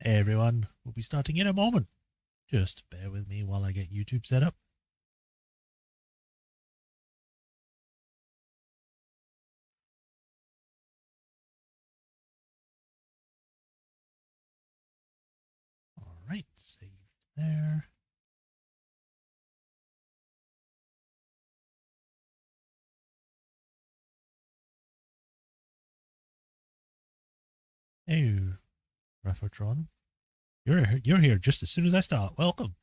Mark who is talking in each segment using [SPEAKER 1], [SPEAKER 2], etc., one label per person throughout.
[SPEAKER 1] Hey everyone, we'll be starting in a moment. Just bear with me while I get YouTube set up. Alright, saved there. Hey, Refertron. You're here just as soon as I start. Welcome.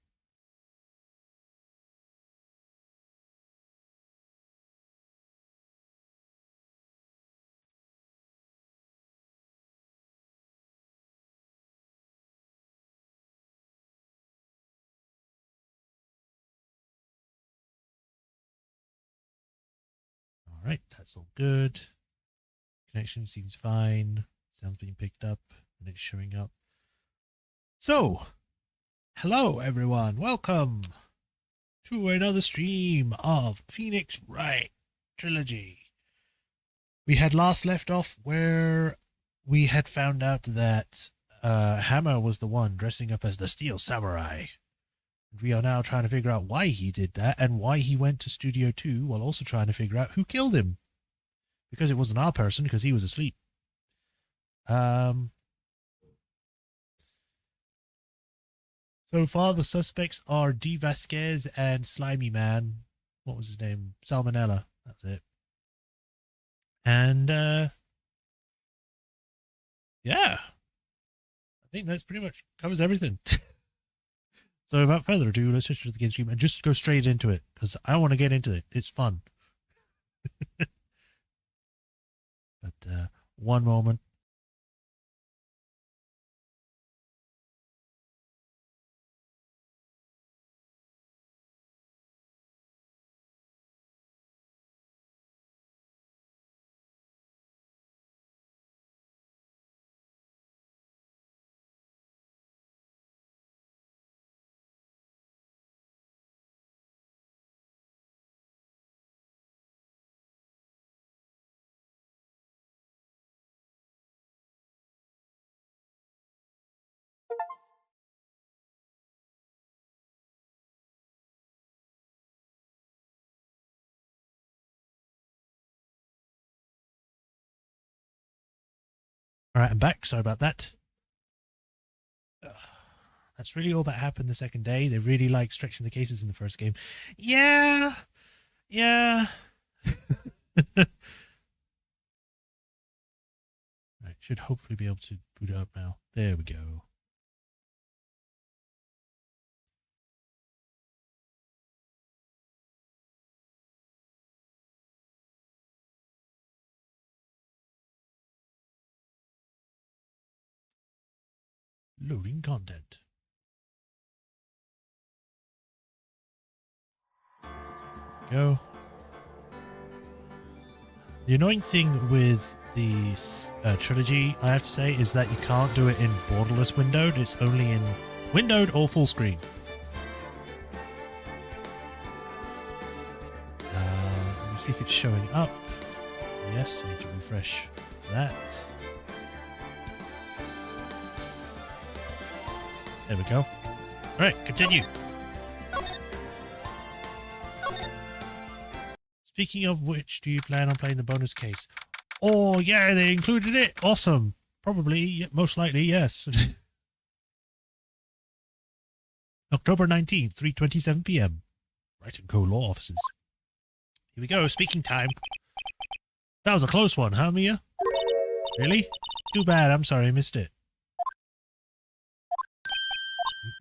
[SPEAKER 1] Alright, that's all good. Connection seems fine. Sounds being picked up and it's showing up. So, hello everyone. Welcome to another stream of Phoenix Wright Trilogy. We had last left off where we had found out that Hammer was the one dressing up as the Steel Samurai. And we are now trying to figure out why he did that and why he went to Studio 2 while also trying to figure out who killed him. Because it wasn't our person, because he was asleep. So far, the suspects are D. Vasquez and Slimy Man. What was his name? Salmonella. That's it. And, yeah. I think that's pretty much covers everything. So without further ado, let's switch to the game stream and just go straight into it, because I want to get into it. It's fun. But, one moment. Alright, I'm back. Sorry about that. That's really all that happened the second day. They really liked stretching the cases in the first game. Yeah. Yeah. Right, should hopefully be able to boot it up now. There we go. Loading content. Go. The annoying thing with the trilogy, I have to say, is that you can't do it in borderless windowed. It's only in windowed or full screen. Let me see if it's showing up. Yes, I need to refresh that. There we go. Alright, continue. Speaking of which, do you plan on playing the bonus case? Oh, yeah, they included it. Awesome. Probably, most likely, yes. October 19th, 3:27 p.m. Wright & Co. Law Offices. Here we go, speaking time. That was a close one, huh, Mia? Really? Too bad, I'm sorry I missed it.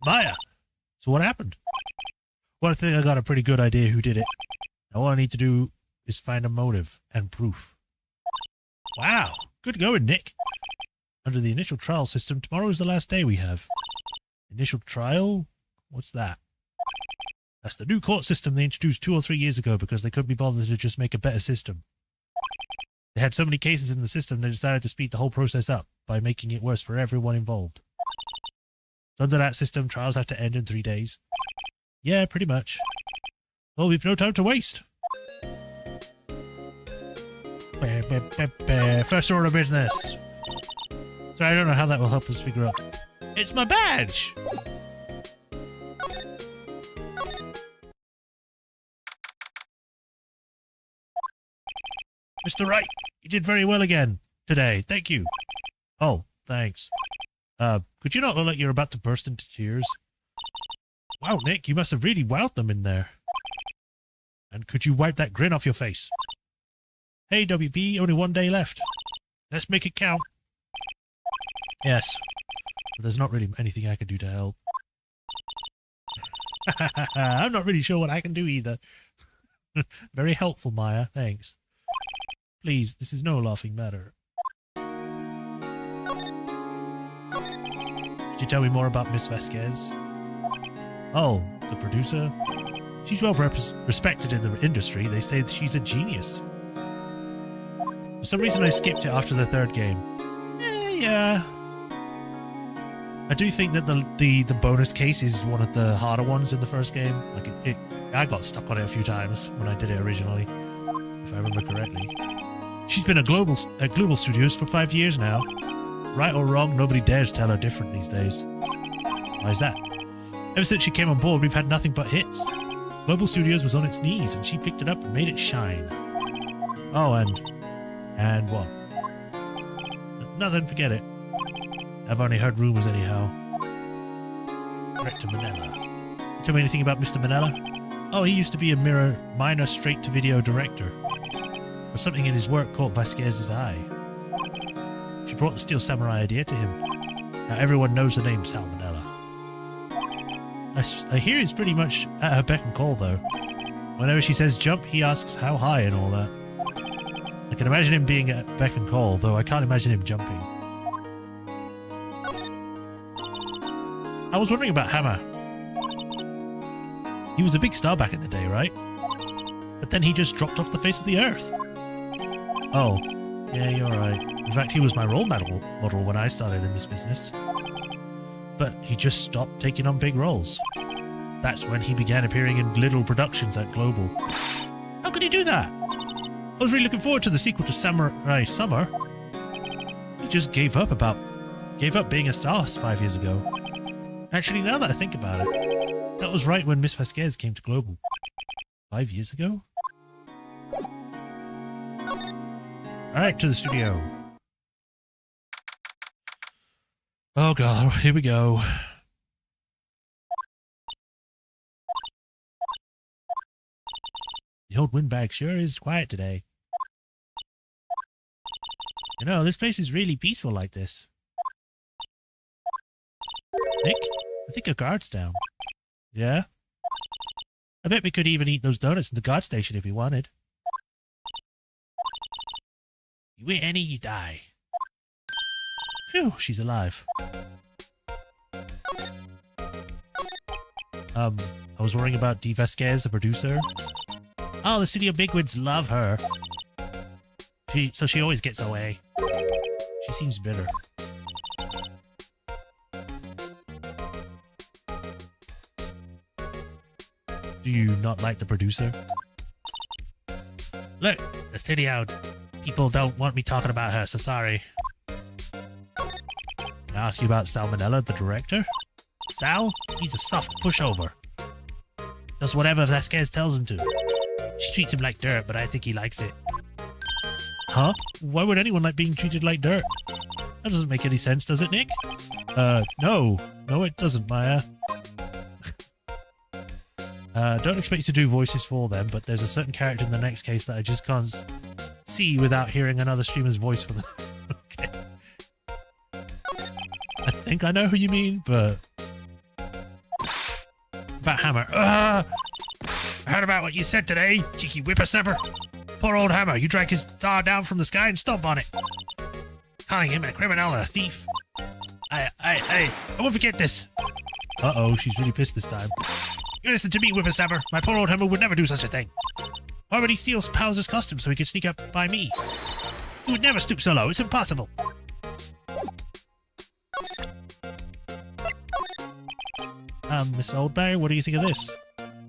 [SPEAKER 1] Maya! So what happened? Well, I think I got a pretty good idea who did it. All I need to do is find a motive and proof. Wow, good going, Nick. Under the initial trial system, tomorrow is the last day we have. Initial trial? What's that? That's the new court system they introduced 2 or 3 years ago because they couldn't be bothered to just make a better system. They had so many cases in the system, they decided to speed the whole process up by making it worse for everyone involved. So under that system, trials have to end in 3 days. Yeah, pretty much. Well, we've no time to waste. First order of business. Sorry, I don't know how that will help us figure out It's my badge! Mr. Wright, you did very well again today. Thank you. Oh, thanks. Could you not look like you're about to burst into tears? Wow, Nick, you must have really wowed them in there. And could you wipe that grin off your face? Hey, WB, only 1 day left. Let's make it count. Yes, but there's not really anything I can do to help. I'm not really sure what I can do either. Very helpful, Maya, thanks. Please, this is no laughing matter. Could you tell me more about Miss Vasquez? Oh, the producer? She's well respected in the industry. They say that she's a genius. For some reason I skipped it after the 3rd game. Yeah. I do think that the bonus case is one of the harder ones in the 1st game. Like I got stuck on it a few times when I did it originally, if I remember correctly. She's been at Global Studios for 5 years now. Right or wrong, nobody dares tell her different these days. Why is that? Ever since she came on board, we've had nothing but hits. Global Studios was on its knees, and she picked it up and made it shine. Oh, and what? Nothing, forget it. I've only heard rumors anyhow. Director Manella. You tell me anything about Mr. Manella? Oh, he used to be a minor straight-to-video director. But something in his work caught Vasquez's eye. She brought the Steel Samurai idea to him. Now everyone knows the name Sal Manella. I hear he's pretty much at her beck and call, though. Whenever she says jump, he asks how high and all that. I can imagine him being at beck and call, though I can't imagine him jumping. I was wondering about Hammer. He was a big star back in the day, right? But then he just dropped off the face of the earth. Oh, yeah, you're right. In fact, he was my role model when I started in this business. But he just stopped taking on big roles. That's when he began appearing in little productions at Global. How could he do that? I was really looking forward to the sequel to Samurai Summer. He just gave up being a star 5 years ago. Actually, now that I think about it, that was right when Miss Vasquez came to Global. 5 years ago? Alright, to the studio. Oh god, here we go. The old windbag sure is quiet today. You know, this place is really peaceful like this. Nick, I think a guard's down. Yeah? I bet we could even eat those donuts in the guard station if we wanted. You eat any, you die. Phew, she's alive. I was worrying about Dee Vasquez, the producer. Oh, the studio bigwigs love her. So she always gets away. She seems bitter. Do you not like the producer? Look, the studio people don't want me talking about her, so sorry. Can I ask you about Sal Manella, the director? Sal? He's a soft pushover. Does whatever Vasquez tells him to. She treats him like dirt, but I think he likes it. Huh? Why would anyone like being treated like dirt? That doesn't make any sense, does it, Nick? No. No, it doesn't, Maya. Don't expect you to do voices for them, but there's a certain character in the next case that I just can't see without hearing another streamer's voice for them. Okay. I think I know who you mean, but... About Hammer. I heard about what you said today, cheeky whippersnapper. Poor old Hammer, you drag his star down from the sky and stomp on it. Calling him a criminal and a thief. I won't forget this. Uh-oh, she's really pissed this time. You listen to me, whippersnapper. My poor old Hammer would never do such a thing. Why would he steal Powers' costume so he could sneak up by me? He would never stoop so low. It's impossible. Miss Oldberry, what do you think of this?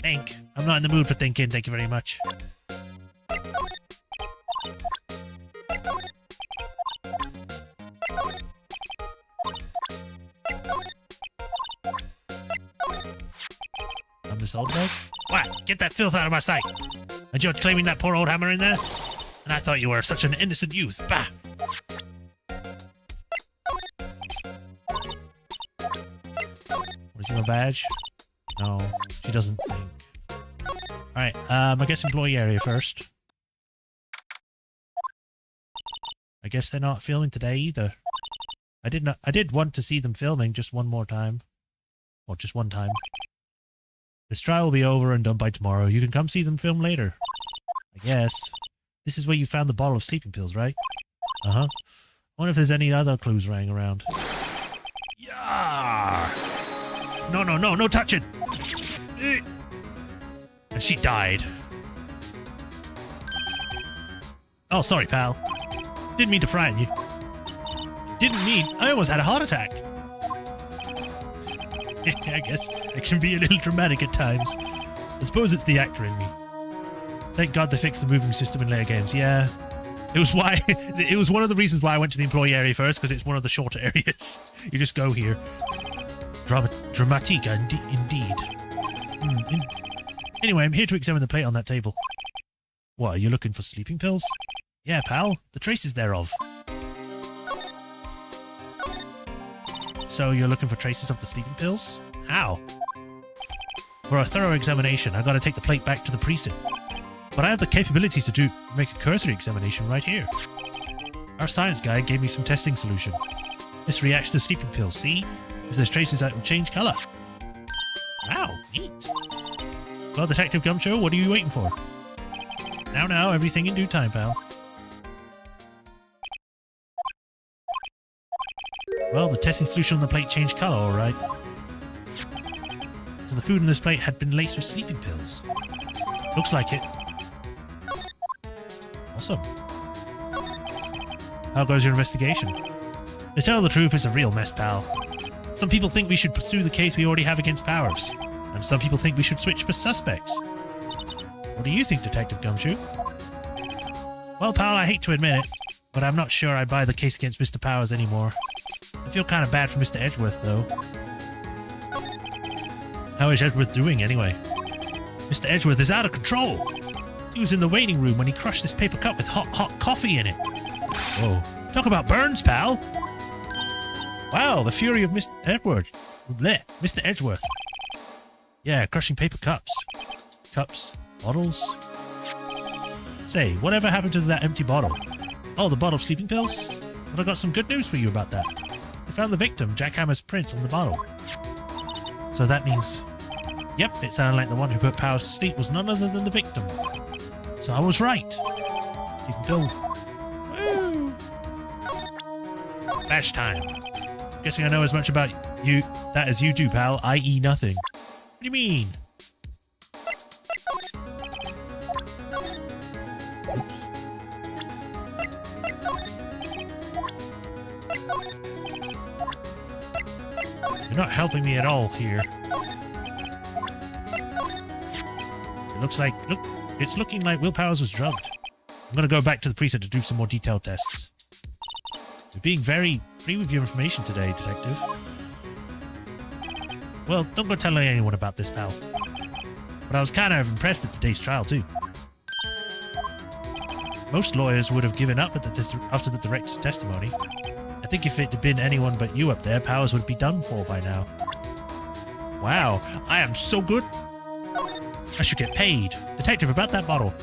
[SPEAKER 1] Think. I'm not in the mood for thinking, thank you very much. assault dog? What? Get that filth out of my sight! And you're claiming that poor old hammer in there? And I thought you were such an innocent youth. Bah! Where's my badge? No, she doesn't think. Alright, I guess employee area first. I guess they're not filming today either. I did want to see them filming just one more time. Or just one time. This trial will be over and done by tomorrow. You can come see them film later. I guess. This is where you found the bottle of sleeping pills, right? Uh-huh. I wonder if there's any other clues lying around. Yeah. No touching! And she died. Oh, sorry, pal. Didn't mean to frighten you. Didn't mean... I almost had a heart attack. I guess I can be a little dramatic at times. I suppose it's the actor in me. Thank God they fixed the moving system in later games. Yeah. It was why... It was one of the reasons why I went to the employee area first, because it's one of the shorter areas. You just go here. Dramatica, indeed. Anyway, I'm here to examine the plate on that table. What, are you looking for sleeping pills? Yeah, pal. The traces thereof. So you're looking for traces of the sleeping pills? How? For a thorough examination, I gotta take the plate back to the precinct. But I have the capabilities to make a cursory examination right here. Our science guy gave me some testing solution. This reacts to sleeping pills, see? If there's traces, that will change colour. Wow, neat. Well, Detective Gumshoe, what are you waiting for? Now, everything in due time, pal. Well, the testing solution on the plate changed colour, alright. So the food in this plate had been laced with sleeping pills. Looks like it. Awesome. How goes your investigation? To tell the truth, it's a real mess, pal. Some people think we should pursue the case we already have against Powers. And some people think we should switch suspects. What do you think, Detective Gumshoe? Well, pal, I hate to admit it, but I'm not sure I buy the case against Mr. Powers anymore. I feel kind of bad for Mr. Edgeworth, though. How is Edgeworth doing, anyway? Mr. Edgeworth is out of control! He was in the waiting room when he crushed this paper cup with hot coffee in it. Whoa. Talk about burns, pal! Wow, the fury of Mr. Edgeworth. Blech, Mr. Edgeworth. Yeah, crushing paper cups. Cups. Bottles. Say, whatever happened to that empty bottle? Oh, the bottle of sleeping pills? But I got some good news for you about that. I found the victim, Jack Hammer's print on the bottle. So that means... Yep, it sounded like the one who put Powers to sleep was none other than the victim. So I was right. Sleeping pill. Woo! Bash time. Guessing I know as much about that as you do, pal, i.e. nothing. What do you mean? Oops. You're not helping me at all here. It looks like... Look, it's looking like Will Powers was drugged. I'm gonna go back to the precinct to do some more detailed tests. You're being very free with your information today, Detective. Well, don't go telling anyone about this, pal. But I was kind of impressed at today's trial, too. Most lawyers would have given up after the director's testimony. I think if it had been anyone but you up there, Powers would be done for by now. Wow, I am so good. I should get paid. Detective, about that bottle.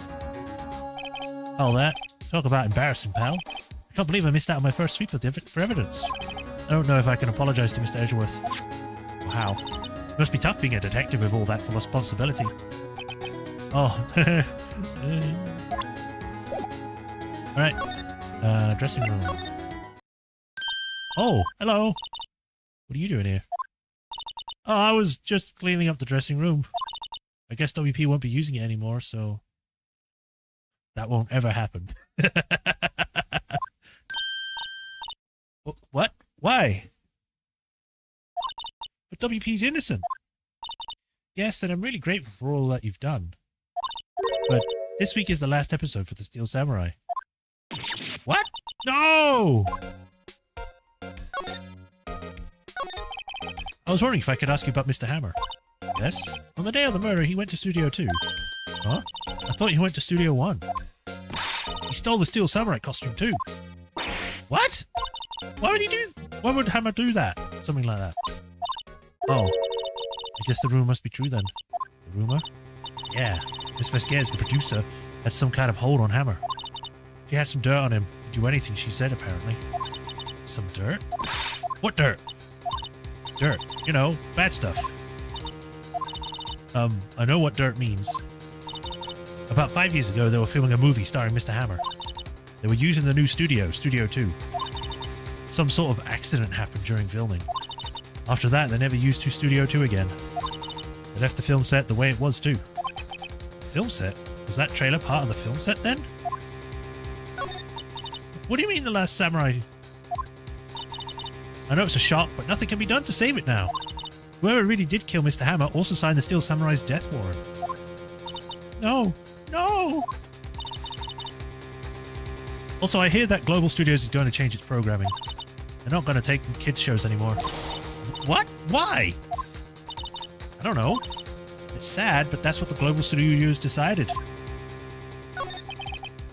[SPEAKER 1] All that. Talk about embarrassing, pal. I can't believe I missed out on my first sweep for evidence. I don't know if I can apologize to Mr. Edgeworth. Or how. It must be tough being a detective with all that responsibility. Oh. Alright. Dressing room. Oh, hello. What are you doing here? Oh, I was just cleaning up the dressing room. I guess WP won't be using it anymore, so... that won't ever happen. What? Why? But WP's innocent. Yes, and I'm really grateful for all that you've done. But this week is the last episode for the Steel Samurai. What? No! I was wondering if I could ask you about Mr. Hammer. Yes? On the day of the murder, he went to Studio 2. Huh? I thought he went to Studio 1. He stole the Steel Samurai costume too. What? Why would Hammer do that? Something like that. Oh. I guess the rumor must be true then. The rumor? Yeah. Miss Vasquez, the producer, had some kind of hold on Hammer. She had some dirt on him. He'd do anything she said, apparently. Some dirt? What dirt? Dirt. You know, bad stuff. I know what dirt means. About 5 years ago, they were filming a movie starring Mr. Hammer. They were using the new studio, Studio 2. Some sort of accident happened during filming. After that, they never used Studio 2 again. They left the film set the way it was too. Film set? Was that trailer part of the film set then? What do you mean The Last Samurai? I know it's a shock, but nothing can be done to save it now. Whoever really did kill Mr. Hammer also signed the Steel Samurai's death warrant. No. No! Also, I hear that Global Studios is going to change its programming. They're not going to take kids shows anymore. What? Why? I don't know. It's sad, but that's what the Global Studios decided.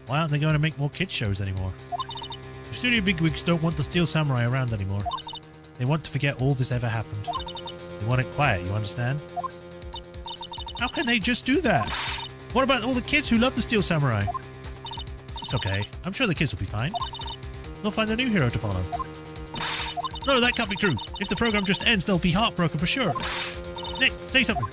[SPEAKER 1] Why aren't they going to make more kids shows anymore? The studio bigwigs don't want the Steel Samurai around anymore. They want to forget all this ever happened. They want it quiet, you understand? How can they just do that? What about all the kids who love the Steel Samurai? It's okay. I'm sure the kids will be fine. They'll find a new hero to follow. No, that can't be true. If the program just ends, they'll be heartbroken for sure. Nick, say something.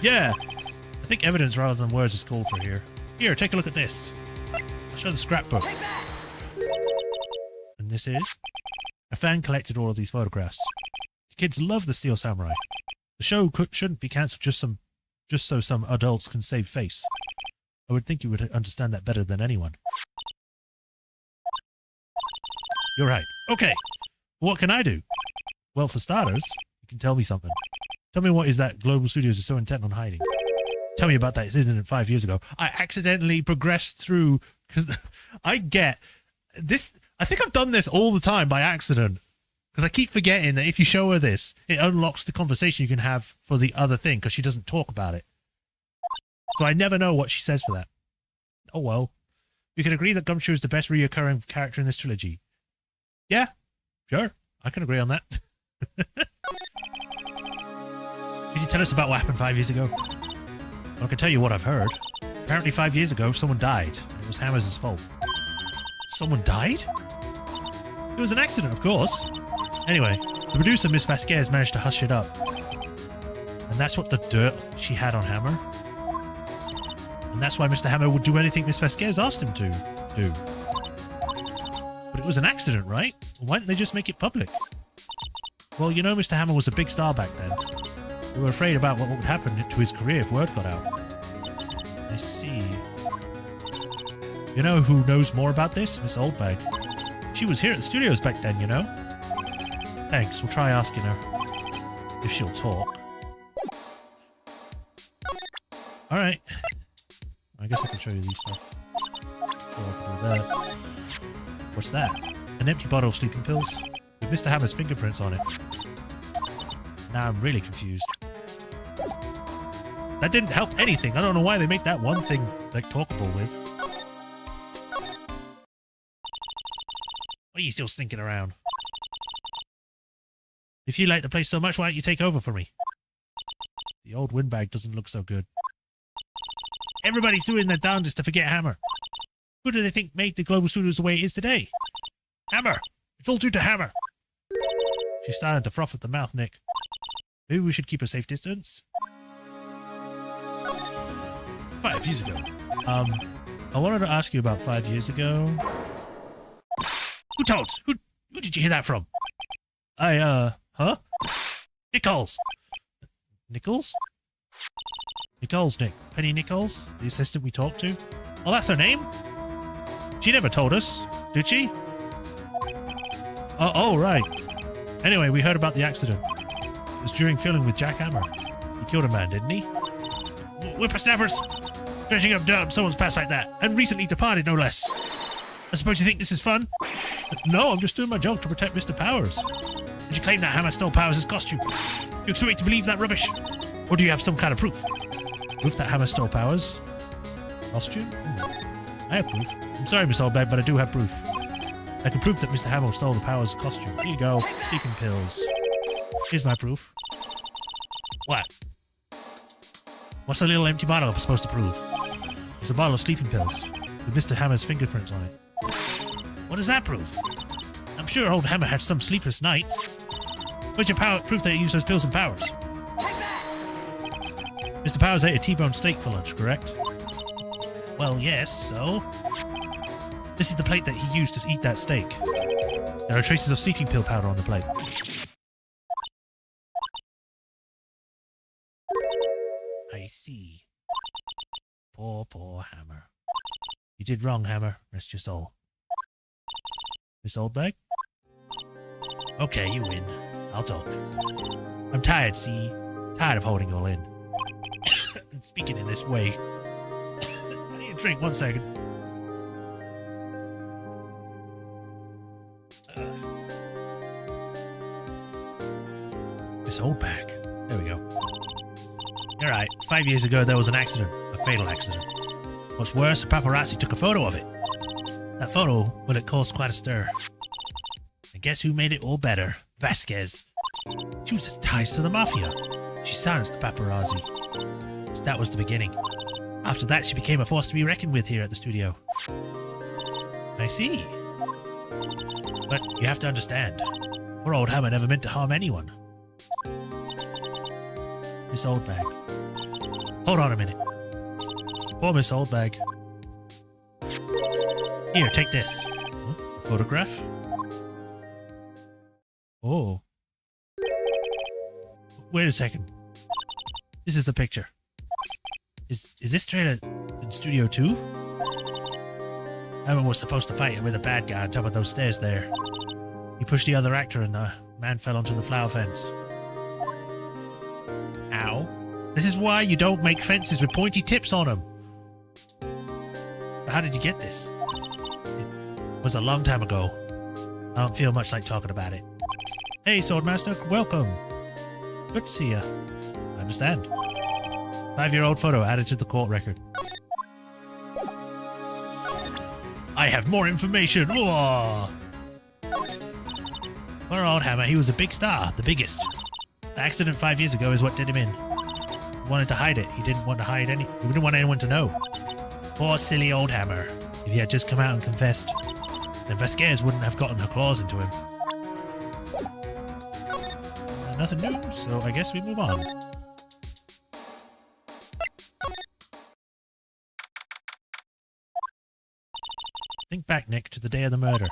[SPEAKER 1] Yeah. I think evidence rather than words is called for here. Here, take a look at this. I'll show the scrapbook. And this is? A fan collected all of these photographs. The kids love the Steel Samurai. The show shouldn't be cancelled just so some adults can save face. I would think you would understand that better than anyone. You're right. Okay. What can I do? Well, for starters, you can tell me something. Tell me what is that Global Studios is so intent on hiding. Tell me about that incident 5 years ago. I accidentally progressed through... Because I get... this. I think I've done this all the time by accident. Because I keep forgetting that if you show her this, it unlocks the conversation you can have for the other thing, because she doesn't talk about it. So I never know what she says for that. Oh well. We can agree that Gumshoe is the best reoccurring character in this trilogy. Yeah, sure. I can agree on that. Can you tell us about what happened 5 years ago? I can tell you what I've heard. Apparently 5 years ago, someone died. It was Hammer's fault. Someone died? It was an accident, of course. Anyway, the producer, Miss Vasquez, managed to hush it up. And that's what the dirt she had on Hammer. And that's why Mr. Hammer would do anything Miss Vasquez asked him to do. But it was an accident, right? Why didn't they just make it public? Well, you know Mr. Hammer was a big star back then. We were afraid about what would happen to his career if word got out. I see. You know who knows more about this? Miss Oldbag. She was here at the studios back then, you know? Thanks, we'll try asking her. If she'll talk. Alright. I guess I can show you these stuff. So I can do that. What's that? An empty bottle of sleeping pills? With Mr. Hammer's fingerprints on it. Now I'm really confused. That didn't help anything. I don't know why they make that one thing, like, talkable with. Why are you still sneaking around? If you like the place so much, why don't you take over for me? The old windbag doesn't look so good. Everybody's doing their darndest to forget Hammer. Who do they think made the Global Studios the way it is today? Hammer! It's all due to Hammer! She's starting to froth at the mouth, Nick. Maybe we should keep a safe distance? 5 years ago. I wanted to ask you about 5 years ago. Who told? Who did you hear that from? Huh? Nichols! Nichols? Nichols, Nick. Penny Nichols? The assistant we talked to? Oh, that's her name? She never told us, did she? Oh, right. Anyway, we heard about the accident. It was during filming with Jack Hammer. He killed a man, didn't he? Whippersnappers! Dredging up dirt on someone's past like that. And recently departed, no less. I suppose you think this is fun? No, I'm just doing my job to protect Mr. Powers. Did you claim that Hammer stole Powers' costume? You expect me to believe that rubbish? Or do you have some kind of proof? Proof that Hammer stole Powers? Costume? I have proof. I'm sorry, Miss Oldbag, but I do have proof. I can prove that Mr. Hammer stole the Powers costume. Here you go. Sleeping pills. Here's my proof. What? What's the little empty bottle I'm supposed to prove? It's a bottle of sleeping pills with Mr. Hammer's fingerprints on it. What does that prove? I'm sure old Hammer had some sleepless nights. Where's your proof that he used those pills and Powers? Mr. Powers ate a T-bone steak for lunch, correct? Well, yes, so? This is the plate that he used to eat that steak. There are traces of sleeping pill powder on the plate. I see. Poor, poor Hammer. You did wrong, Hammer. Rest your soul. Miss Oldbag? Okay, you win. I'll talk. I'm tired, see? Tired of holding you all in. Speaking in this way. I need a drink, 1 second. Miss Oldbag. There we go. You're right. 5 years ago, there was an accident. A fatal accident. What's worse, the paparazzi took a photo of it. That photo, well, it caused quite a stir. And guess who made it all better? Vasquez. She was ties to the mafia. She silenced the paparazzi. So that was the beginning. After that, she became a force to be reckoned with here at the studio. I see. But you have to understand, poor old Hammer never meant to harm anyone. Miss Oldbag. Hold on a minute. Poor Miss Oldbag. Here, take this. Huh? A photograph? Oh. Wait a second. This is the picture. Is this straight in Studio 2? Hammer was supposed to fight with a bad guy on top of those stairs there. He pushed the other actor and the man fell onto the flower fence. Ow. This is why you don't make fences with pointy tips on them. But how did you get this? It was a long time ago. I don't feel much like talking about it. Hey, Swordmaster, welcome. Good to see you. I understand. 5-year-old photo added to the court record. I have more information. Whoa. Poor old Hammer, he was a big star, the biggest. The accident 5 years ago is what did him in. He wanted to hide it. He didn't want anyone to know. Poor silly old Hammer. If he had just come out and confessed, then Vasquez wouldn't have gotten her claws into him. Nothing new, so I guess we move on. Think back, Nick, to the day of the murder.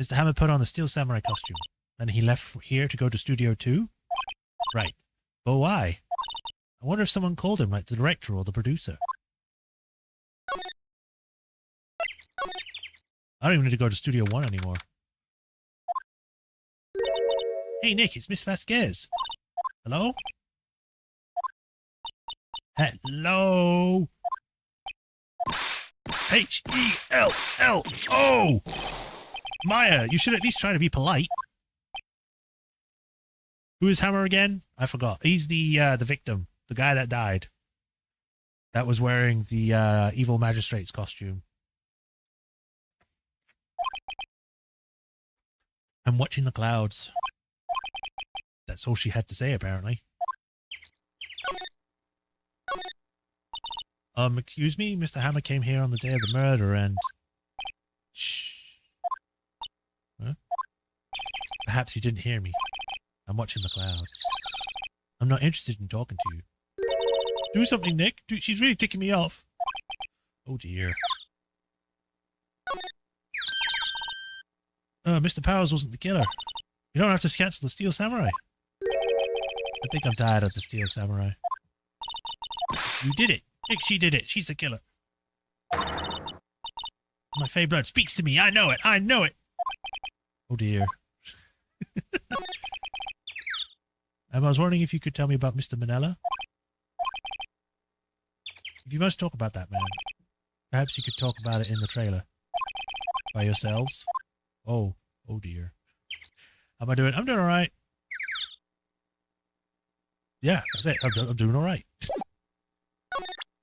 [SPEAKER 1] Mr. Hammer put on the Steel Samurai costume. Then he left here to go to Studio 2? Right. But why? I wonder if someone called him, like the director or the producer. I don't even need to go to Studio 1 anymore. Hey, Nick, it's Miss Vasquez. Hello? Hello? H-E-L-L-O! Maya, you should at least try to be polite. Who is Hammer again? I forgot. He's the victim. The guy that died. That was wearing the evil magistrate's costume. I'm watching the clouds. That's all she had to say, apparently. Excuse me? Mr. Hammer came here on the day of the murder and... Shh. Huh? Perhaps you didn't hear me. I'm watching the clouds. I'm not interested in talking to you. Do something, Nick. She's really ticking me off. Oh, dear. Mr. Powers wasn't the killer. You don't have to cancel the Steel Samurai. I think I'm tired of the Steel Samurai. You did it. Nick, she did it. She's the killer. My fey blood speaks to me. I know it. I know it. Oh, dear. I was wondering if you could tell me about Mr. Manella. If you must talk about that man, perhaps you could talk about it in the trailer. By yourselves. Oh dear. How am I doing? I'm doing alright. Yeah, that's it. I'm doing all right.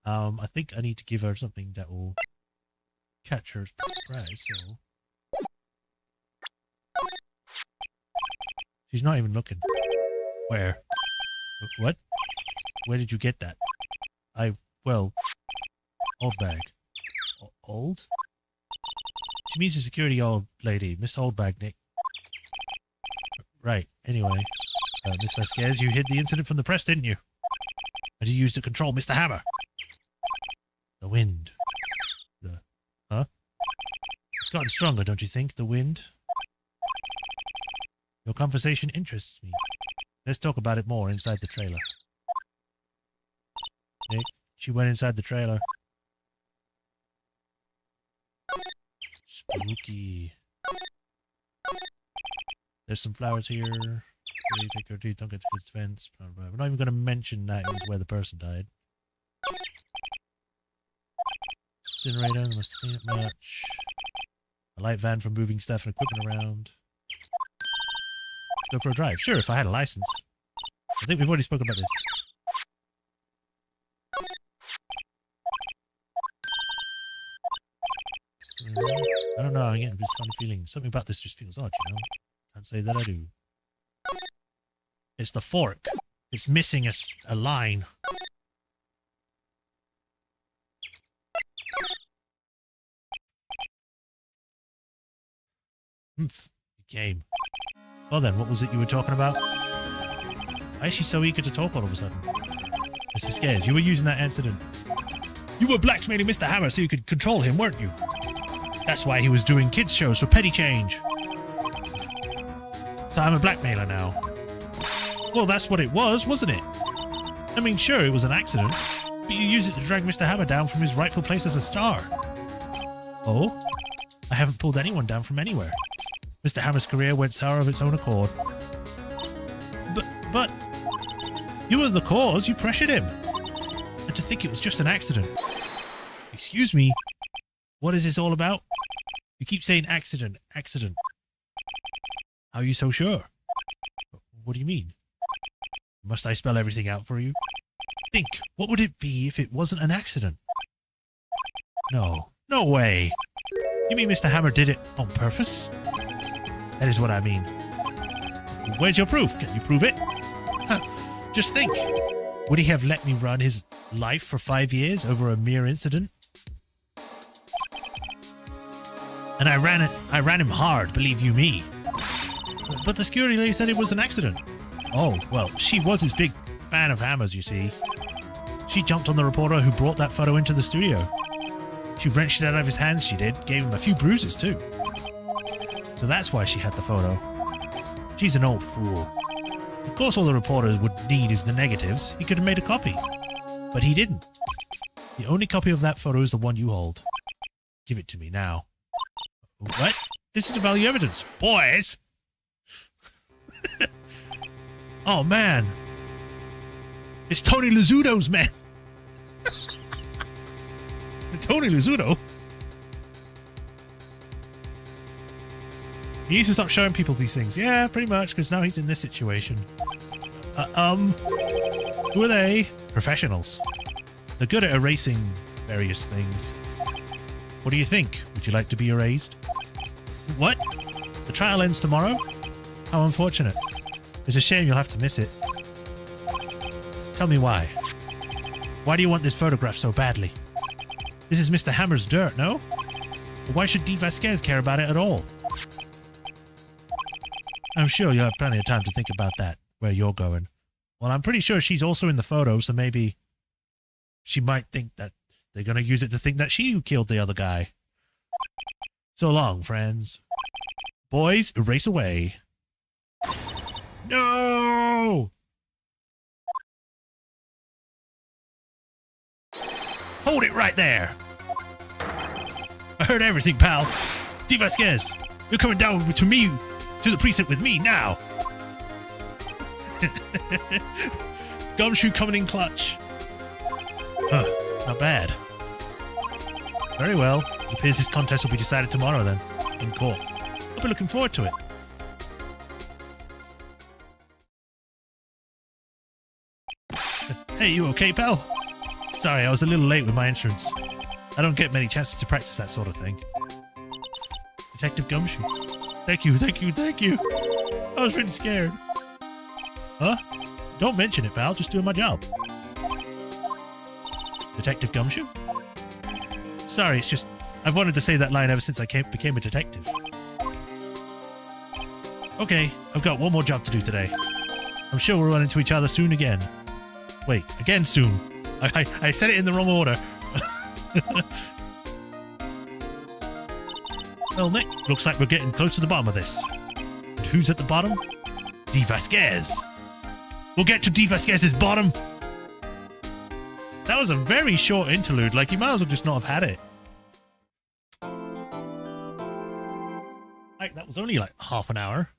[SPEAKER 1] I think I need to give her something that will catch her surprise. So she's not even looking. Where? What? Where did you get that? Well, old bag. Old? She means the security old lady, Miss Oldbag, Nick. Right. Anyway, Miss Vasquez, you hid the incident from the press, didn't you? And you used to control Mr. Hammer. The wind. Huh? It's gotten stronger, don't you think, the wind? Your conversation interests me. Let's talk about it more inside the trailer. Nick, she went inside the trailer. Spooky. There's some flowers here. You take your teeth, don't get to his fence. We're not even going to mention that it was where the person died. Incinerator, must clean it much. A light van for moving stuff and equipment around. Go for a drive. Sure, if I had a license. I think we've already spoken about this. I don't know, I'm getting this funny feeling. Something about this just feels odd, you know? Can't say that I do. It's the fork. It's missing a line. Humph. You came. Well then, what was it you were talking about? Why is she so eager to talk all of a sudden? Miss Vasquez, you were using that incident. You were blackmailing Mr. Hammer so you could control him, weren't you? That's why he was doing kids shows for petty change. So I'm a blackmailer now. Well, that's what it was, wasn't it? I mean, sure, it was an accident, but you used it to drag Mr. Hammer down from his rightful place as a star. Oh? I haven't pulled anyone down from anywhere. Mr. Hammer's career went sour of its own accord. But... You were the cause, you pressured him. And to think it was just an accident. Excuse me? What is this all about? You keep saying accident, accident. How are you so sure? What do you mean? Must I spell everything out for you? Think, what would it be if it wasn't an accident? No. No way. You mean Mr. Hammer did it on purpose? That is what I mean. Where's your proof? Can you prove it? Huh. Just think. Would he have let me run his life for 5 years over a mere incident? And I ran him hard, believe you me. But the security lady said it was an accident. Oh, well, she was his big fan of Hammers, you see. She jumped on the reporter who brought that photo into the studio. She wrenched it out of his hands, she did. Gave him a few bruises, too. So that's why she had the photo. She's an old fool. Of course all the reporters would need is the negatives. He could have made a copy. But he didn't. The only copy of that photo is the one you hold. Give it to me now. What? This is the value evidence. Boys! Oh, man. It's Tony Lizzuto's man. Tony Lizzuto? He needs to stop showing people these things. Yeah, pretty much, because now he's in this situation. Who are they? Professionals. They're good at erasing various things. What do you think? Would you like to be erased? What? The trial ends tomorrow? How unfortunate. It's a shame you'll have to miss it. Tell me why. Why do you want this photograph so badly? This is Mr. Hammer's dirt, no? Why should D. Vasquez care about it at all? I'm sure you'll have plenty of time to think about that, where you're going. Well, I'm pretty sure she's also in the photo, so maybe she might think that they're going to use it to think that she killed the other guy. So long, friends. Boys, erase away. No! Hold it right there! I heard everything, pal. D. Vasquez, you're coming down to the precinct with me now. Gumshoe coming in clutch. Huh, not bad. Very well. It appears this contest will be decided tomorrow then, in court. I'll be looking forward to it. Hey, you okay, pal? Sorry, I was a little late with my entrance. I don't get many chances to practice that sort of thing. Detective Gumshoe. Thank you, thank you, thank you. I was really scared. Huh? Don't mention it, pal. Just doing my job. Detective Gumshoe? Sorry, it's just... I've wanted to say that line ever since I became a detective. Okay, I've got one more job to do today. I'm sure we'll run into each other soon again. Wait, again soon. I said it in the wrong order. Well, Nick, looks like we're getting close to the bottom of this. And who's at the bottom? D. Vasquez. We'll get to D. Vasquez's bottom. That was a very short interlude. Like, you might as well just not have had it. Like, that was only like half an hour.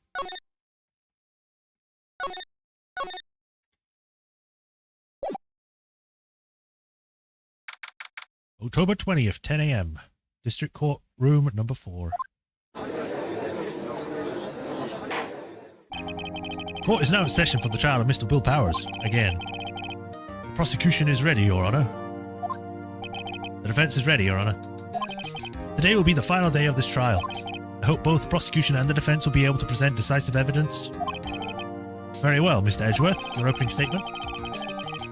[SPEAKER 1] October 20th, 10 a.m. District Court Room number 4. Court is now in session for the trial of Mr. Bill Powers, again. The prosecution is ready, Your Honor. The defense is ready, Your Honor. Today will be the final day of this trial. I hope both the prosecution and the defense will be able to present decisive evidence. Very well, Mr. Edgeworth, your opening statement.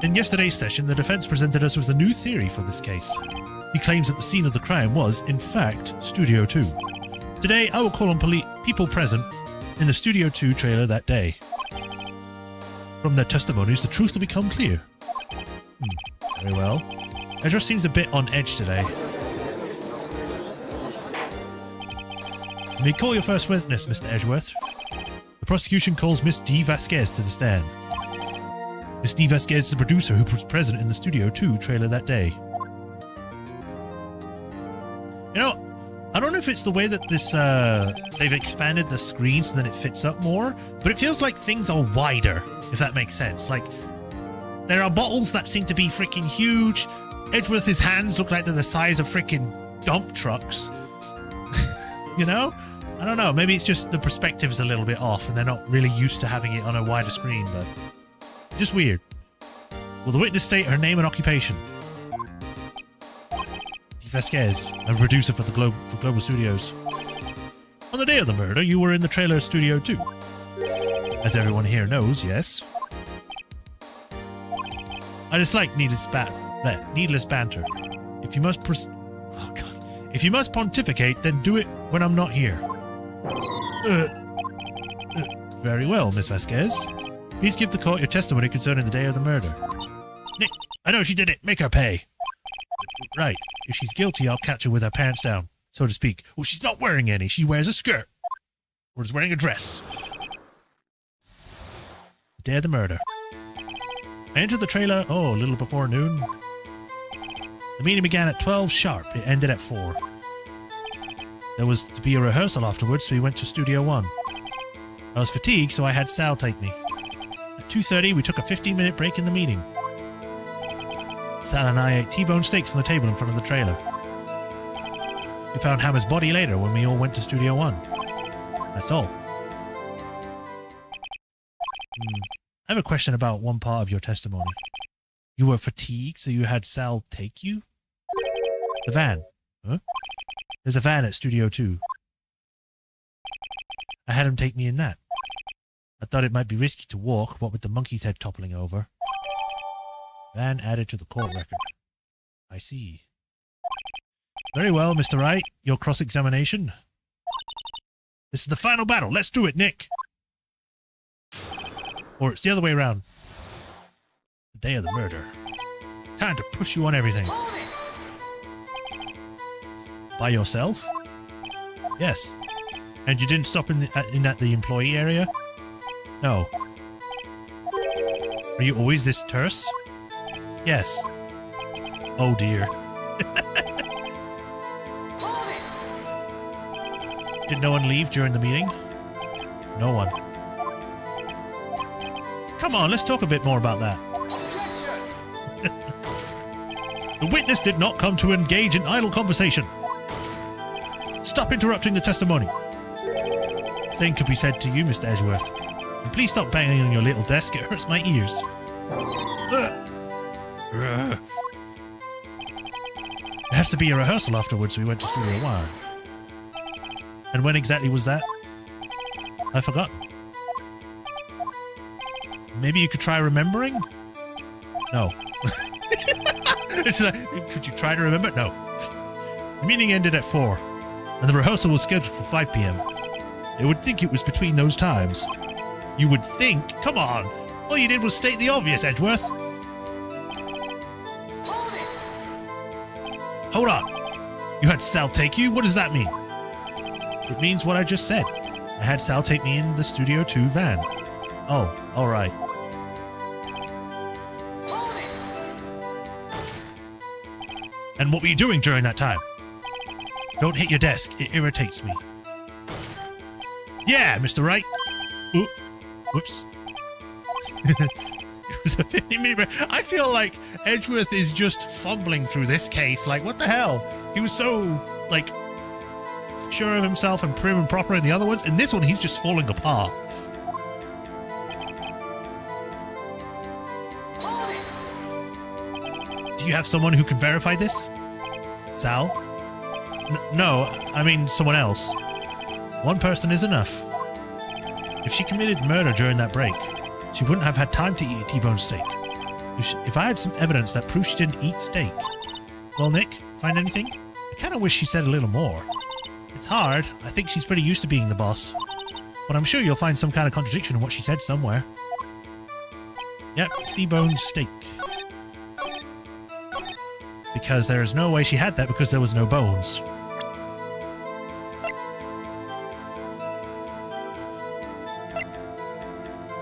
[SPEAKER 1] In yesterday's session, the defense presented us with a new theory for this case. He claims that the scene of the crime was, in fact, Studio 2. Today, I will call on people present in the Studio 2 trailer that day. From their testimonies, the truth will become clear. Very well. Ezra seems a bit on edge today. You may call your first witness, Mr. Edgeworth. The prosecution calls Miss D. Vasquez to the stand. Miss D. Vasquez is the producer who was present in the Studio 2 trailer that day. You know, I don't know if it's the way that this, they've expanded the screen so that it fits up more, but it feels like things are wider, if that makes sense. Like, there are bottles that seem to be freaking huge. Edgeworth's hands look like they're the size of freaking dump trucks. You know? I don't know, maybe it's just the perspective's a little bit off and they're not really used to having it on a wider screen, but it's just weird. Will the witness state her name and occupation? Vasquez, a producer for Global Studios. On the day of the murder, you were in the trailer Studio 2. As everyone here knows, yes. I dislike needless banter. If you must pontificate, then do it when I'm not here. Very well, Miss Vasquez. Please give the court your testimony concerning the day of the murder. Nick, I know she did it. Make her pay. Right. If she's guilty, I'll catch her with her pants down, so to speak. Well, she's not wearing any. She wears a skirt. Or is wearing a dress. The day of the murder. I entered the trailer, a little before noon. The meeting began at 12 sharp. It ended at 4. There was to be a rehearsal afterwards, so we went to Studio 1. I was fatigued, so I had Sal take me. At 2:30, we took a 15-minute break in the meeting. Sal and I ate T-bone steaks on the table in front of the trailer. We found Hammer's body later when we all went to Studio 1. That's all. I have a question about one part of your testimony. You were fatigued, so you had Sal take you? The van. Huh? There's a van at Studio 2. I had him take me in that. I thought it might be risky to walk, what with the monkey's head toppling over. Van added to the court record. I see. Very well, Mr. Wright. Your cross-examination. This is the final battle. Let's do it, Nick. Or it's the other way around. The day of the murder. Time to push you on everything. By yourself? Yes. And you didn't stop in at the employee area? No. Are you always this terse? Yes. Oh dear. Did no one leave during the meeting? No one. Come on, let's talk a bit more about that. The witness did not come to engage in idle conversation. Stop interrupting the testimony. Same could be said to you, Mr. Edgeworth. And please stop banging on your little desk, it hurts my ears. There has to be a rehearsal afterwards, so we went to Studio One. And when exactly was that? I've forgotten. Maybe you could try remembering? No. It's like, could you try to remember? No. The meeting ended at 4, and the rehearsal was scheduled for 5 p.m. You would think it was between those times. You would think? Come on! All you did was state the obvious, Edgeworth. Hold on. You had Sal take you? What does that mean? It means what I just said. I had Sal take me in the Studio 2 van. Oh, alright. And what were you doing during that time? Don't hit your desk. It irritates me. Yeah, Mr. Wright. Ooh. Whoops. It was a 50-minute. I feel like Edgeworth is just fumbling through this case. Like, what the hell? He was so, like, sure of himself and prim and proper in the other ones. In this one, he's just falling apart. Do you have someone who can verify this? Sal? No, I mean someone else. One person is enough. If she committed murder during that break, she wouldn't have had time to eat a T-bone steak. If I had some evidence that proves she didn't eat steak... Well, Nick, find anything? I kind of wish she said a little more. It's hard. I think she's pretty used to being the boss. But I'm sure you'll find some kind of contradiction in what she said somewhere. Yep, it's T-bone steak. Because there is no way she had that because there was no bones.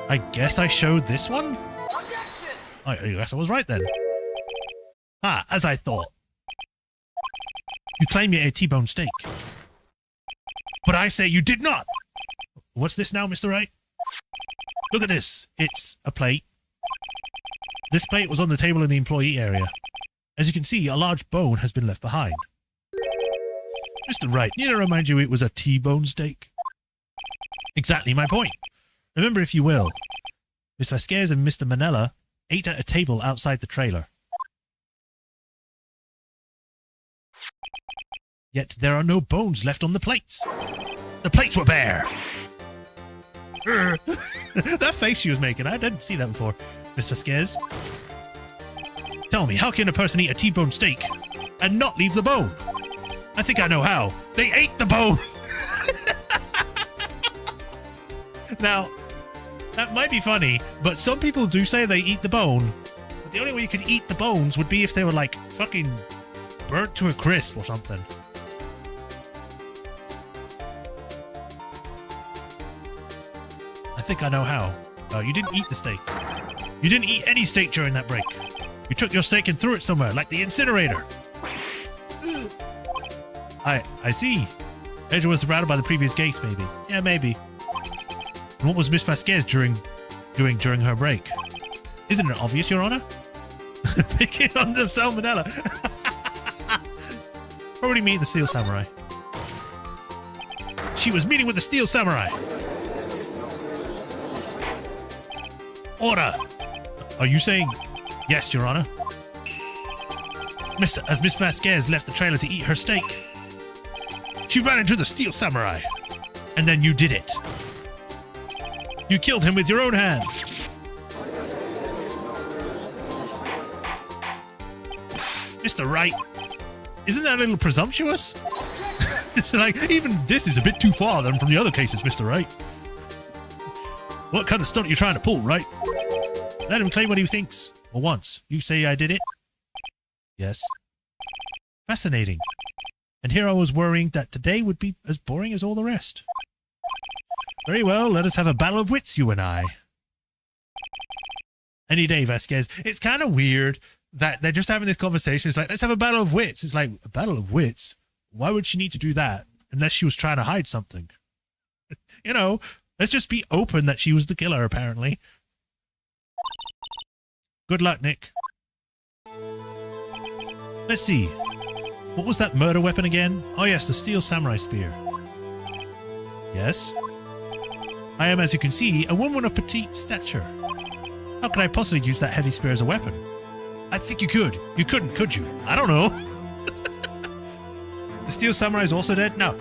[SPEAKER 1] I guess I showed this one? I guess I was right then. Ah, as I thought. You claim you ate T-bone steak. But I say you did not! What's this now, Mr. Wright? Look at this. It's a plate. This plate was on the table in the employee area. As you can see, a large bone has been left behind. Mr. Wright, need I remind you it was a T-bone steak? Exactly my point. Remember, if you will, Miss Vasquez and Mr. Manella ate at a table outside the trailer. Yet there are no bones left on the plates. The plates were bare. That face she was making, I didn't see that before. Miss Vasquez? Tell me, how can a person eat a T-bone steak and not leave the bone? I think I know how. They ate the bone! Now, that might be funny, but some people do say they eat the bone. But the only way you could eat the bones would be if they were, like, fucking burnt to a crisp or something. I think I know how. Oh, you didn't eat the steak. You didn't eat any steak during that break. You took your steak and threw it somewhere, like the incinerator. I see. Edgeworth was routed by the previous gates, maybe. Yeah, maybe. And what was Miss Vasquez doing during her break? Isn't it obvious, Your Honor? Picking on the salmonella. Probably meeting the Steel Samurai. She was meeting with the Steel Samurai. Order. Are you saying... Yes, Your Honor. As Miss Vasquez left the trailer to eat her steak, she ran into the Steel Samurai. And then you did it. You killed him with your own hands. Mr. Wright, isn't that a little presumptuous? It's like, even this is a bit too far than from the other cases, Mr. Wright. What kind of stunt are you trying to pull, Wright? Let him claim what he thinks. Or wants. You say I did it? Yes. Fascinating. And here I was worrying that today would be as boring as all the rest. Very well, let us have a battle of wits, you and I. Any day, Vasquez. It's kind of weird that they're just having this conversation. It's like, let's have a battle of wits. It's like, a battle of wits? Why would she need to do that? Unless she was trying to hide something. You know, let's just be open that she was the killer, apparently. Good luck, Nick. Let's see. What was that murder weapon again? Oh yes, the Steel Samurai Spear. Yes? I am, as you can see, a woman of petite stature. How could I possibly use that heavy spear as a weapon? I think you could. You couldn't, could you? I don't know. The Steel Samurai is also dead? No.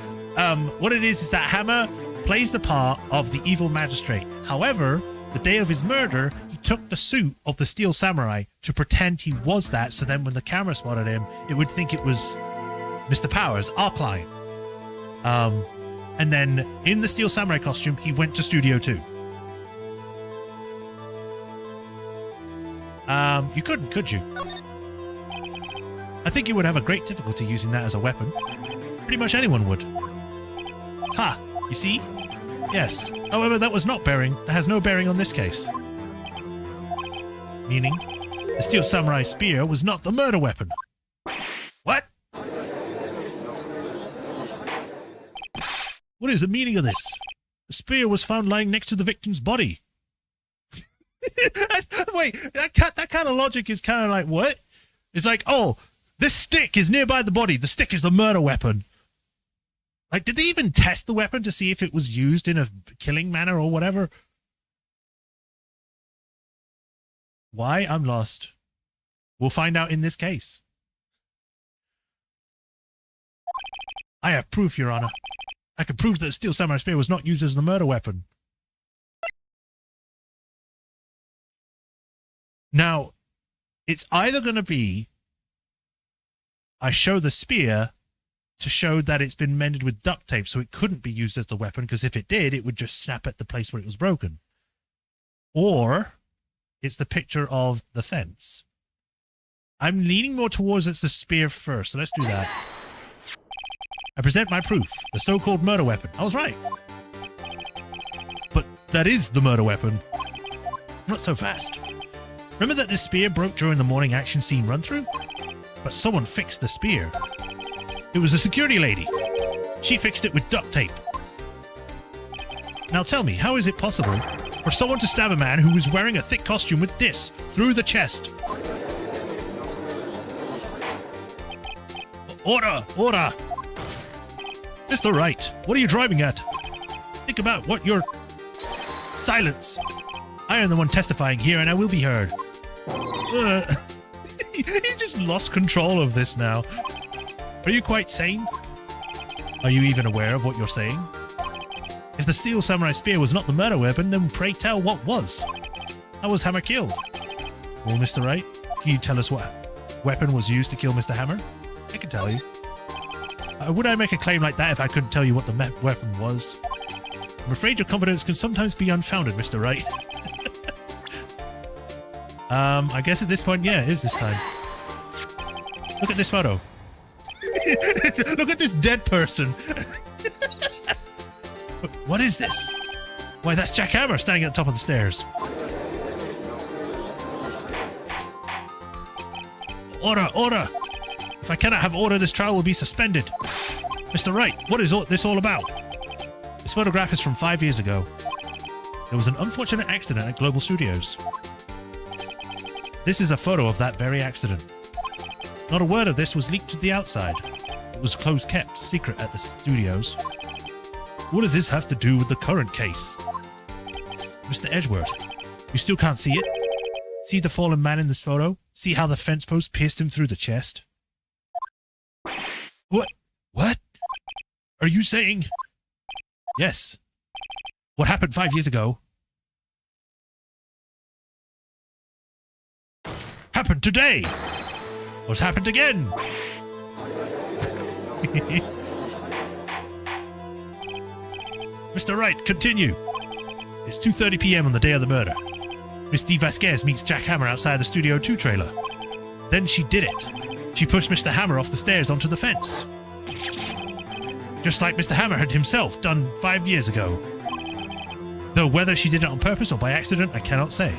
[SPEAKER 1] What it is that Hammer plays the part of the evil magistrate. However, the day of his murder, he took the suit of the Steel Samurai to pretend he was that, so then when the camera spotted him, it would think it was Mr. Powers, our client. And then in the Steel Samurai costume, he went to Studio 2. You couldn't, could you? I think you would have a great difficulty using that as a weapon. Pretty much anyone would. Ha! You see? Yes. However, that has no bearing on this case. Meaning, the Steel Samurai spear was not the murder weapon. What? What is the meaning of this? The spear was found lying next to the victim's body. Wait, that kind of logic is kind of like, what? It's like, oh, this stick is nearby the body. The stick is the murder weapon. Like, did they even test the weapon to see if it was used in a killing manner or whatever? Why? I'm lost. We'll find out in this case. I have proof, Your Honor. I can prove that the Steel Samurai spear was not used as the murder weapon. Now, it's either going to be I show the spear to show that it's been mended with duct tape so it couldn't be used as the weapon, because if it did, it would just snap at the place where it was broken. Or it's the picture of the fence. I'm leaning more towards it's the spear first, so let's do that. I present my proof, the so-called murder weapon. I was right. But that is the murder weapon. Not so fast. Remember that this spear broke during the morning action scene run-through? But someone fixed the spear. It was a security lady. She fixed it with duct tape. Now tell me, how is it possible for someone to stab a man who was wearing a thick costume with this through the chest? Order! Order! Mr. Wright, what are you driving at? Think about what you're... Silence! I am the one testifying here and I will be heard. He's just lost control of this now. Are you quite sane? Are you even aware of what you're saying? If the Steel Samurai spear was not the murder weapon, then pray tell what was? How was Hammer killed? Well, Mr. Wright, can you tell us what weapon was used to kill Mr. Hammer? I can tell you. Would I make a claim like that if I couldn't tell you what the weapon was? I'm afraid your confidence can sometimes be unfounded, Mr. Wright. I guess at this point, yeah, it is this time. Look at this photo. Look at this dead person. What is this? Why, that's Jack Hammer standing at the top of the stairs. Order, order! If I cannot have order, this trial will be suspended. Mr. Wright, what is this all about? This photograph is from 5 years ago. There was an unfortunate accident at Global Studios. This is a photo of that very accident. Not a word of this was leaked to the outside. It was kept secret at the studios. What does this have to do with the current case? Mr. Edgeworth, you still can't see it? See the fallen man in this photo? See how the fence post pierced him through the chest? What? Are you saying? Yes. What happened 5 years ago happened today. What's happened again? Mr. Wright, continue. It's 2:30 p.m. on the day of the murder. Miss D. Vasquez meets Jack Hammer outside the Studio 2 trailer. Then she did it. She pushed Mr. Hammer off the stairs onto the fence. Just like Mr. Hammer had himself done 5 years ago. Though whether she did it on purpose or by accident, I cannot say.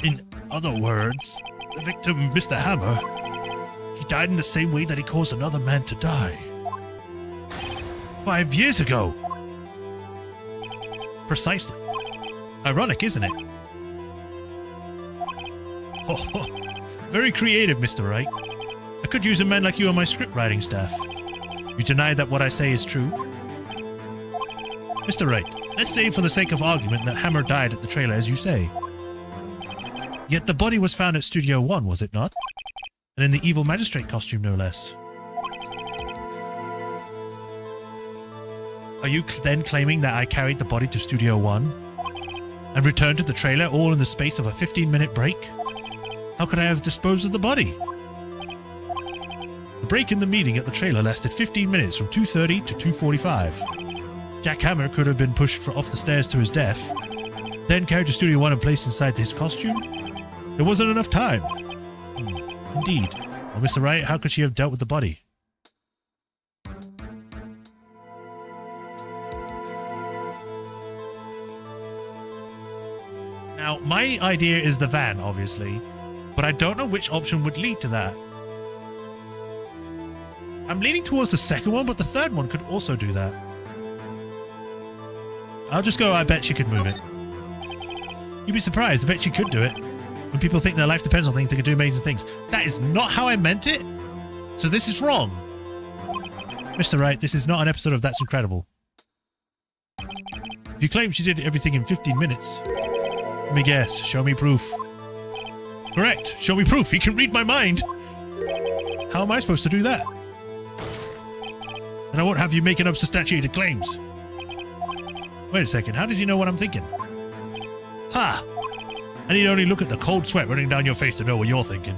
[SPEAKER 1] In other words, the victim, Mr. Hammer, he died in the same way that he caused another man to die. 5 years ago. Precisely. Ironic, isn't it? Oh, very creative, Mr. Wright. I could use a man like you on my script writing staff. You deny that what I say is true? Mr. Wright, let's say for the sake of argument that Hammer died at the trailer as you say. Yet the body was found at Studio 1, was it not? And in the evil magistrate costume, no less. Are you then claiming that I carried the body to Studio 1 and returned to the trailer all in the space of a 15-minute break? How could I have disposed of the body? The break in the meeting at the trailer lasted 15 minutes from 2:30 to 2:45. Jack Hammer could have been pushed off the stairs to his death, then carried to Studio 1 and placed inside his costume? There wasn't enough time. Indeed. Well, Mr. Wright, how could she have dealt with the body? Now, my idea is the van, obviously, but I don't know which option would lead to that. I'm leaning towards the second one, but the third one could also do that. I'll just go, I bet she could move it. You'd be surprised, I bet she could do it. When people think their life depends on things, they can do amazing things. That is not how I meant it, so this is wrong. Mr. Wright, this is not an episode of That's Incredible. If you claim she did everything in 15 minutes, let me guess, show me proof. Correct, show me proof, he can read my mind. How am I supposed to do that? And I won't have you making up substantiated claims. Wait a second, how does he know what I'm thinking? Ha! I need only look at the cold sweat running down your face to know what you're thinking.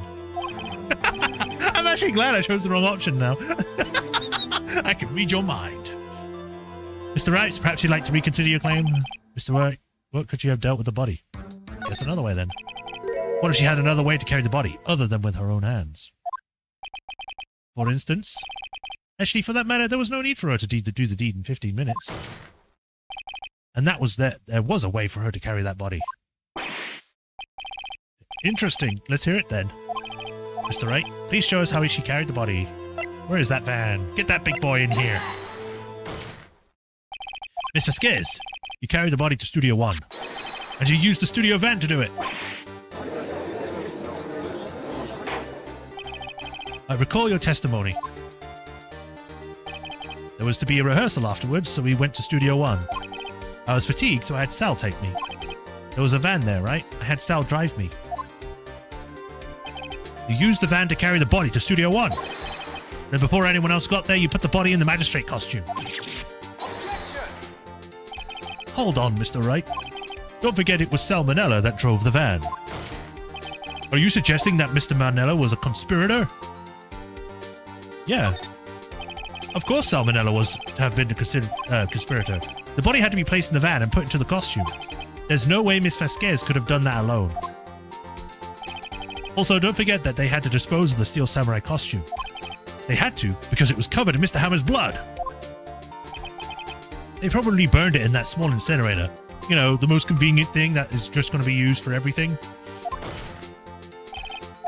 [SPEAKER 1] I'm actually glad I chose the wrong option now. I can read your mind. Mr. Wright, perhaps you'd like to reconsider your claim? Mr. Wright, what could you have dealt with the body? Guess another way then. What if she had another way to carry the body, other than with her own hands? For instance? Actually, for that matter, there was no need for her to do the deed in 15 minutes. And that was there was a way for her to carry that body. Interesting. Let's hear it then. Mr. Wright, please show us how she carried the body. Where is that van? Get that big boy in here. Miss Vasquez, you carried the body to Studio 1. And you used the studio van to do it. I recall your testimony. There was to be a rehearsal afterwards, so we went to Studio 1. I was fatigued, so I had Sal take me. There was a van there, right? I had Sal drive me. You used the van to carry the body to Studio 1. Then before anyone else got there, you put the body in the magistrate costume. Hold on, Mr. Wright. Don't forget it was Sal Manella that drove the van. Are you suggesting that Mr. Manella was a conspirator? Yeah. Of course Sal Manella was to have been a conspirator. The body had to be placed in the van and put into the costume. There's no way Miss Vasquez could have done that alone. Also, don't forget that they had to dispose of the Steel Samurai costume. They had to, because it was covered in Mr. Hammer's blood. They probably burned it in that small incinerator. You know, the most convenient thing that is just going to be used for everything.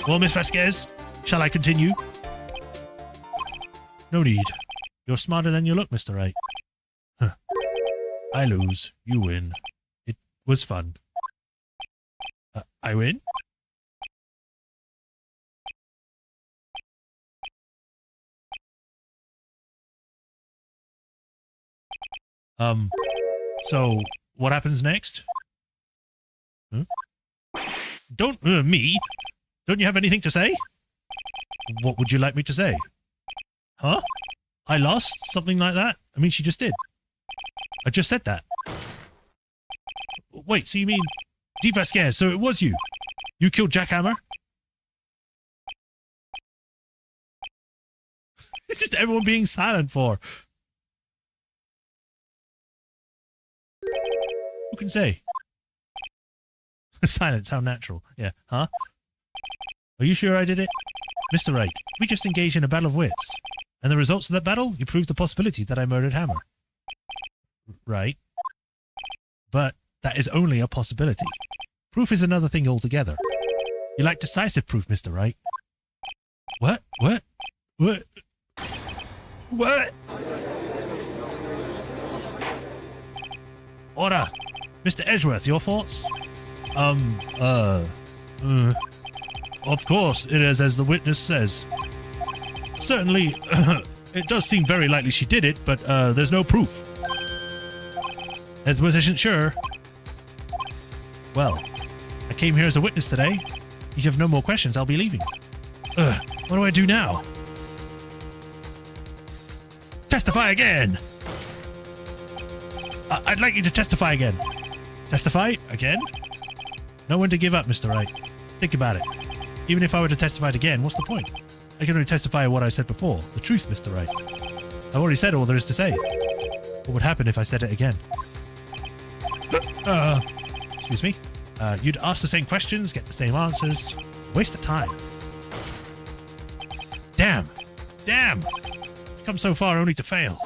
[SPEAKER 1] Well, Miss Vasquez, shall I continue? No need. You're smarter than you look, Mr. Wright. Huh. I lose. You win. It was fun. I win? So, what happens next? Huh? Don't, me? Don't you have anything to say? What would you like me to say? Huh? I lost? Something like that? I mean, she just did. I just said that. Wait, so you mean... D. Vasquez, so it was you? You killed Jack Hammer? It's just everyone being silent for. Who can say? Silence, how natural. Yeah, huh? Are you sure I did it? Mr. Wright, we just engaged in a battle of wits. And the results of that battle, you proved the possibility that I murdered Hammer. Right. But that is only a possibility. Proof is another thing altogether. You like decisive proof, Mr. Wright. What? What? What? What? Order! Mr. Edgeworth, your thoughts? Of course, it is as the witness says. Certainly, it does seem very likely she did it, but there's no proof. Edgeworth isn't sure. Well, I came here as a witness today, If you have no more questions, I'll be leaving. What do I do now? Testify again! I'd like you to testify again. Testify again? No one to give up, Mr. Wright. Think about it. Even if I were to testify again, what's the point? I can only testify what I said before. The truth, Mr. Wright. I've already said all there is to say. What would happen if I said it again? Excuse me? You'd ask the same questions, get the same answers. Waste of time. Damn. Damn. Come so far only to fail.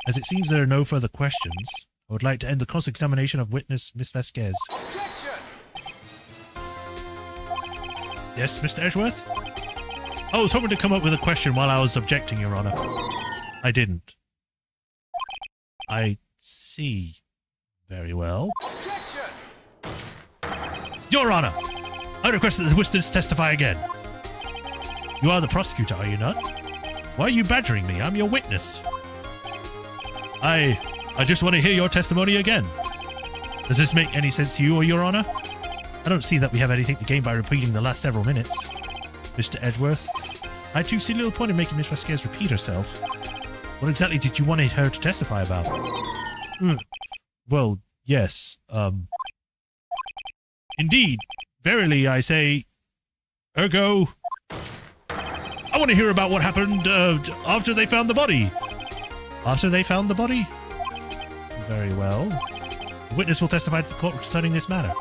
[SPEAKER 1] As it seems there are no further questions, I would like to end the cross-examination of witness Miss Vasquez.
[SPEAKER 2] Objection!
[SPEAKER 1] Yes, Mr. Edgeworth? I was hoping to come up with a question while I was objecting, Your Honor. I didn't. I see. Very well.
[SPEAKER 2] Objection!
[SPEAKER 1] Your Honor! I request that the witness testify again. You are the prosecutor, are you not? Why are you badgering me? I'm your witness. I just want to hear your testimony again. Does this make any sense to you or Your Honor? I don't see that we have anything to gain by repeating the last several minutes. Mr. Edgeworth, I too see little point in making Miss Vasquez repeat herself. What exactly did you want her to testify about? Well, yes, Indeed, verily I say, ergo, I want to hear about what happened after they found the body. After they found the body? Very well. The witness will testify to the court concerning this matter.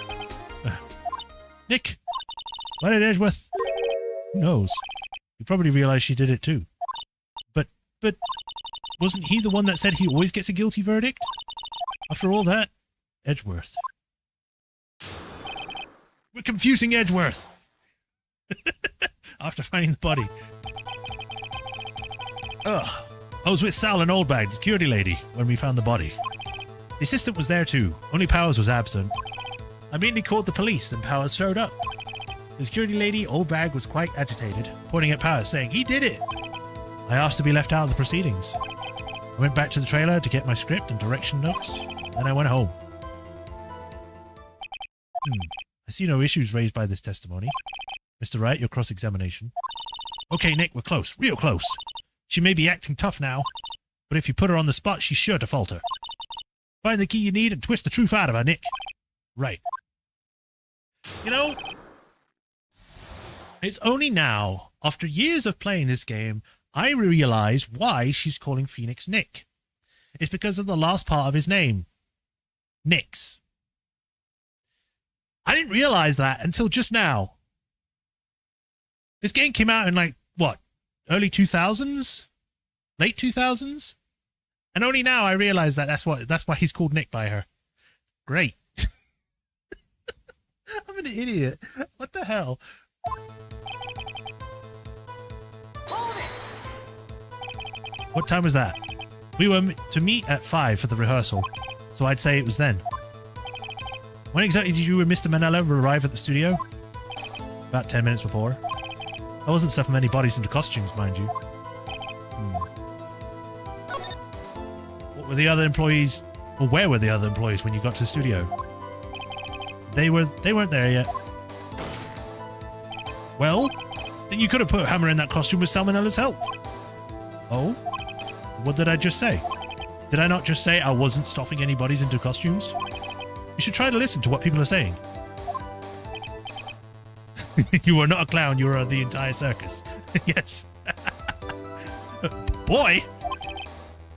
[SPEAKER 1] Nick! Why did Edgeworth? Who knows? You probably realize she did it too. But wasn't he the one that said he always gets a guilty verdict? After all that, Edgeworth. We're confusing Edgeworth! After finding the body. Ugh. I was with Sal and Oldbag, the security lady, when we found the body. The assistant was there too, only Powers was absent. I immediately called the police, then Powers showed up. The security lady, Oldbag, was quite agitated, pointing at Powers, saying he did it. I asked to be left out of the proceedings. I went back to the trailer to get my script and direction notes, then I went home. I see no issues raised by this testimony. Mr. Wright, your cross-examination. Okay, Nick, we're close, real close. She may be acting tough now, but if you put her on the spot, she's sure to falter. Find the key you need and twist the truth out of her, Nick. Right. You know, it's only now, after years of playing this game, I realize why she's calling Phoenix Nick. It's because of the last part of his name. Nix. I didn't realize that until just now. This game came out in like, what, early 2000s? Late 2000s? And only now I realize that that's why he's called Nick by her. Great. I'm an idiot. What the hell? What time was that? We were to meet at 5 for the rehearsal, so I'd say it was then. When exactly did you and Mr. Manella arrive at the studio? About 10 minutes before. I wasn't stuffing many bodies into costumes, mind you. What were the other employees, or where were the other employees when you got to the studio? They weren't there yet. Well, then you could have put Hammer in that costume with Salmonella's help. Oh? What did I just say? Did I not just say I wasn't stuffing any bodies into costumes? You should try to listen to what people are saying. You are not a clown, you are the entire circus. Yes. Boy!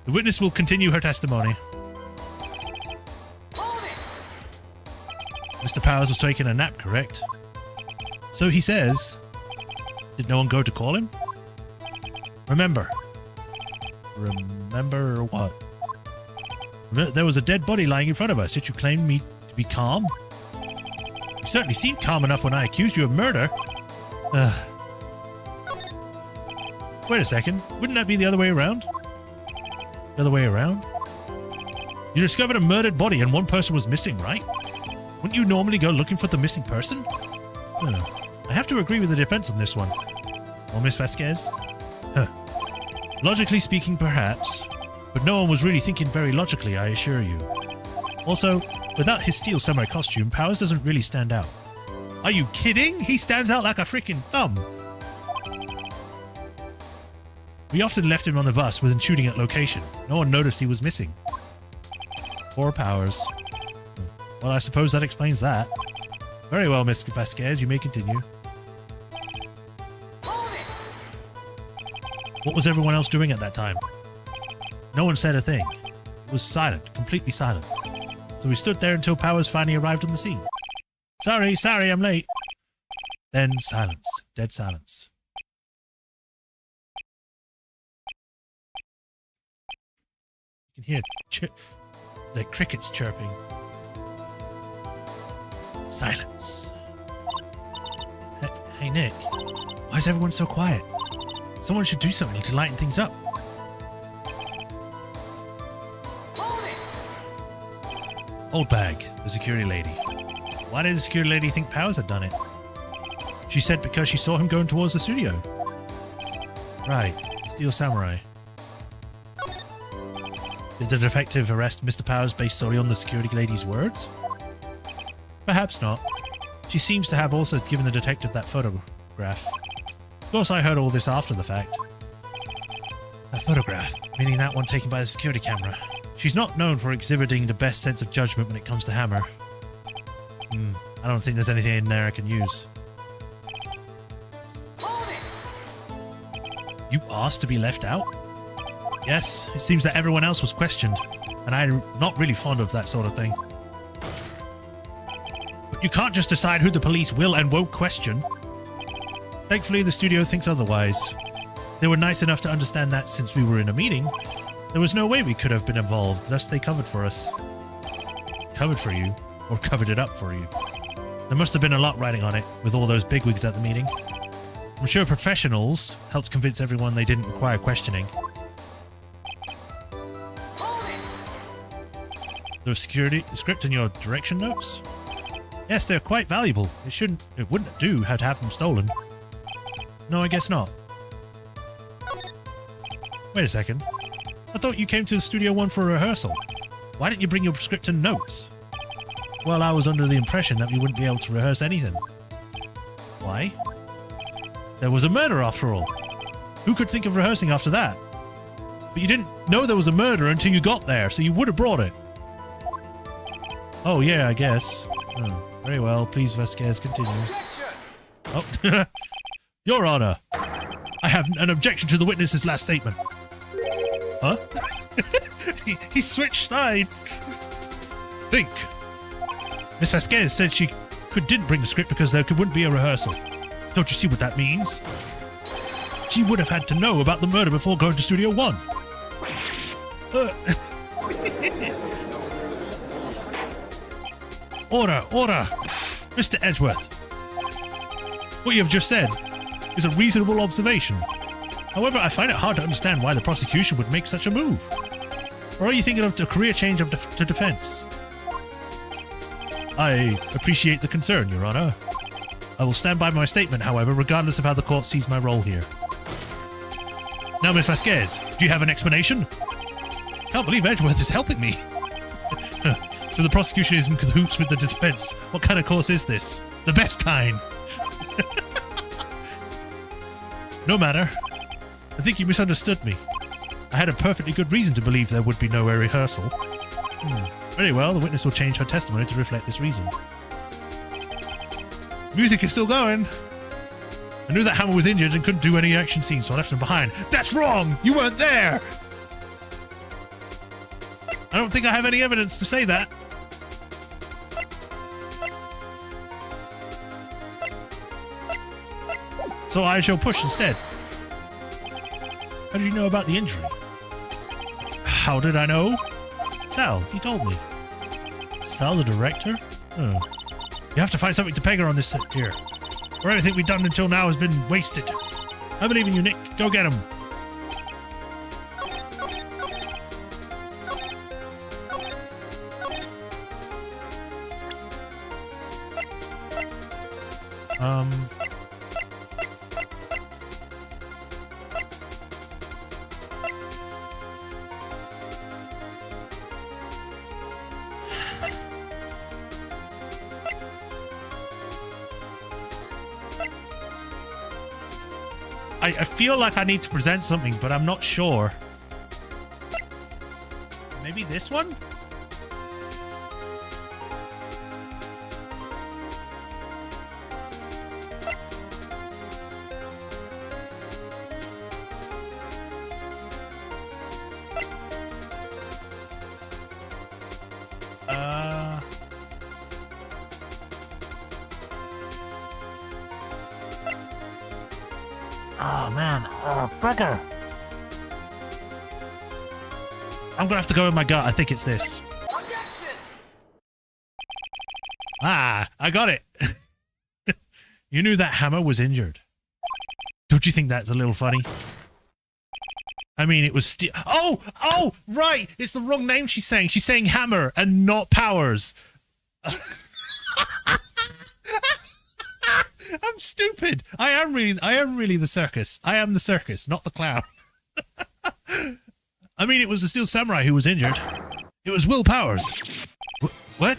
[SPEAKER 1] The witness will continue her testimony. Mr. Powers was taking a nap, correct? So he says. Did no one go to call him? Remember. Remember what? There was a dead body lying in front of us. Did you claim me to be calm? You certainly seemed calm enough when I accused you of murder. Wait a second. Wouldn't that be the other way around? The other way around? You discovered a murdered body and one person was missing, right? Wouldn't you normally go looking for the missing person? I have to agree with the defense on this one. Or Miss Vasquez? Logically speaking, perhaps. But no one was really thinking very logically, I assure you. Also, Without his steel samurai costume, Powers doesn't really stand out. Are you kidding? He stands out like a freaking thumb. We often left him on the bus within shooting at location. No one noticed he was missing. Poor Powers. Well, I suppose that explains that. Very well, Miss Vasquez, you may continue. What was everyone else doing at that time? No one said a thing. It was silent, completely silent. So we stood there until Powers finally arrived on the scene. Sorry, I'm late. Then silence, dead silence. You can hear the crickets chirping. Silence. Hey Nick, why is everyone so quiet? Someone should do something to lighten things up. Old bag, the security lady. Why did the security lady think Powers had done it? She said because she saw him going towards the studio. Right, Steel Samurai. Did the detective arrest Mr. Powers based solely on the security lady's words? Perhaps not. She seems to have also given the detective that photograph. Of course, I heard all this after the fact. A photograph, meaning that one taken by the security camera. She's not known for exhibiting the best sense of judgment when it comes to Hammer. I don't think there's anything in there I can use. You asked to be left out? Yes, it seems that everyone else was questioned, and I'm not really fond of that sort of thing. But you can't just decide who the police will and won't question. Thankfully, the studio thinks otherwise. They were nice enough to understand that since we were in a meeting, there was no way we could have been involved, thus they covered for us. Covered for you? Or covered it up for you? There must have been a lot riding on it, with all those bigwigs at the meeting. I'm sure professionals helped convince everyone they didn't require questioning. The security script in your direction notes? Yes, they're quite valuable. It wouldn't do how to have them stolen. No, I guess not. Wait a second. I thought you came to the Studio One for a rehearsal. Why didn't you bring your script and notes? Well, I was under the impression that we wouldn't be able to rehearse anything. Why? There was a murder after all. Who could think of rehearsing after that? But you didn't know there was a murder until you got there, so you would have brought it. Oh, yeah, I guess. Oh, very well. Please, Vasquez, continue. Oh, Your Honor, I have an objection to the witness's last statement. Huh? he switched sides. Think. Miss Vasquez said she didn't bring the script because there wouldn't be a rehearsal. Don't you see what that means? She would have had to know about the murder before going to Studio One. Order! Mr. Edgeworth. What you have just said is a reasonable observation. However, I find it hard to understand why the prosecution would make such a move. Or are you thinking of a career change to defense? I appreciate the concern, Your Honor. I will stand by my statement, however, regardless of how the court sees my role here. Now, Miss Vasquez, do you have an explanation? Can't believe Edgeworth is helping me. So the prosecution is in cahoots with the defense. What kind of course is this? The best kind. No matter. I think you misunderstood me. I had a perfectly good reason to believe there would be no rehearsal. Very well, the witness will change her testimony to reflect this reason. Music is still going. I knew that Hammer was injured and couldn't do any action scenes, so I left him behind. That's wrong! You weren't there! I don't think I have any evidence to say that. So I shall push instead. How did you know about the injury? How did I know? Sal, he told me. Sal, the director? Oh. You have to find something to peg her on this here. Or everything we've done until now has been wasted. I believe in you, Nick. Go get him. I feel like I need to present something, but I'm not sure. Maybe this one? Oh, man. Oh, bugger. I'm gonna have to go with my gut. I think it's this. Ah, I got it. You knew that Hammer was injured. Don't you think that's a little funny? I mean, it was Oh, right. It's the wrong name she's saying. She's saying Hammer and not Powers. I'm stupid. I am really the circus. I am the circus, not the clown. I mean, it was the Steel Samurai who was injured. It was Will Powers. What?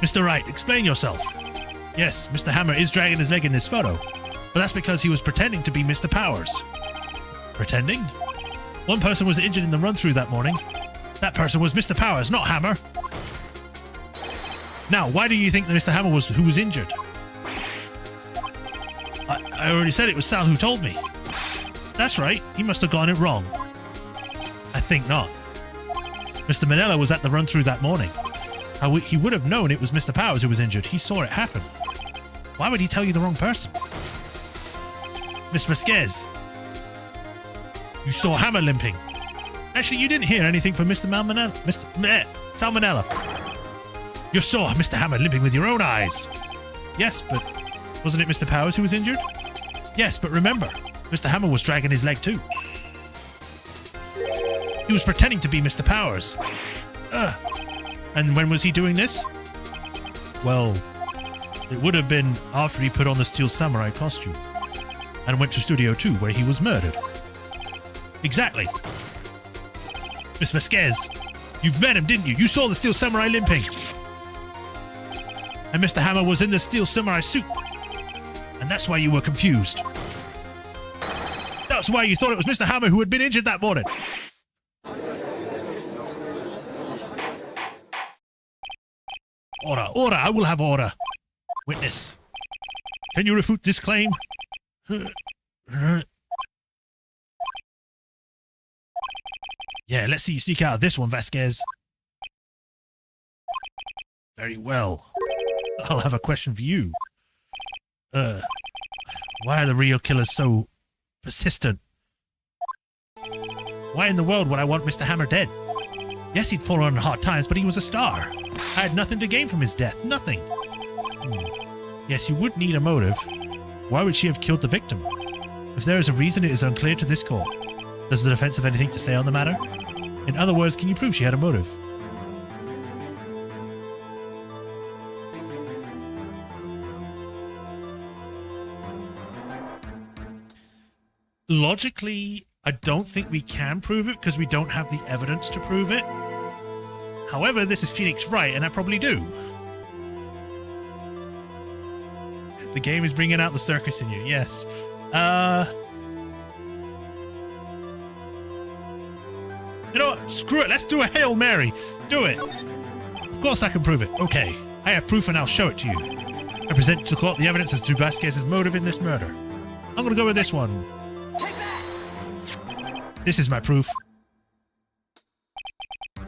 [SPEAKER 1] Mr. Wright, explain yourself. Yes, Mr. Hammer is dragging his leg in this photo, but that's because he was pretending to be Mr. Powers. Pretending? One person was injured in the run-through that morning. That person was Mr. Powers, not Hammer. Now, why do you think that Mr. Hammer was who was injured? I already said it was Sal who told me. That's right, he must have gotten it wrong. I think not. Mr. Manella was at the run-through that morning. He would have known it was Mr. Powers who was injured. He saw it happen. Why would he tell you the wrong person? Miss Vasquez, you saw Hammer limping. Actually, you didn't hear anything from Mr. Salmonella. You saw Mr. Hammer limping with your own eyes. Yes, but wasn't it Mr. Powers who was injured? Yes, but remember, Mr. Hammer was dragging his leg too. He was pretending to be Mr. Powers. And when was he doing this? Well, it would have been after he put on the Steel Samurai costume and went to Studio 2 where he was murdered. Exactly. Miss Vasquez, you've met him, didn't you? You saw the Steel Samurai limping. And Mr. Hammer was in the Steel Samurai suit. And that's why you were confused. That's why you thought it was Mr. Hammer who had been injured that morning. Order, order, I will have order. Witness, can you refute this claim? Yeah, let's see you sneak out of this one, Vasquez. Very well. I'll have a question for you. Why are the real killers so persistent? Why in the world would I want Mr. Hammer dead? Yes, he'd fallen on hard times, but he was a star. I had nothing to gain from his death. Nothing. Yes, you would need a motive. Why would she have killed the victim? If there is a reason, it is unclear to this court. Does the defense have anything to say on the matter? In other words, can you prove she had a motive? Logically, I don't think we can prove it because we don't have the evidence to prove it. However, this is Phoenix Wright, and I probably do. The game is bringing out the circus in you, yes. You know what? Screw it. Let's do a Hail Mary. Do it. Of course I can prove it. Okay. I have proof and I'll show it to you. I present to the court the evidence as to Vasquez's motive in this murder. I'm going to go with this one. This is my proof.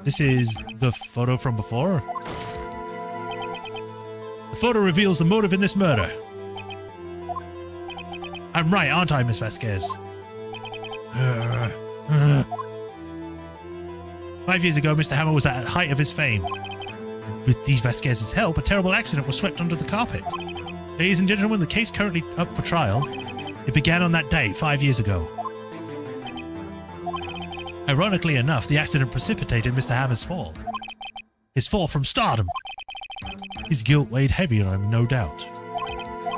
[SPEAKER 1] This is the photo from before. The photo reveals the motive in this murder. I'm right, aren't I, Miss Vasquez? 5 years ago, Mr. Hammer was at the height of his fame. With D. Vasquez's help, a terrible accident was swept under the carpet. Ladies and gentlemen, the case currently up for trial. It began on that day, 5 years ago. Ironically enough, the accident precipitated Mr. Hammer's fall. His fall from stardom. His guilt weighed heavy on him, no doubt.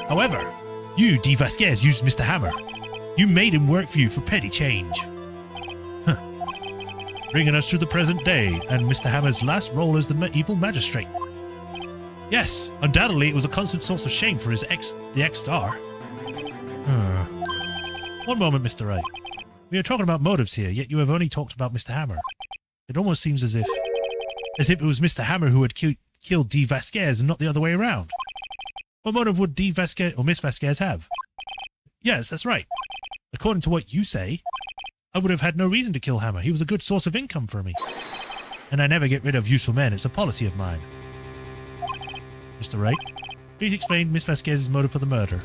[SPEAKER 1] However, you, D. Vasquez, used Mr. Hammer. You made him work for you for petty change. Bringing us to the present day, and Mr. Hammer's last role as the evil magistrate. Yes, undoubtedly it was a constant source of shame for the ex-star. One moment, Mr. Wright. We are talking about motives here, yet you have only talked about Mr. Hammer. It almost seems as if it was Mr. Hammer who had killed D. Vasquez and not the other way around. What motive would D. Vasquez or Miss Vasquez have? Yes, that's right. According to what you say, I would have had no reason to kill Hammer. He was a good source of income for me. And I never get rid of useful men. It's a policy of mine. Mr. Wright, please explain Miss Vasquez's motive for the murder.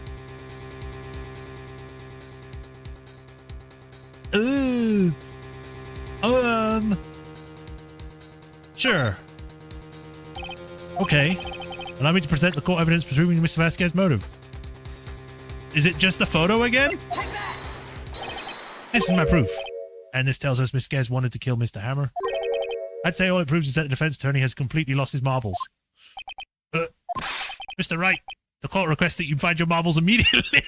[SPEAKER 1] Sure. Okay. Allow me to present the court evidence proving Mr. Vasquez's motive. Is it just the photo again? This is my proof. And this tells us Miss Vasquez wanted to kill Mr. Hammer. I'd say all it proves is that the defense attorney has completely lost his marbles. Mr. Wright, the court requests that you find your marbles immediately.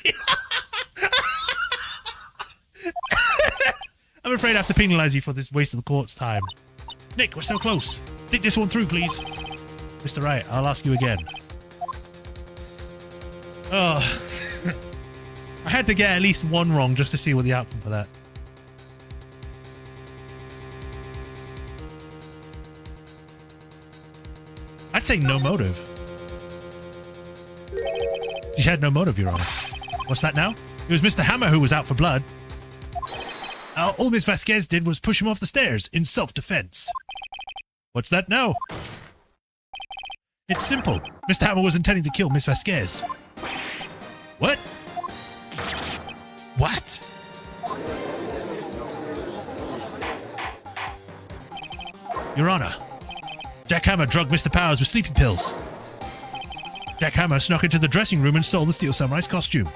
[SPEAKER 1] I'm afraid I have to penalize you for this waste of the court's time. Nick, we're so close. Think this one through, please. Mr. Wright, I'll ask you again. Oh. I had to get at least one wrong just to see what the outcome for that. I'd say no motive. She had no motive, Your Honor. What's that now? It was Mr. Hammer who was out for blood. All Miss Vasquez did was push him off the stairs in self-defense. What's that now? It's simple. Mr. Hammer was intending to kill Miss Vasquez. What? What? Your Honor, Jack Hammer drugged Mr. Powers with sleeping pills. Jack Hammer snuck into the dressing room and stole the Steel Samurai's costume.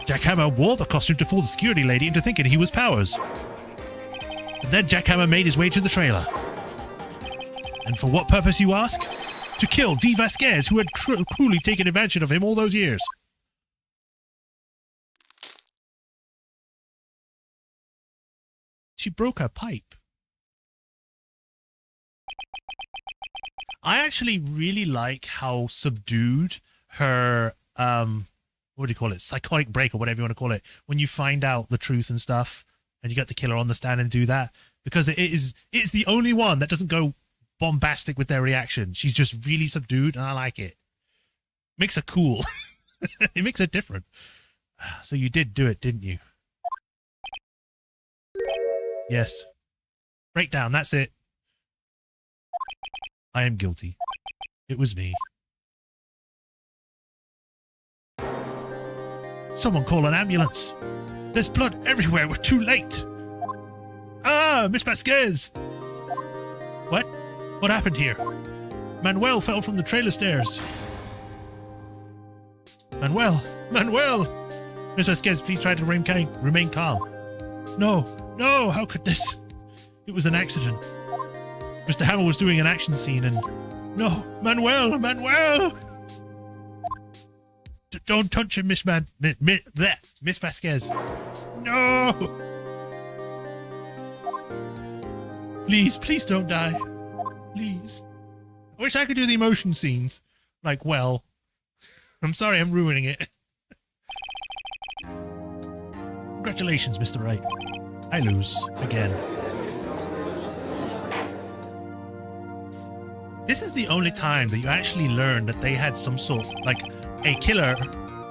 [SPEAKER 1] Jack Hammer wore the costume to fool the security lady into thinking he was Powers. And then Jack Hammer made his way to the trailer. And for what purpose, you ask? To kill D. Vasquez, who had cruelly taken advantage of him all those years. She broke her pipe. I actually really like how subdued her, what do you call it? Psychotic break or whatever you want to call it. When you find out the truth and stuff and you get the killer on the stand and do that. Because it's the only one that doesn't go bombastic with their reaction. She's just really subdued and I like it. Makes her cool. It makes her different. So you did do it, didn't you? Yes. Breakdown, that's it. I am guilty. It was me. Someone call an ambulance. There's blood everywhere. We're too late. Ah, Miss Vasquez. What? What happened here? Manuel fell from the trailer stairs. Manuel! Manuel! Miss Vasquez, please try to remain calm. No, no, how could this? It was an accident. Mr. Hammer was doing an action scene and... No, Manuel! Manuel! Don't touch him, Miss Vasquez. No! Please, please don't die. Please. I wish I could do the emotion scenes. Like, well... I'm sorry I'm ruining it. Congratulations, Mr. Wright. I lose. Again. This is the only time that you actually learn that they had some sort, like, a killer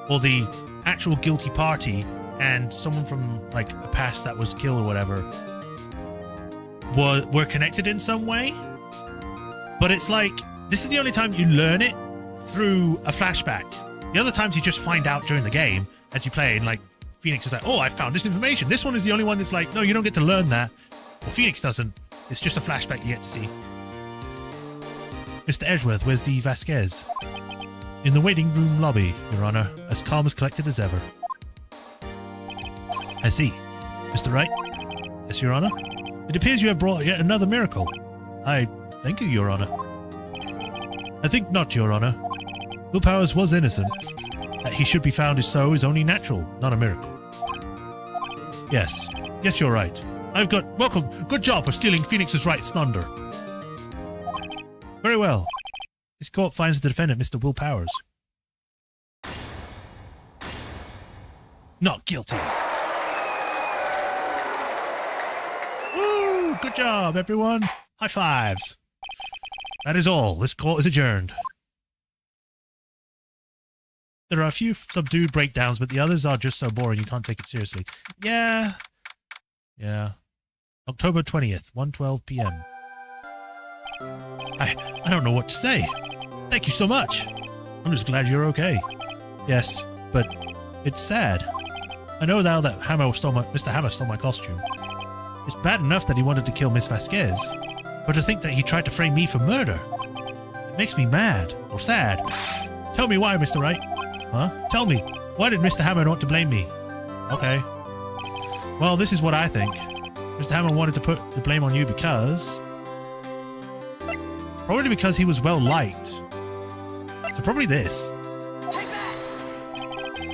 [SPEAKER 1] or the actual guilty party and someone from, like, a past that was killed or whatever were connected in some way. But it's like, this is the only time you learn it through a flashback. The other times you just find out during the game as you play, and like, Phoenix is like, oh, I found this information. This one is the only one that's like, no, you don't get to learn that. Well, Phoenix doesn't. It's just a flashback you get to see. Mr. Edgeworth, where's D. Vasquez? In the waiting room lobby, Your Honor, as calm as collected as ever. I see. Mr. Wright? Yes, Your Honor? It appears you have brought yet another miracle. I thank you, Your Honor. I think not, Your Honor. Will Powers was innocent. That he should be found as so is only natural, not a miracle. Yes. Yes, you're right. Welcome. Good job for stealing Phoenix's Wright's thunder. Very well. This court finds the defendant, Mr. Will Powers, not guilty. Woo! Good job, everyone. High fives. That is all. This court is adjourned. There are a few subdued breakdowns, but the others are just so boring you can't take it seriously. Yeah. October 20th, 1:12 p.m. I don't know what to say. Thank you so much. I'm just glad you're okay. Yes, but it's sad. I know now that Mr. Hammer stole my costume. It's bad enough that he wanted to kill Miss Vasquez, but to think that he tried to frame me for murder. It makes me mad, or sad. Tell me why, Mr. Wright. Huh? Tell me, why did Mr. Hammer want to blame me? Okay. Well, this is what I think. Mr. Hammer wanted to put the blame on you because... Probably because he was well liked. So probably this.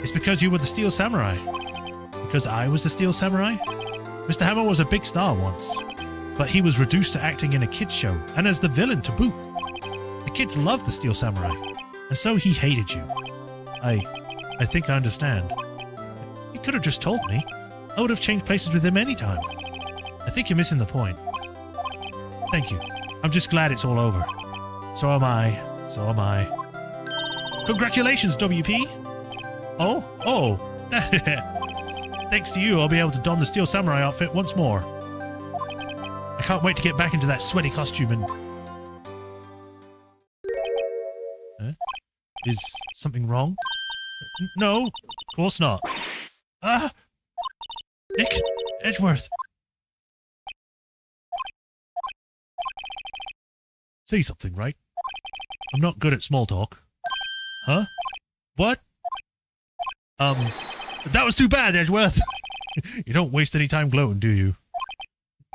[SPEAKER 1] It's because you were the Steel Samurai. Because I was the Steel Samurai? Mr. Hammer was a big star once, but he was reduced to acting in a kids show, and as the villain to boot. The kids loved the Steel Samurai, and so he hated you. I think I understand. He could have just told me. I would have changed places with him anytime. I think you're missing the point. Thank you. I'm just glad it's all over. So am I. So am I. Congratulations, WP! Oh. Thanks to you, I'll be able to don the Steel Samurai outfit once more. I can't wait to get back into that sweaty costume and... Huh? Is something wrong? No, of course not. Ah! Nick! Edgeworth! Say something, right? I'm not good at small talk. Huh? What? That was too bad, Edgeworth! You don't waste any time gloating, do you?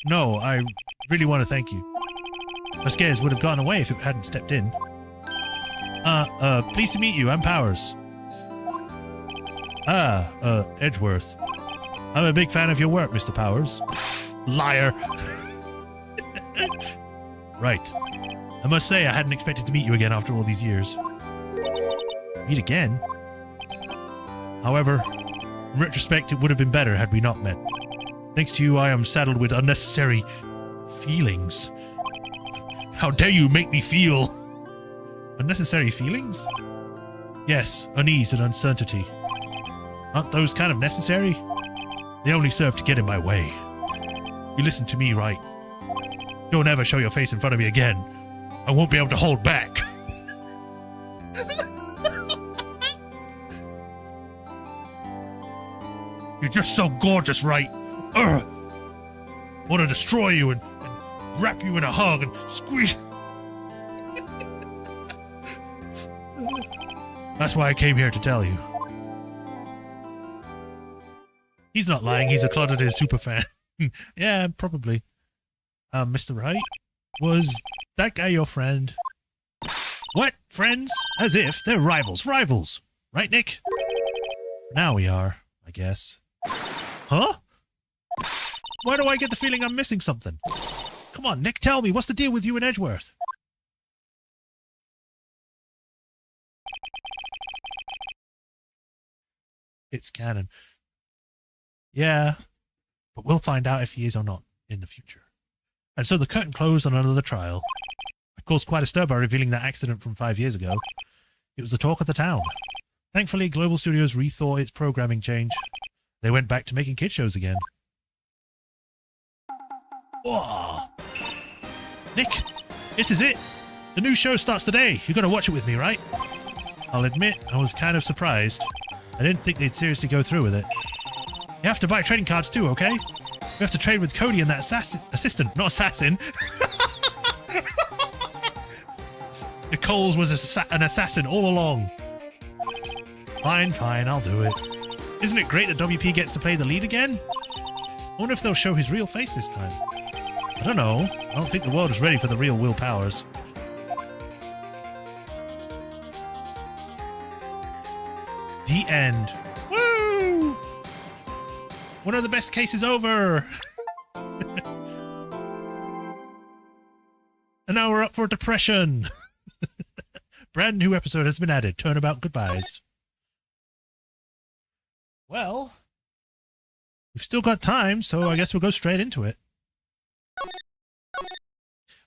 [SPEAKER 1] No, I really want to thank you. Vasquez would have gone away if it hadn't stepped in. Pleased to meet you, I'm Powers. Edgeworth. I'm a big fan of your work, Mr. Powers. Liar! Right. I must say I hadn't expected to meet you again after all these years. Meet again? However, in retrospect, it would have been better had we not met. Thanks to you, I am saddled with unnecessary feelings. How dare you make me feel... Unnecessary feelings? Yes, unease and uncertainty. Aren't those kind of necessary? They only serve to get in my way. You listen to me, right? Don't ever show your face in front of me again. I won't be able to hold back. You're just so gorgeous, right? Ugh. Want to destroy you and wrap you in a hug and squeeze. That's why I came here to tell you. He's not lying, he's a closeted superfan. Yeah, probably. Mr. Wright, was that guy your friend? What? Friends? As if. They're rivals. Rivals! Right, Nick? Now we are, I guess. Huh? Why do I get the feeling I'm missing something? Come on, Nick, tell me, what's the deal with you and Edgeworth? It's canon. Yeah, but we'll find out if he is or not in the future. And so the curtain closed on another trial. It caused quite a stir by revealing that accident from 5 years ago. It was the talk of the town. Thankfully, Global Studios rethought its programming change. They went back to making kid shows again. Whoa. Nick, this is it. The new show starts today. You're going to watch it with me, right? I'll admit, I was kind of surprised. I didn't think they'd seriously go through with it. You have to buy trading cards too, okay? You have to trade with Cody and that assistant, not assassin. Nicole's was an assassin all along. Fine, I'll do it. Isn't it great that WP gets to play the lead again? I wonder if they'll show his real face this time. I don't know. I don't think the world is ready for the real Will Powers. The end. Woo! One of the best cases over! And now we're up for depression. brand new episode has been added. Turnabout goodbyes. Well, we've still got time, so I guess we'll go straight into it.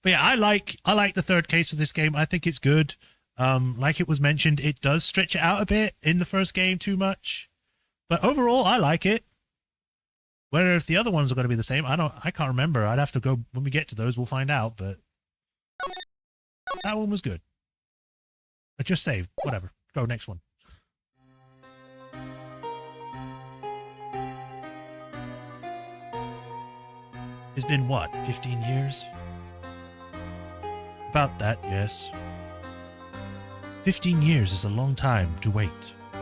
[SPEAKER 1] But yeah, I like the third case of this game. I think it's good. Like it was mentioned, it does stretch it out a bit in the first game too much. But overall, I like it. Whether if the other ones are going to be the same, I can't remember. I'd have to go when we get to those. We'll find out. But that one was good. I just saved. Whatever. Go next one. It's been what? 15 years? About that, yes. 15 years is a long time to wait. I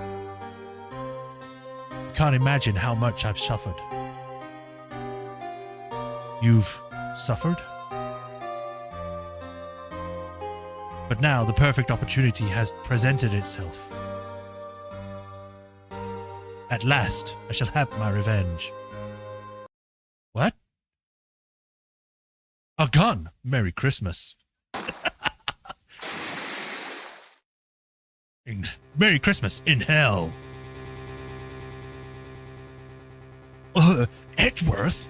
[SPEAKER 1] can't imagine how much I've suffered. You've suffered? But now the perfect opportunity has presented itself. At last, I shall have my revenge. What? A gun! Merry Christmas. Merry Christmas in hell. Edgeworth?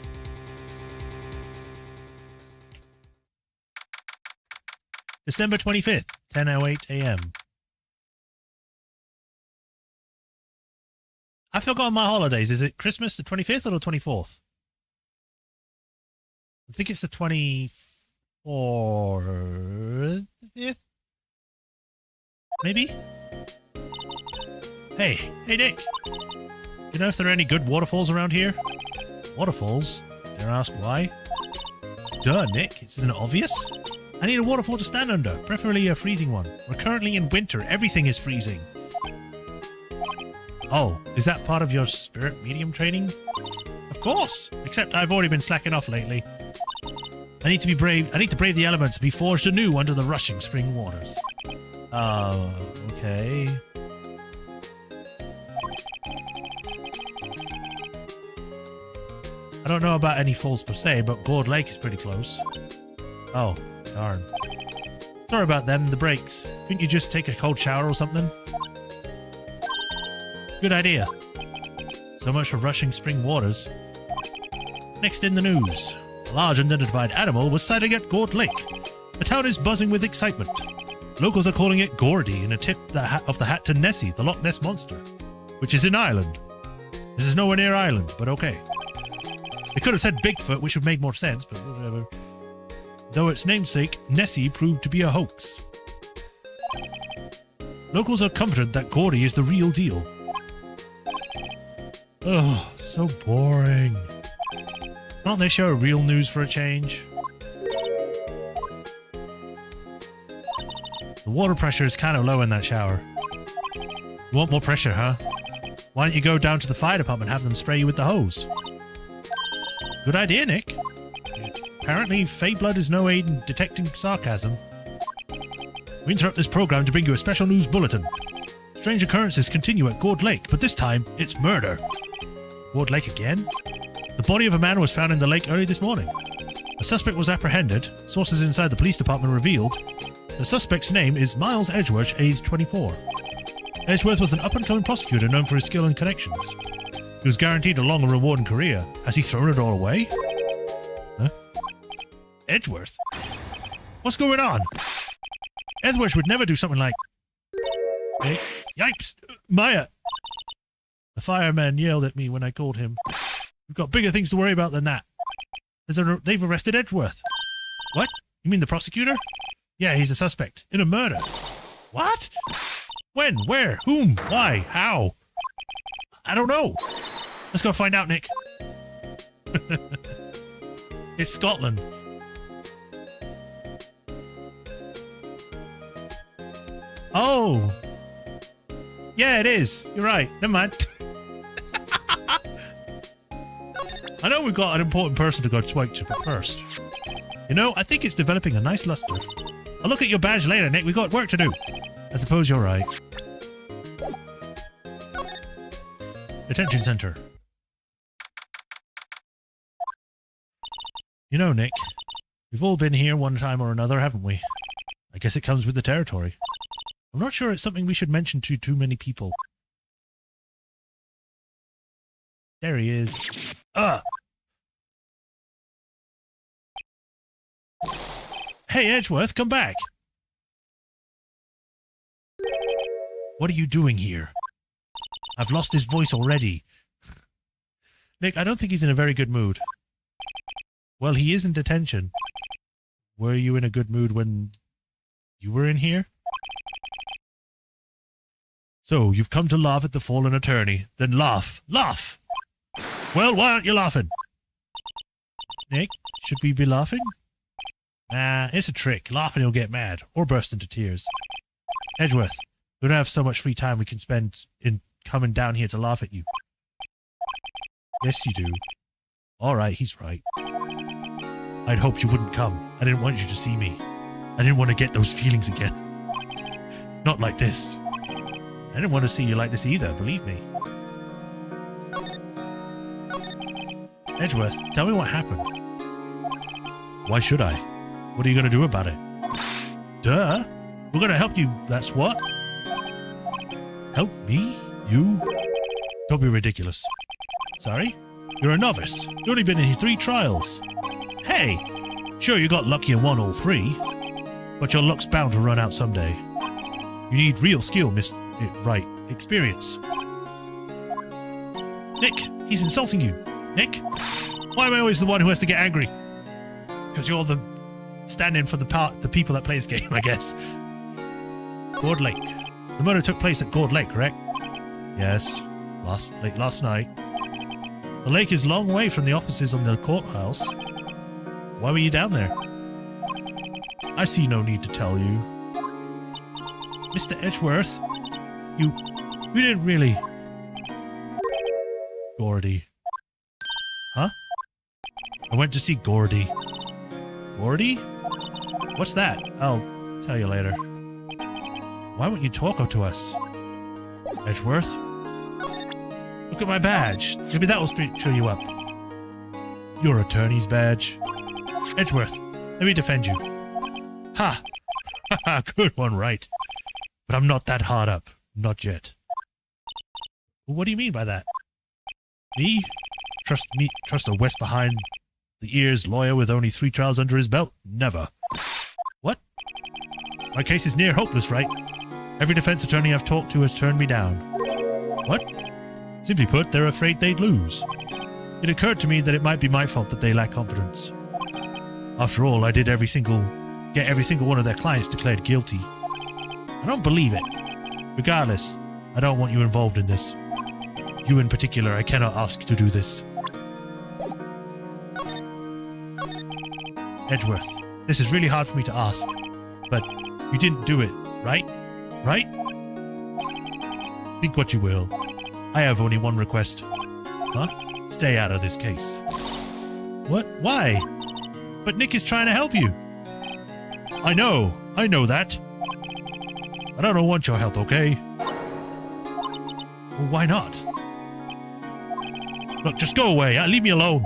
[SPEAKER 1] December 25th, 10:08 a.m. I forgot my holidays. Is it Christmas the 25th or the 24th? I think it's the 24th? Maybe? Hey Nick. You know if there are any good waterfalls around here? Waterfalls? Dare I ask why? Duh, Nick. Isn't it obvious? I need a waterfall to stand under, preferably a freezing one. We're currently in winter. Everything is freezing. Oh, is that part of your spirit medium training? Of course! Except I've already been slacking off lately. I need to be brave. I need to brave the elements and be forged anew under the rushing spring waters. Okay. I don't know about any falls per se, but Gourd Lake is pretty close. Oh, darn. Sorry about them, the breaks. Couldn't you just take a cold shower or something? Good idea. So much for rushing spring waters. Next in the news. A large unidentified animal was sighted at Gourd Lake. The town is buzzing with excitement. Locals are calling it Gordy in a tip of the hat to Nessie, the Loch Ness Monster, which is in Ireland. This is nowhere near Ireland, but okay. They could have said Bigfoot, which would make more sense, but whatever. Though its namesake, Nessie, proved to be a hoax. Locals are comforted that Gordy is the real deal. Oh, so boring. Can't they show real news for a change? The water pressure is kind of low in that shower. You want more pressure, huh? Why don't you go down to the fire department and have them spray you with the hose? Good idea, Nick. Apparently, Fey Blood is no aid in detecting sarcasm. We interrupt this program to bring you a special news bulletin. Strange occurrences continue at Gourd Lake, but this time, it's murder. Gourd Lake again? The body of a man was found in the lake early this morning. A suspect was apprehended. Sources inside the police department revealed the suspect's name is Miles Edgeworth, aged 24. Edgeworth was an up-and-coming prosecutor known for his skill and connections. He was guaranteed a long and rewarding career. Has he thrown it all away? Huh? Edgeworth? What's going on? Edgeworth would never do something like... Hey, yipes! Maya! The fireman yelled at me when I called him. We've got bigger things to worry about than that. They've arrested Edgeworth. What? You mean the prosecutor? Yeah, he's a suspect. In a murder. What? When? Where? Whom? Why? How? I don't know. Let's go find out, Nick. It's Scotland. Oh. Yeah, it is. You're right. Never mind. I know we've got an important person to go speak to, but first. You know, I think it's developing a nice luster. I'll look at your badge later, Nick. We've got work to do. I suppose you're right. Detention center. You know, Nick, we've all been here one time or another, haven't we? I guess it comes with the territory. I'm not sure it's something we should mention to too many people. There he is. Hey, Edgeworth, come back. What are you doing here? I've lost his voice already. Nick, I don't think he's in a very good mood. Well, he is in detention. Were you in a good mood when you were in here? So, you've come to laugh at the fallen attorney. Then laugh. Laugh! Well, why aren't you laughing? Nick, should we be laughing? Nah, it's a trick. Laugh and he'll get mad. Or burst into tears. Edgeworth, we don't have so much free time we can spend in coming down here to laugh at you. Yes, you do. Alright, he's right. I'd hoped you wouldn't come. I didn't want you to see me. I didn't want to get those feelings again. Not like this. I didn't want to see you like this either, believe me. Edgeworth, tell me what happened. Why should I? What are you going to do about it? Duh! We're going to help you, that's what. Help me? You? Don't be ridiculous. Sorry? You're a novice. You've only been in 3 trials. Hey! Sure, you got lucky and won all 3. But your luck's bound to run out someday. You need real skill, Wright. Experience. Nick! He's insulting you. Nick? Why am I always the one who has to get angry? Because you're the stand-in for the people that play this game, I guess. Gord Lake. The murder took place at Gord Lake, correct? Yes. Late last night. The lake is a long way from the offices on the courthouse. Why were you down there? I see no need to tell you. Mr. Edgeworth, you didn't really... Gordy. Huh? I went to see Gordy. Gordy? What's that? I'll tell you later. Why won't you talk to us? Edgeworth? Look at my badge. Maybe that will cheer you up. Your attorney's badge. Edgeworth, let me defend you. Ha! Ha! Good one, right. But I'm not that hard up. Not yet. Well, what do you mean by that? Me? Trust a West behind the ears lawyer with only 3 trials under his belt? Never. What? My case is near hopeless, right? Every defense attorney I've talked to has turned me down. What? Simply put, they're afraid they'd lose. It occurred to me that it might be my fault that they lack confidence. After all, I did get every single one of their clients declared guilty. I don't believe it. Regardless, I don't want you involved in this. You in particular, I cannot ask to do this. Edgeworth, this is really hard for me to ask, but you didn't do it, right? Right? Think what you will. I have only one request. Huh? Stay out of this case. What? Why? But Nick is trying to help you. I know that. But I don't want your help, okay? Well, why not? Look, just go away. Leave me alone.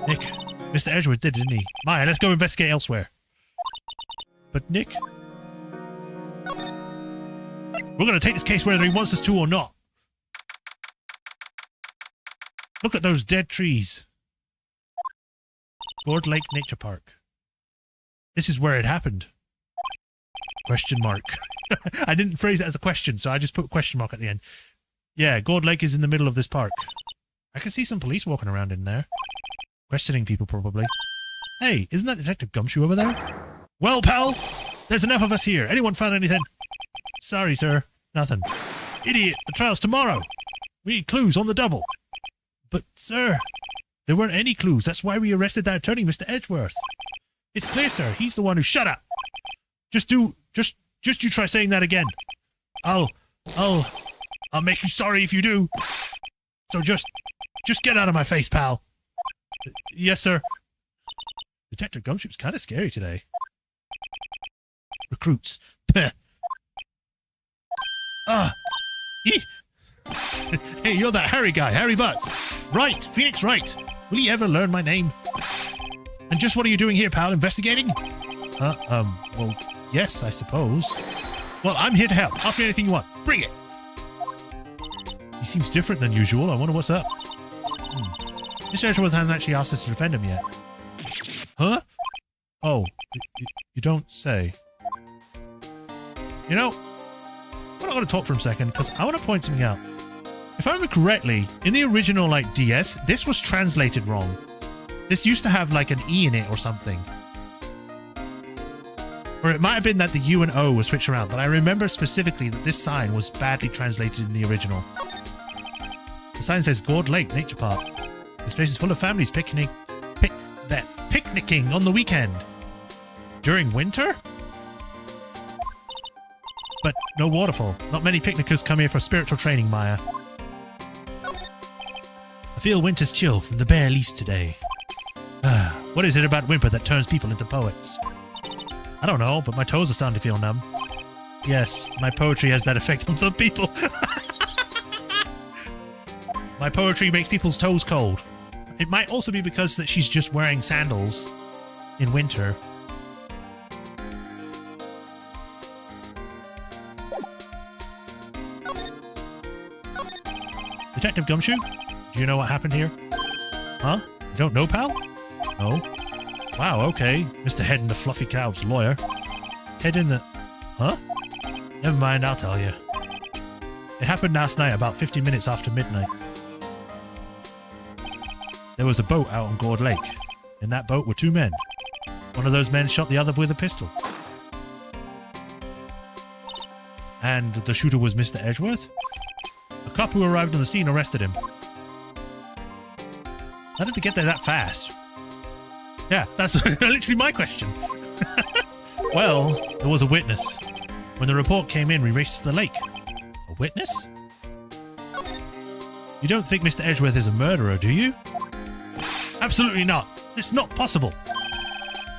[SPEAKER 1] Nick, Mr. Edgeworth did, didn't he? Maya, let's go investigate elsewhere. But Nick... We're going to take this case whether he wants us to or not. Look at those dead trees. Gord Lake Nature Park. This is where it happened. Question mark. I didn't phrase it as a question, so I just put a question mark at the end. Yeah, Gord Lake is in the middle of this park. I can see some police walking around in there. Questioning people, probably. Hey, isn't that Detective Gumshoe over there? Well, pal, there's enough of us here. Anyone found anything? Sorry, sir. Nothing. Idiot, the trial's tomorrow. We need clues on the double. But, sir, there weren't any clues. That's why we arrested that attorney, Mr. Edgeworth. It's clear, sir. He's the one who... Shut up! Just you try saying that again. I'll make you sorry if you do. So just get out of my face, pal. Yes, sir. Detective Gumshoe's kind of scary today. Recruits. Peh. Hey, you're that Harry guy, Harry Butts. Right, Phoenix Wright. Will you ever learn my name? And just what are you doing here, pal? Investigating? Well, Yes, I suppose. Well, I'm here to help. Ask me anything you want. Bring it. He seems different than usual. I wonder what's up. Mr. Edgeworth hasn't actually asked us to defend him yet. Huh? Oh, you don't say. You know, we're not going to talk for a second because I want to point something out. If I remember correctly, in the original like DS, this was translated wrong. This used to have like an E in it or something. Or it might have been that the U and O were switched around, but I remember specifically that this sign was badly translated in the original. The sign says Gourd Lake Nature Park. This place is full of families picnicking on the weekend. During winter? But no waterfall. Not many picnickers come here for spiritual training, Maya. I feel winter's chill from the bare least today. What is it about Whimper that turns people into poets? I don't know, but my toes are starting to feel numb. Yes, my poetry has that effect on some people. My poetry makes people's toes cold. It might also be because that she's just wearing sandals in winter. Detective Gumshoe, do you know what happened here? Huh? You don't know, pal? No. Wow, okay. Mr. Head in the Fluffy Cloud's lawyer. Head in the... Huh? Never mind, I'll tell you. It happened last night about 50 minutes after midnight. There was a boat out on Gourd Lake. In that boat were two men. One of those men shot the other with a pistol. And the shooter was Mr. Edgeworth? A cop who arrived on the scene arrested him. How did they get there that fast? Yeah, that's literally my question. Well, there was a witness. When the report came in, we raced to the lake. A witness? You don't think Mr. Edgeworth is a murderer, do you? Absolutely not. It's not possible.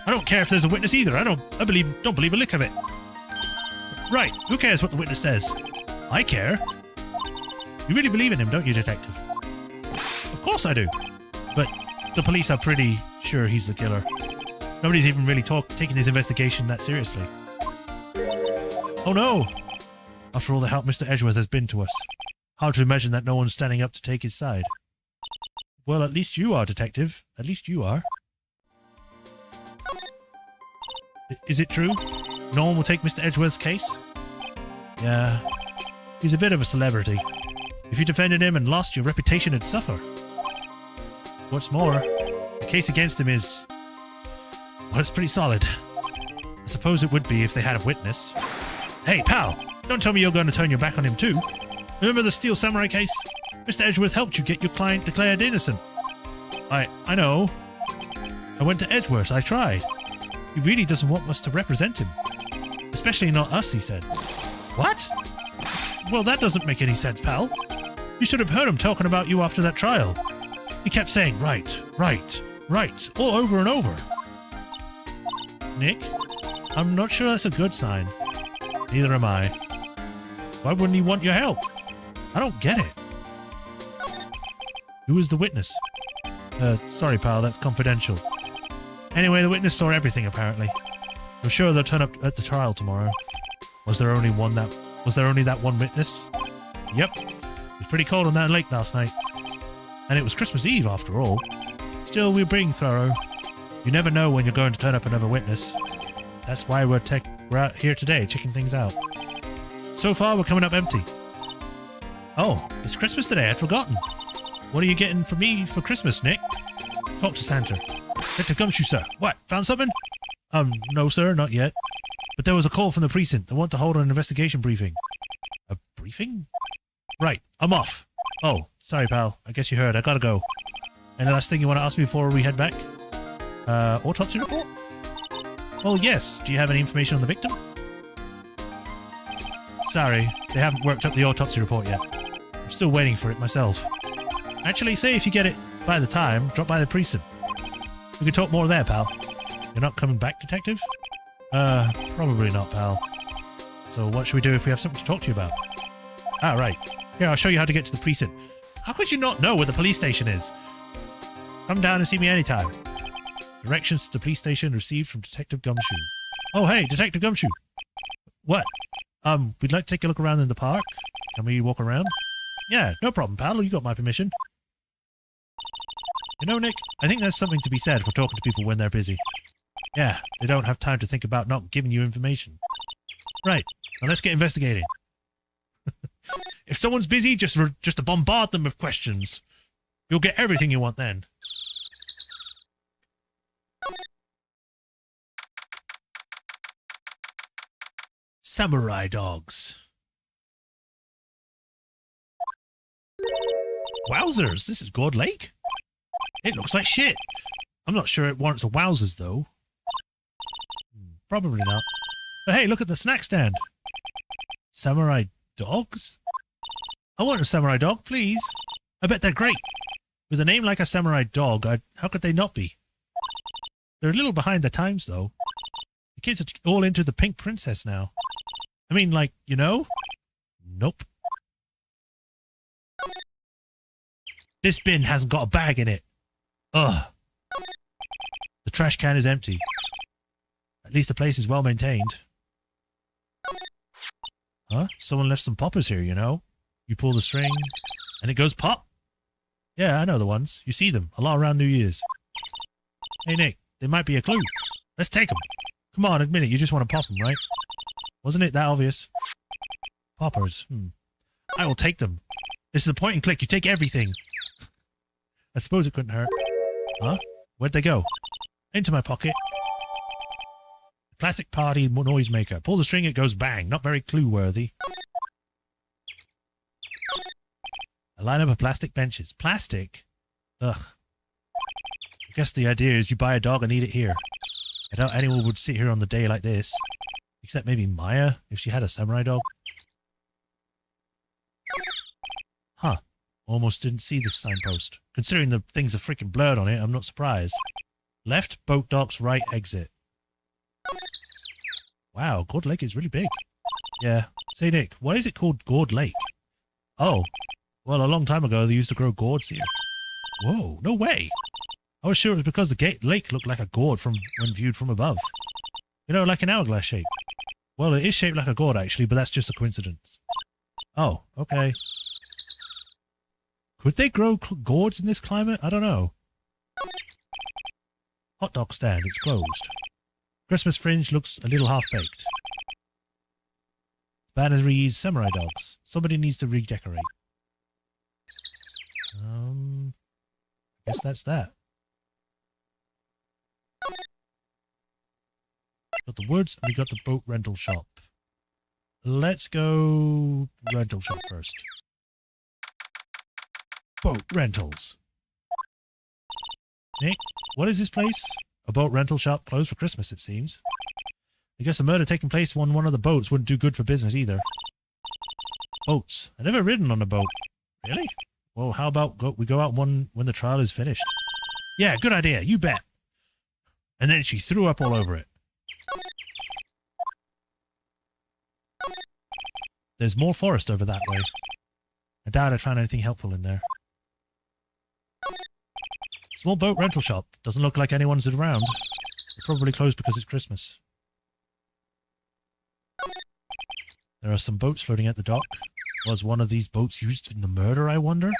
[SPEAKER 1] I don't care if there's a witness either. I don't believe a lick of it. Right, who cares what the witness says? I care. You really believe in him, don't you, Detective? Of course I do. But the police are pretty sure he's the killer. Nobody's even really taking this investigation that seriously. Oh no! After all the help Mr. Edgeworth has been to us, hard to imagine that no one's standing up to take his side. Well, at least you are, Detective. At least you are. Is it true? No one will take Mr. Edgeworth's case? Yeah. He's a bit of a celebrity. If you defended him and lost, your reputation would suffer. What's more, the case against him is... well, it's pretty solid. I suppose it would be if they had a witness. Hey, pal! Don't tell me you're going to turn your back on him too. Remember the Steel Samurai case? Mr. Edgeworth helped you get your client declared innocent. I know. I went to Edgeworth. I tried. He really doesn't want us to represent him. Especially not us, he said. What? Well, that doesn't make any sense, pal. You should have heard him talking about you after that trial. He kept saying, right, right, right, all over and over. Nick, I'm not sure that's a good sign. Neither am I. Why wouldn't he want your help? I don't get it. Who was the witness? Sorry, pal, that's confidential. Anyway, the witness saw everything, apparently. I'm sure they'll turn up at the trial tomorrow. Was there only that one witness? Yep. It was pretty cold on that lake last night. And it was Christmas Eve, after all. Still, we're being thorough. You never know when you're going to turn up another witness. That's why we're out here today, checking things out. So far, we're coming up empty. Oh, it's Christmas today, I'd forgotten. What are you getting for me for Christmas, Nick? Talk to Santa. Detective Gumshoe, sir. What, found something? No, sir, not yet. But there was a call from the precinct. They want to hold an investigation briefing. A briefing? Right, I'm off. Oh, sorry, pal. I guess you heard. I gotta go. Any last thing you want to ask me before we head back? Autopsy report? Oh, yes. Do you have any information on the victim? Sorry, they haven't worked up the autopsy report yet. I'm still waiting for it myself. Actually, say if you get it by the time, drop by the precinct. We can talk more there, pal. You're not coming back, Detective? Probably not, pal. So what should we do if we have something to talk to you about? Ah, right. Here, I'll show you how to get to the precinct. How could you not know where the police station is? Come down and see me anytime. Directions to the police station received from Detective Gumshoe. Oh, hey, Detective Gumshoe. What? We'd like to take a look around in the park. Can we walk around? Yeah, no problem, pal. You got my permission. You know, Nick, I think there's something to be said for talking to people when they're busy. Yeah, they don't have time to think about not giving you information. Right, now let's get investigating. If someone's busy, just bombard them with questions. You'll get everything you want then. Samurai dogs. Wowzers, this is Gourd Lake? It looks like shit. I'm not sure it warrants a wowzers, though. Probably not. But hey, look at the snack stand. Samurai dogs? I want a samurai dog, please. I bet they're great. With a name like a samurai dog, how could they not be? They're a little behind the times, though. The kids are all into the pink princess now. I mean, like, you know? Nope. This bin hasn't got a bag in it. Ugh. The trash can is empty. At least the place is well maintained. Huh? Someone left some poppers here, you know? You pull the string, and it goes pop. Yeah, I know the ones. You see them a lot around New Year's. Hey, Nick, they might be a clue. Let's take them. Come on, admit it. You just want to pop them, right? Wasn't it that obvious? Poppers. I will take them. This is a point and click. You take everything. I suppose it couldn't hurt. Huh? Where'd they go? Into my pocket. Classic party noisemaker. Pull the string, it goes bang. Not very clue-worthy. A lineup of plastic benches. Plastic? Ugh. I guess the idea is you buy a dog and eat it here. I doubt anyone would sit here on the day like this. Except maybe Maya, if she had a samurai dog. Huh. Almost didn't see this signpost. Considering the things are freaking blurred on it, I'm not surprised. Left, boat docks, right, exit. Wow, Gourd Lake is really big. Yeah. Say, Nick, why is it called Gourd Lake? Oh. Well, a long time ago, they used to grow gourds here. Whoa, no way. I was sure it was because the lake looked like a gourd when viewed from above. You know, like an hourglass shape. Well, it is shaped like a gourd, actually, but that's just a coincidence. Oh, okay. Could they grow gourds in this climate? I don't know. Hot dog stand, it's closed. Christmas fringe looks a little half-baked. Banner reads samurai dogs. Somebody needs to redecorate. I guess that's that. Got the woods and we got the boat rental shop. Let's go rental shop first. Boat rentals. Nick, what is this place? A boat rental shop closed for Christmas, it seems. I guess a murder taking place on one of the boats wouldn't do good for business either. Boats. I've never ridden on a boat. Really? Well, how about we go out one when the trial is finished? Yeah, good idea. You bet. And then she threw up all over it. There's more forest over that way. I doubt I'd find anything helpful in there. Small boat rental shop. Doesn't look like anyone's around. They're probably closed because it's Christmas. There are some boats floating at the dock. Was one of these boats used in the murder, I wonder?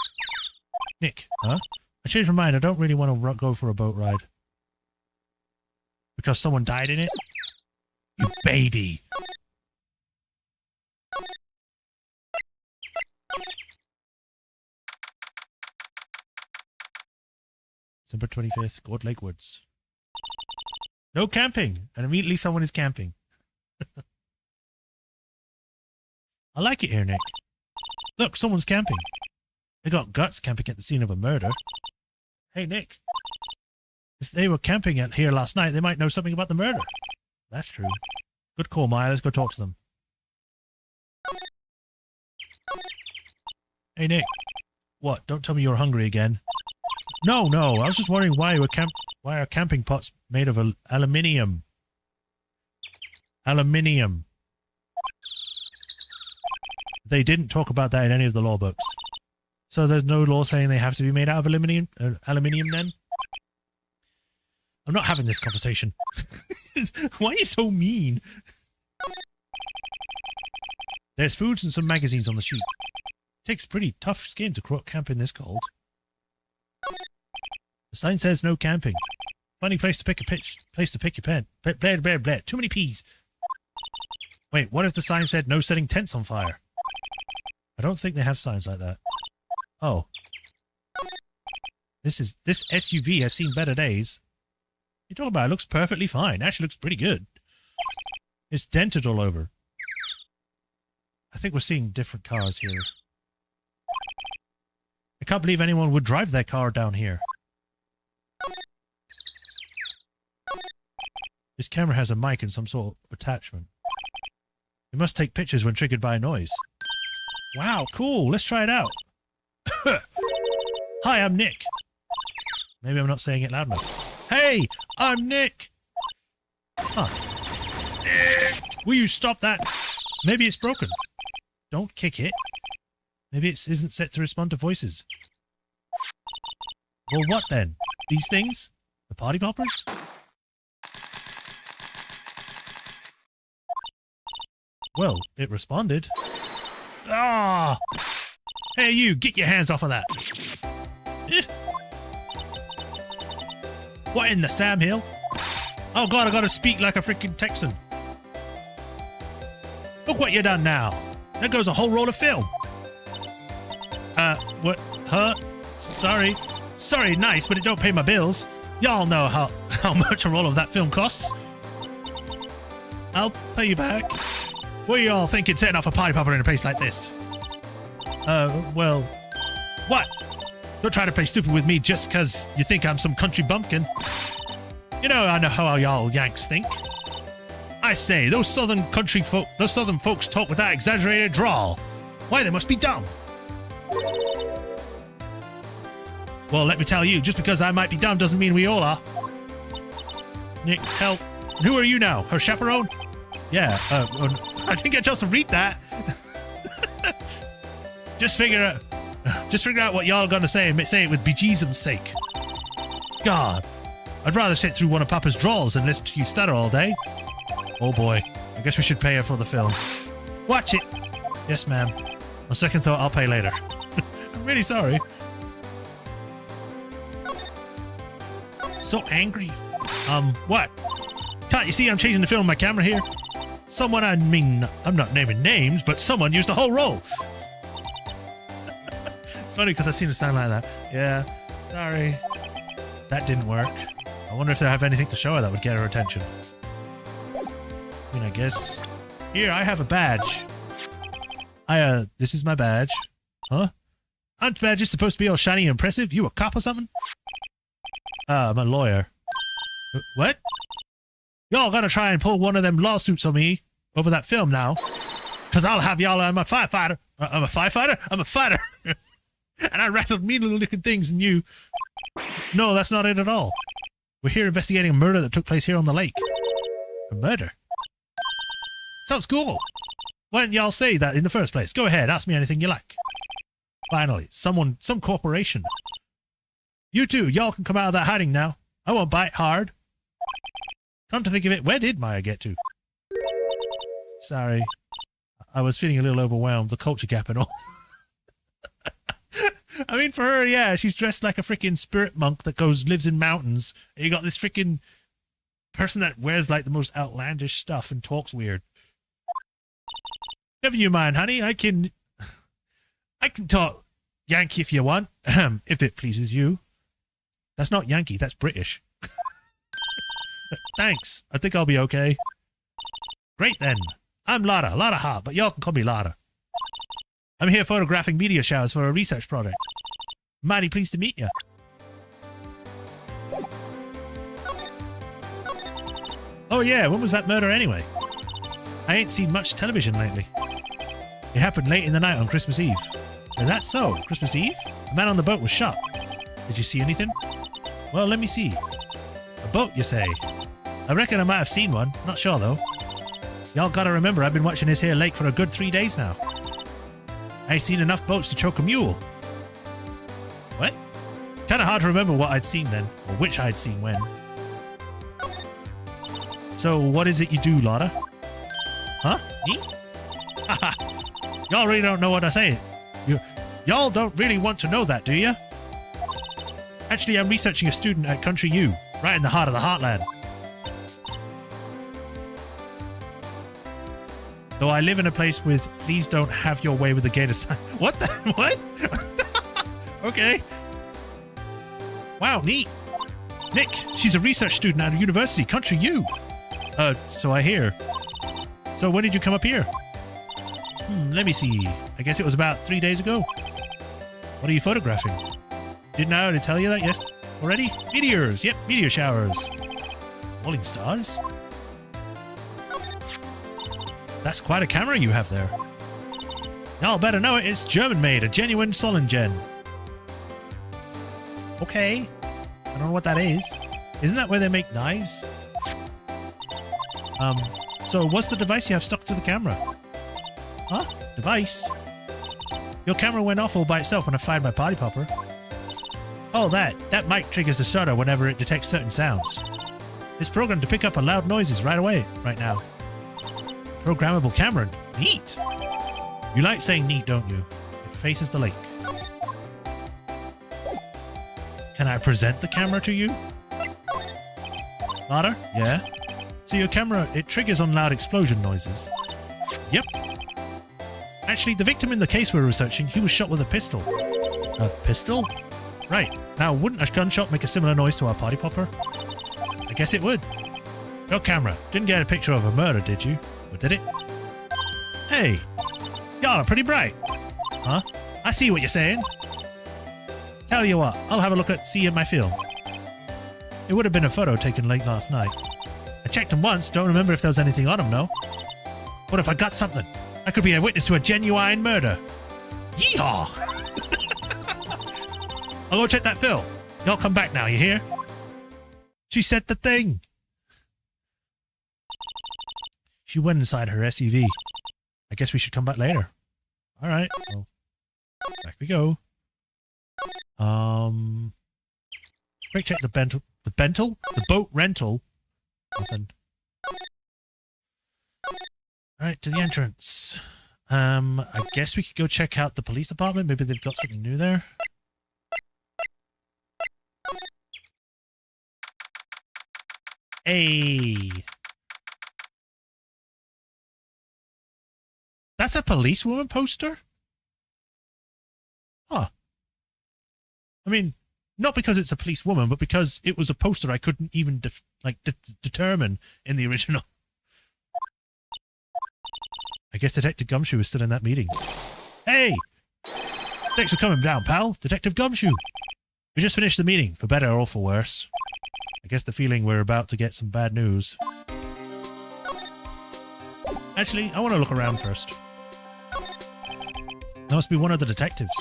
[SPEAKER 1] Nick, huh? I changed my mind. I don't really want to go for a boat ride. Because someone died in it? You baby! December 25th, Gourd Lake Woods. No camping! And immediately someone is camping. I like it here, Nick. Look, someone's camping. They got guts camping at the scene of a murder. Hey, Nick. If they were camping out here last night, they might know something about the murder. That's true. Good call, Maya. Let's go talk to them. Hey, Nick. What? Don't tell me you're hungry again. No. I was just wondering why are camping pots made of aluminium? Aluminium. They didn't talk about that in any of the law books. So there's no law saying they have to be made out of aluminium then? I'm not having this conversation. Why are you so mean? There's foods and some magazines on the sheet. Takes pretty tough skin to camp in this cold. The sign says no camping. Funny place to pick your pen. Blah. Too many P's. Wait, what if the sign said no setting tents on fire? I don't think they have signs like that. Oh. This SUV has seen better days. You're talking about it looks perfectly fine. Actually looks pretty good. It's dented all over. I think we're seeing different cars here. I can't believe anyone would drive their car down here. This camera has a mic and some sort of attachment. It must take pictures when triggered by a noise. Wow, cool. Let's try it out. Hi, I'm Nick. Maybe I'm not saying it loud enough. Hey, I'm Nick. Huh. Nick, will you stop that? Maybe it's broken. Don't kick it. Maybe it isn't set to respond to voices. Well, what then? These things? The party poppers? Well, it responded. Ah! Hey, you! Get your hands off of that! What in the Sam Hill? Oh god, I gotta speak like a freaking Texan. Look what you done now. There goes a whole roll of film. What? Huh? Sorry. Sorry, nice, but it don't pay my bills. Y'all know how much a roll of that film costs. I'll pay you back. What are y'all thinking setting off a party popper in a place like this? Well... What? Don't try to play stupid with me just because you think I'm some country bumpkin. You know I know how y'all Yanks think. I say, those southern folks talk with that exaggerated drawl. Why, they must be dumb. Well, let me tell you, just because I might be dumb doesn't mean we all are. Nick, help. And who are you now? Her chaperone? Yeah, I think I just read that. Just figure out what y'all gonna say and say it with bejesus's sake. God, I'd rather sit through one of Papa's drawls than listen to you stutter all day. Oh boy, I guess we should pay her for the film. Watch it. Yes, ma'am. On second thought, I'll pay later. I'm really sorry. So angry. What? Can't you see I'm changing the film with my camera here? Someone, I mean, I'm not naming names, but someone used the whole roll. It's funny because I've seen it sound like that. Yeah, sorry. That didn't work. I wonder if they have anything to show her that would get her attention. I mean, I guess... Here, I have a badge. This is my badge. Huh? Aren't badges supposed to be all shiny and impressive? You a cop or something? I'm a lawyer. What? Y'all gonna try and pull one of them lawsuits on me over that film now? Cause I'll have y'all, I'm a firefighter. I'm a firefighter? I'm a fighter. And I rattled mean looking things and you... No, that's not it at all. We're here investigating a murder that took place here on the lake. A murder? Sounds cool. Why didn't y'all say that in the first place? Go ahead, ask me anything you like. Finally, some corporation. You two, y'all can come out of that hiding now. I won't bite hard. Come to think of it, where did Maya get to? Sorry. I was feeling a little overwhelmed, the culture gap and all. I mean, for her, yeah, she's dressed like a freaking spirit monk that lives in mountains. And you got this freaking person that wears like the most outlandish stuff and talks weird. Never you mind, honey. I can talk Yankee if you want, if it pleases you. That's not Yankee, that's British. Thanks. I think I'll be okay. Great then. I'm Lara Hart, but y'all can call me Lara. I'm here photographing meteor showers for a research project. Mighty pleased to meet you. Oh yeah, when was that murder anyway? I ain't seen much television lately. It happened late in the night on Christmas Eve. Is that so? Christmas Eve? The man on the boat was shot. Did you see anything? Well, let me see. A boat, you say? I reckon I might have seen one. Not sure, though. Y'all gotta remember, I've been watching this here lake for a good 3 days now. I ain't seen enough boats to choke a mule. What? Kinda hard to remember what I'd seen then, or which I'd seen when. So, what is it you do, Lotta? Huh? Me? Haha. Y'all really don't know what I say. Y'all don't really want to know that, do you? Actually, I'm researching a student at Country U, right in the heart of the heartland. Though I live in a place with please don't have your way with the gator sign. What the? What? Okay. Wow, neat. Nick, she's a research student at a university, Country U. So I hear. So when did you come up here? Let me see. I guess it was about 3 days ago. What are you photographing? Didn't I already tell you that already? Meteors. Yep, meteor showers. Falling stars? That's quite a camera you have there. Y'all better know it. It's German-made, a genuine Solingen. Okay. I don't know what that is. Isn't that where they make knives? So what's the device you have stuck to the camera? Huh? Device? Your camera went off all by itself when I fired my party popper. Oh, that mic triggers the starter whenever it detects certain sounds. It's programmed to pick up loud noises right away, right now. Programmable camera. Neat. You like saying neat, don't you? It faces the lake. Can I present the camera to you? Louder? Yeah. So your camera, it triggers on loud explosion noises. Yep. Actually, the victim in the case we're researching, he was shot with a pistol. A pistol? Right. Now, wouldn't a gunshot make a similar noise to our party popper? I guess it would. Your camera. Didn't get a picture of a murder, did you? Or did it? Hey! Y'all are pretty bright. Huh? I see what you're saying. Tell you what, I'll have a look at see my film. It would have been a photo taken late last night. I checked them once, don't remember if there was anything on them, no? What if I got something? I could be a witness to a genuine murder. Yeehaw! I'll go check that film. Y'all come back now, you hear? She said the thing. She went inside her SUV. I guess we should come back later. All right. Well, back we go. Quick check the boat rental. Nothing. All right, to the entrance. I guess we could go check out the police department. Maybe they've got something new there. Hey. That's a policewoman poster? Huh. I mean, not because it's a policewoman, but because it was a poster I couldn't even determine in the original. I guess Detective Gumshoe is still in that meeting. Hey! Thanks for coming down, pal. Detective Gumshoe. We just finished the meeting, for better or for worse. I guess the feeling we're about to get some bad news. Actually, I want to look around first. That must be one of the detectives.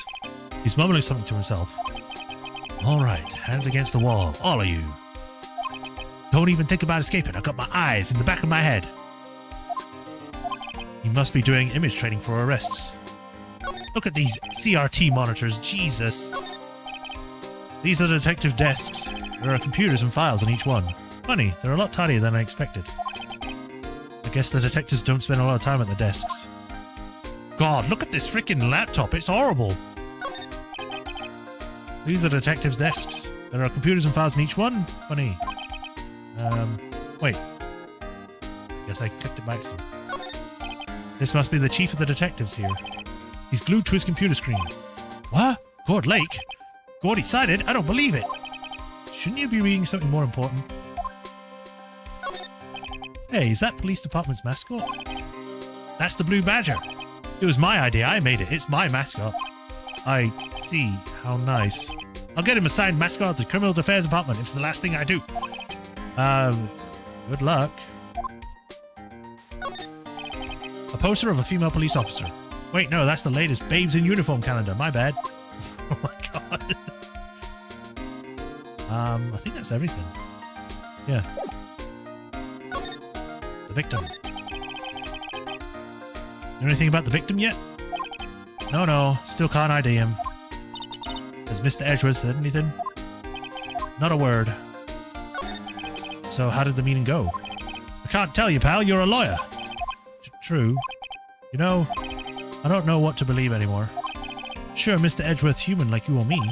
[SPEAKER 1] He's mumbling something to himself. All right, hands against the wall, all of you. Don't even think about escaping. I've got my eyes in the back of my head. He must be doing image training for arrests. Look at these CRT monitors, Jesus. These are the detective desks. There are computers and files on each one. Funny, they're a lot tidier than I expected. I guess the detectives don't spend a lot of time at the desks. God, look at this freaking laptop. It's horrible. These are detectives' desks. There are computers and files in each one. Funny. Wait. Guess I clicked it by accident. This must be the chief of the detectives here. He's glued to his computer screen. What? Gord Lake? Gordy sighted? I don't believe it. Shouldn't you be reading something more important? Hey, is that police department's mascot? That's the Blue Badger. It was my idea. I made it. It's my mascot. I see. How nice. I'll get him assigned mascot to the Criminal Affairs Department if it's the last thing I do. Good luck. A poster of a female police officer. Wait, no, that's the latest Babes in Uniform calendar. My bad. Oh my god. I think that's everything. Yeah. The victim. Know anything about the victim yet? No, still can't ID him. Has Mr. Edgeworth said anything? Not a word. So how did the meeting go? I can't tell you, pal. You're a lawyer. True. You know, I don't know what to believe anymore. Sure, Mr. Edgeworth's human like you or me.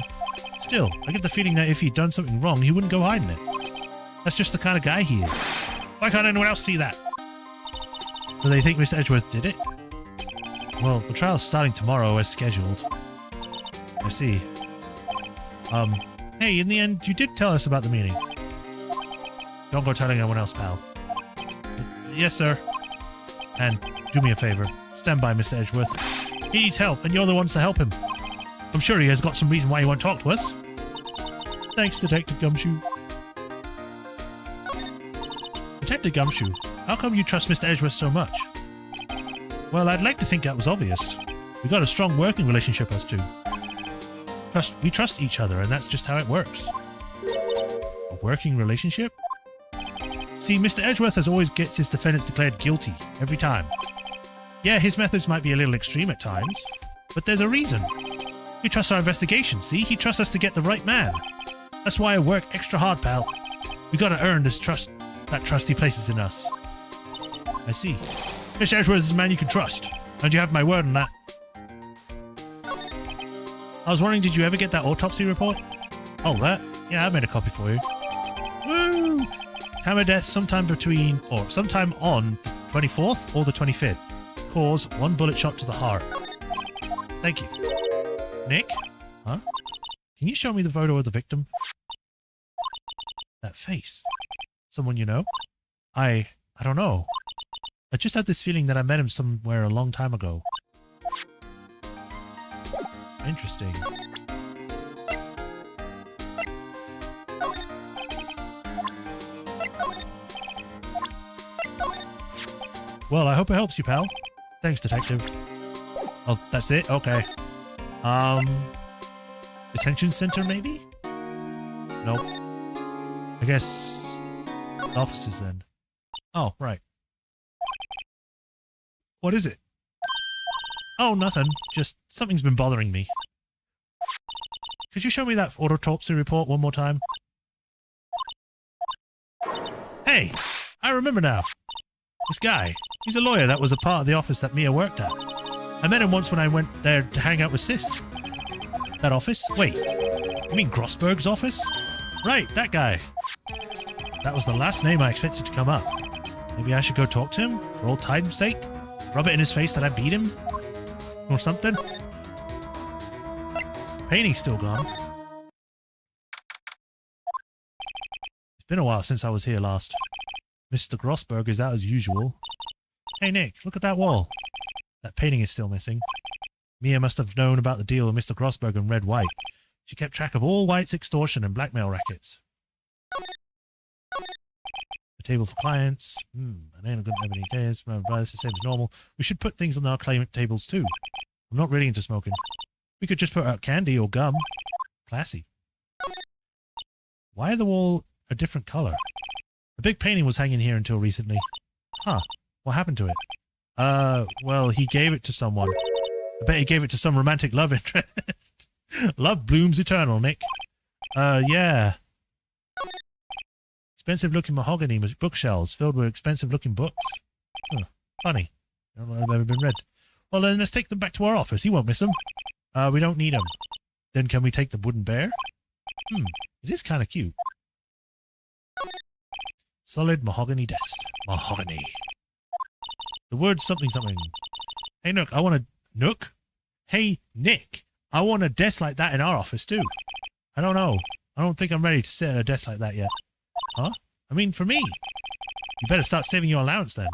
[SPEAKER 1] Still, I get the feeling that if he'd done something wrong, he wouldn't go hiding it. That's just the kind of guy he is. Why can't anyone else see that? So they think Mr. Edgeworth did it? Well, the trial's starting tomorrow as scheduled. I see. Hey, in the end, you did tell us about the meeting. Don't go telling anyone else, pal. Yes, sir. And do me a favor. Stand by Mr. Edgeworth. He needs help, and you're the ones to help him. I'm sure he has got some reason why he won't talk to us. Thanks, Detective Gumshoe. Detective Gumshoe, how come you trust Mr. Edgeworth so much? Well, I'd like to think that was obvious. We've got a strong working relationship, us two. We trust each other, and that's just how it works. A working relationship? See, Mr. Edgeworth always gets his defendants declared guilty, every time. Yeah, his methods might be a little extreme at times, but there's a reason. We trust our investigation, see? He trusts us to get the right man. That's why I work extra hard, pal. We gotta earn this trust, that trust he places in us. I see. Mr. Edgeworth is a man you can trust, and you have my word on that. I was wondering, did you ever get that autopsy report? Oh, that? Yeah, I made a copy for you. Woo! Time of death sometime on the 24th or the 25th. Cause 1 bullet shot to the heart. Thank you. Nick? Huh? Can you show me the photo of the victim? That face. Someone you know? I don't know. I just had this feeling that I met him somewhere a long time ago. Interesting. Well, I hope it helps you, pal. Thanks, Detective. Oh, that's it? Okay. Detention center, maybe? Nope. I guess... offices, then. Oh, right. What is it? Oh, nothing. Just something's been bothering me. Could you show me that autopsy report one more time? Hey! I remember now. This guy. He's a lawyer that was a part of the office that Mia worked at. I met him once when I went there to hang out with Sis. That office? Wait. You mean Grossberg's office? Right, that guy. That was the last name I expected to come up. Maybe I should go talk to him, for old time's sake? Rub it in his face that I beat him? Or something? Painting's still gone. It's been a while since I was here last. Mr. Grossberg is out as usual. Hey Nick, look at that wall. That painting is still missing. Mia must have known about the deal with Mr. Grossberg and Red White. She kept track of all White's extortion and blackmail rackets. A table for clients. I don't have any ideas. It's the same as normal. We should put things on our claimant tables too. I'm not really into smoking. We could just put out candy or gum. Classy. Why are the wall a different color? A big painting was hanging here until recently. Huh. What happened to it? Well, he gave it to someone. I bet he gave it to some romantic love interest. Love blooms eternal, Nick. Yeah. Expensive-looking mahogany bookshelves filled with expensive-looking books. Huh. Funny. I don't know if they've ever been read. Well, then let's take them back to our office. He won't miss them. We don't need them. Then can we take the wooden bear? It is kind of cute. Solid mahogany desk. Mahogany. The word something something. Hey, Nook, I want a... Nook? Hey, Nick, I want a desk like that in our office, too. I don't know. I don't think I'm ready to sit at a desk like that yet. Huh? I mean, for me. You better start saving your allowance, then.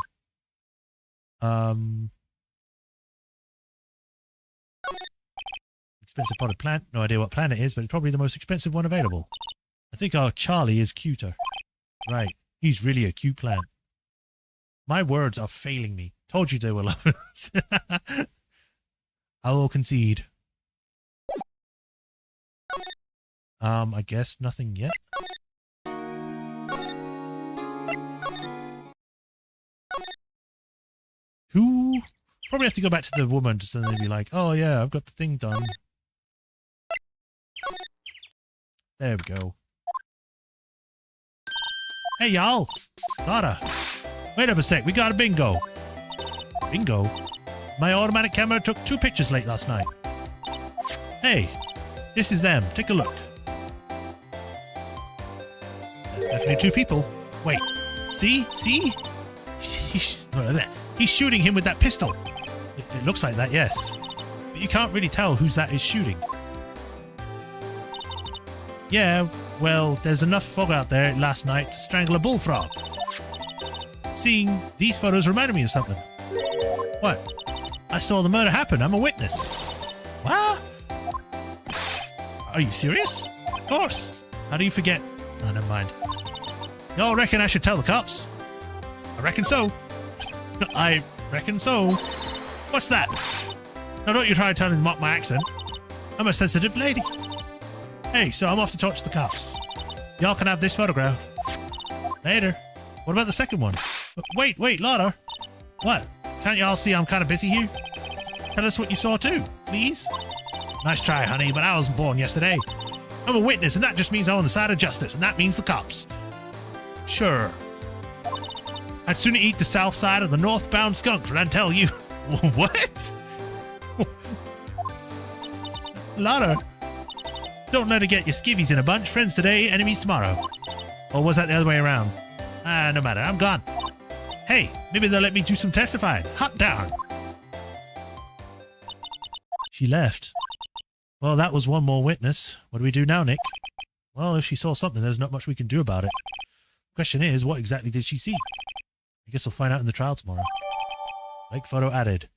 [SPEAKER 1] Expensive potted plant. No idea what plant it is, but it's probably the most expensive one available. I think our Charlie is cuter. Right. He's really a cute plant. My words are failing me. Told you they were lovers. I will concede. I guess nothing yet. Who? Probably have to go back to the woman just and be like, oh yeah, I've got the thing done. There we go. Hey y'all! Clara! Wait up a sec, we got a bingo! Bingo? My automatic camera took 2 pictures late last night. Hey, this is them. Take a look. There's definitely 2 people. Wait, see? See? He's shooting him with that pistol. It looks like that, yes. But you can't really tell whose that is shooting. Yeah, well, there's enough fog out there last night to strangle a bullfrog. Seeing these photos reminded me of something. What? I saw the murder happen. I'm a witness. What? Are you serious? Of course. How do you forget? Oh, never mind. Y'all reckon I should tell the cops? I reckon so. I reckon so. What's that? Now don't you try to mock my accent. I'm a sensitive lady. Hey, so I'm off to talk to the cops. Y'all can have this photograph. Later. What about the second one? Wait, Lara. What? Can't y'all see I'm kind of busy here? Tell us what you saw too, please. Nice try, honey, but I wasn't born yesterday. I'm a witness, and that just means I'm on the side of justice, and that means the cops. Sure. I'd sooner eat the south side of the northbound skunks than I'd tell you. What? Lara. Don't let her get your skivvies in a bunch. Friends today, enemies tomorrow. Or was that the other way around? No matter. I'm gone. Hey, maybe they'll let me do some testifying. Hot darn. She left. Well, that was one more witness. What do we do now, Nick? Well, if she saw something, there's not much we can do about it. Question is, what exactly did she see? I guess we'll find out in the trial tomorrow. Like photo added.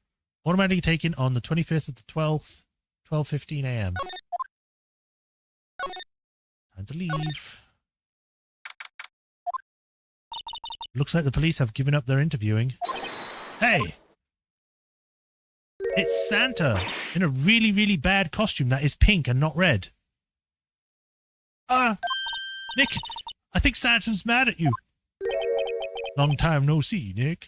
[SPEAKER 1] Automatically taken on the 25th of the 12th, 12:15 a.m. Time to leave. Looks like the police have given up their interviewing. Hey! It's Santa in a really, really bad costume that is pink and not red. Nick, I think Santa's mad at you. Long time no see, Nick.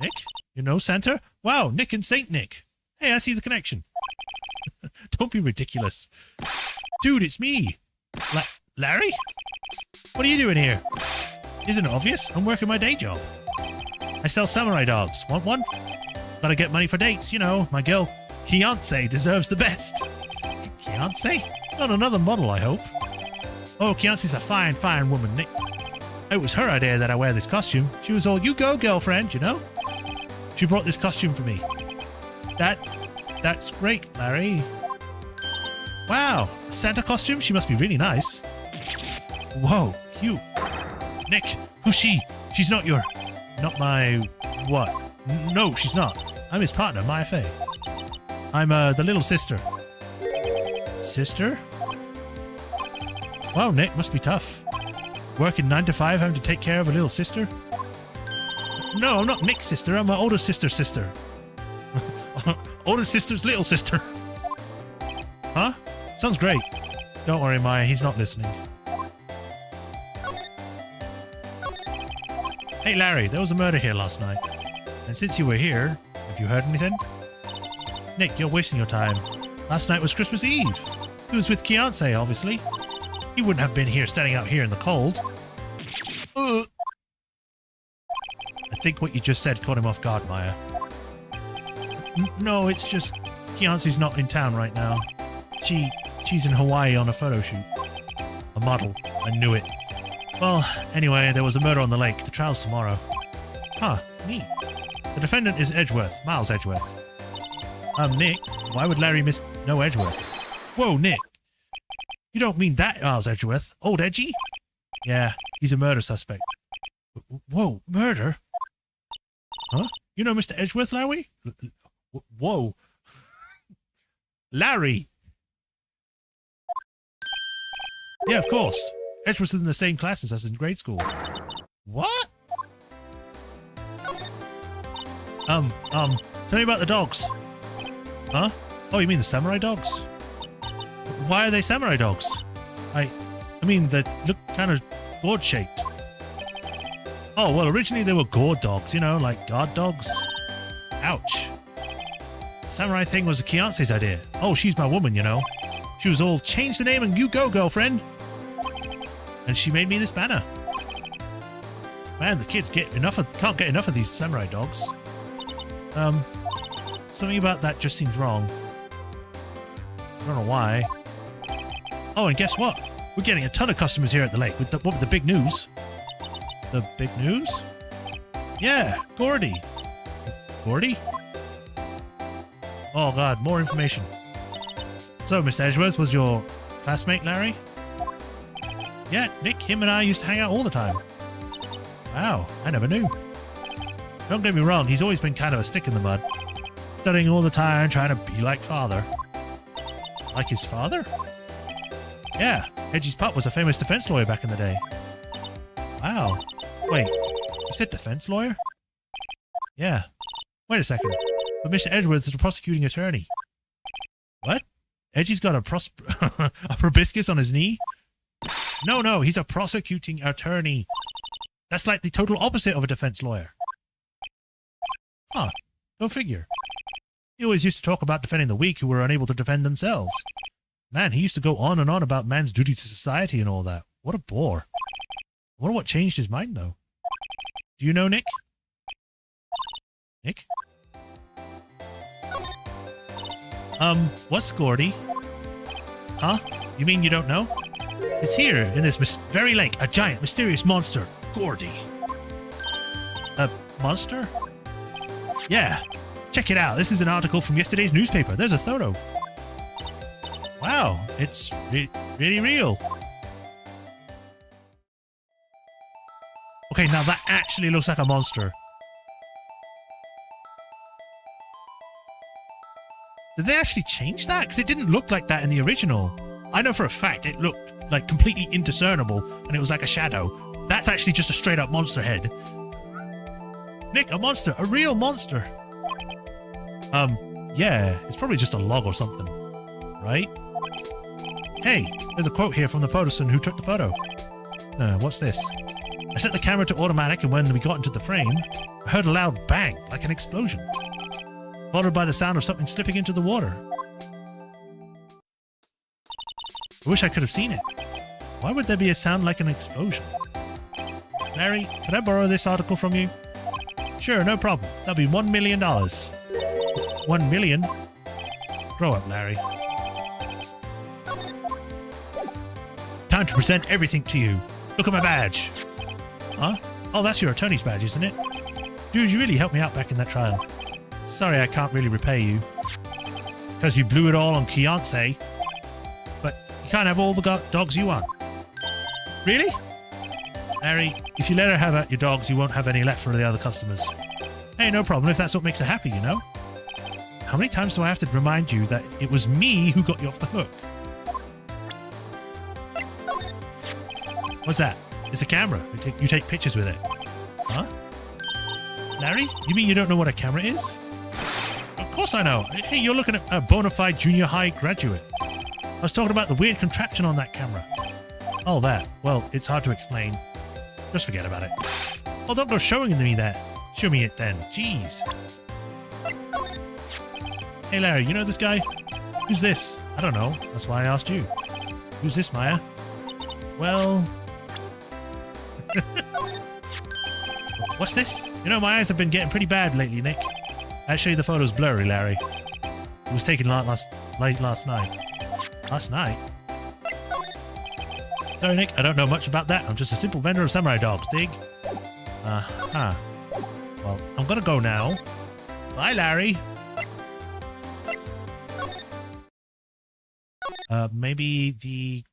[SPEAKER 1] Nick? You know Santa? Wow, Nick and Saint Nick. Hey, I see the connection. Don't be ridiculous. Dude, it's me. Larry? What are you doing here? Isn't it obvious? I'm working my day job. I sell samurai dogs. Want one? Gotta get money for dates, you know. My girl, Fiancé, deserves the best. Fiancé? Not another model, I hope. Oh, Fiancé's a fine, fine woman, Nick. It was her idea that I wear this costume. She was all, you go, girlfriend, you know? She brought this costume for me. That's great, Larry. Wow, a Santa costume? She must be really nice. Whoa, cute. Nick, who's she? She's not my, what? No, she's not. I'm his partner, Maya Fey. I'm, the little sister. Sister? Wow, Nick, must be tough. Working 9 to 5, having to take care of a little sister? No, I'm not Nick's sister. I'm my older sister's sister. Older sister's little sister. Huh? Sounds great. Don't worry, Maya. He's not listening. Hey, Larry. There was a murder here last night. And since you were here, have you heard anything? Nick, you're wasting your time. Last night was Christmas Eve. He was with Fiancé, obviously. He wouldn't have been here standing out here in the cold. I think what you just said caught him off guard, Maya. No, it's just Fiancé's not in town right now. She's in Hawaii on a photo shoot. A model. I knew it. Well, anyway, there was a murder on the lake. The trial's tomorrow. Huh, neat. The defendant is Edgeworth, Miles Edgeworth. Nick, why would Larry know Edgeworth? Whoa, Nick. You don't mean that Miles Edgeworth? Old Edgy? Yeah, he's a murder suspect. Whoa, murder? Huh? You know Mr. Edgeworth, Larry? Whoa. Larry! Yeah, of course. Edgeworth was in the same class as us in grade school. What? Tell me about the dogs. Huh? Oh, you mean the samurai dogs? Why are they samurai dogs? I mean, they look kind of gourd-shaped. Oh, well, originally they were gourd dogs, you know, like guard dogs. Ouch. Samurai thing was a Fiancé's idea. Oh, she's my woman, you know. She was all, change the name and you go, girlfriend. And she made me this banner. Man, the kids can't get enough of these samurai dogs. Something about that just seems wrong. I don't know why. Oh, and guess what? We're getting a ton of customers here at the lake. What with the big news? The big news? Yeah, Gordy. Gordy? Oh god, more information. So, Miss Edgeworth was your classmate, Larry? Yeah, Nick, him and I used to hang out all the time. Wow, I never knew. Don't get me wrong, he's always been kind of a stick in the mud. Studying all the time, trying to be like father. Like his father? Yeah, Edgy's pop was a famous defense lawyer back in the day. Wow. Wait, you said defense lawyer? Yeah. Wait a second. But Mr. Edwards is a prosecuting attorney. What? Edgy's got a proboscis on his knee? No, he's a prosecuting attorney. That's like the total opposite of a defense lawyer. Huh, go figure. He always used to talk about defending the weak who were unable to defend themselves. Man, he used to go on and on about man's duty to society and all that. What a bore. I wonder what changed his mind, though. Do you know Nick? Nick? What's Gordy? Huh? You mean you don't know? It's here, in this very lake, a giant, mysterious monster. Gordy. A monster? Yeah. Check it out. This is an article from yesterday's newspaper. There's a photo. Wow, it's really real. Okay, now that actually looks like a monster. Did they actually change that? Because it didn't look like that in the original. I know for a fact it looked like completely indiscernible and it was like a shadow. That's actually just a straight up monster head. Nick, a monster, a real monster. Yeah, it's probably just a log or something, right? Hey, there's a quote here from the person who took the photo. What's this? I set the camera to automatic and when we got into the frame, I heard a loud bang, like an explosion, followed by the sound of something slipping into the water. I wish I could have seen it. Why would there be a sound like an explosion? Larry, could I borrow this article from you? Sure, no problem. That'll be $1 million. 1 million? Grow up, Larry. Time to present everything to you. Look at my badge. Huh? Oh, that's your attorney's badge, isn't it? Dude, you really helped me out back in that trial. Sorry I can't really repay you. Because you blew it all on Beyonce. But you can't have all the dogs you want. Really? Larry, if you let her have your dogs, you won't have any left for the other customers. Hey, no problem if that's what makes her happy, you know? How many times do I have to remind you that it was me who got you off the hook? What's that? It's a camera. You take pictures with it. Huh? Larry, you mean you don't know what a camera is? Of course I know. Hey, you're looking at a bona fide junior high graduate. I was talking about the weird contraption on that camera. Oh, that. Well, it's hard to explain. Just forget about it. Oh, don't go showing me that. Show me it then. Jeez. Hey, Larry, you know this guy? Who's this? I don't know. That's why I asked you. Who's this, Maya? Well... What's this? You know, my eyes have been getting pretty bad lately, Nick. Actually, the photo's blurry, Larry. It was taken late last night. Last night? Sorry, Nick, I don't know much about that. I'm just a simple vendor of samurai dogs, dig? Uh-huh. Well, I'm gonna go now. Bye, Larry. Maybe the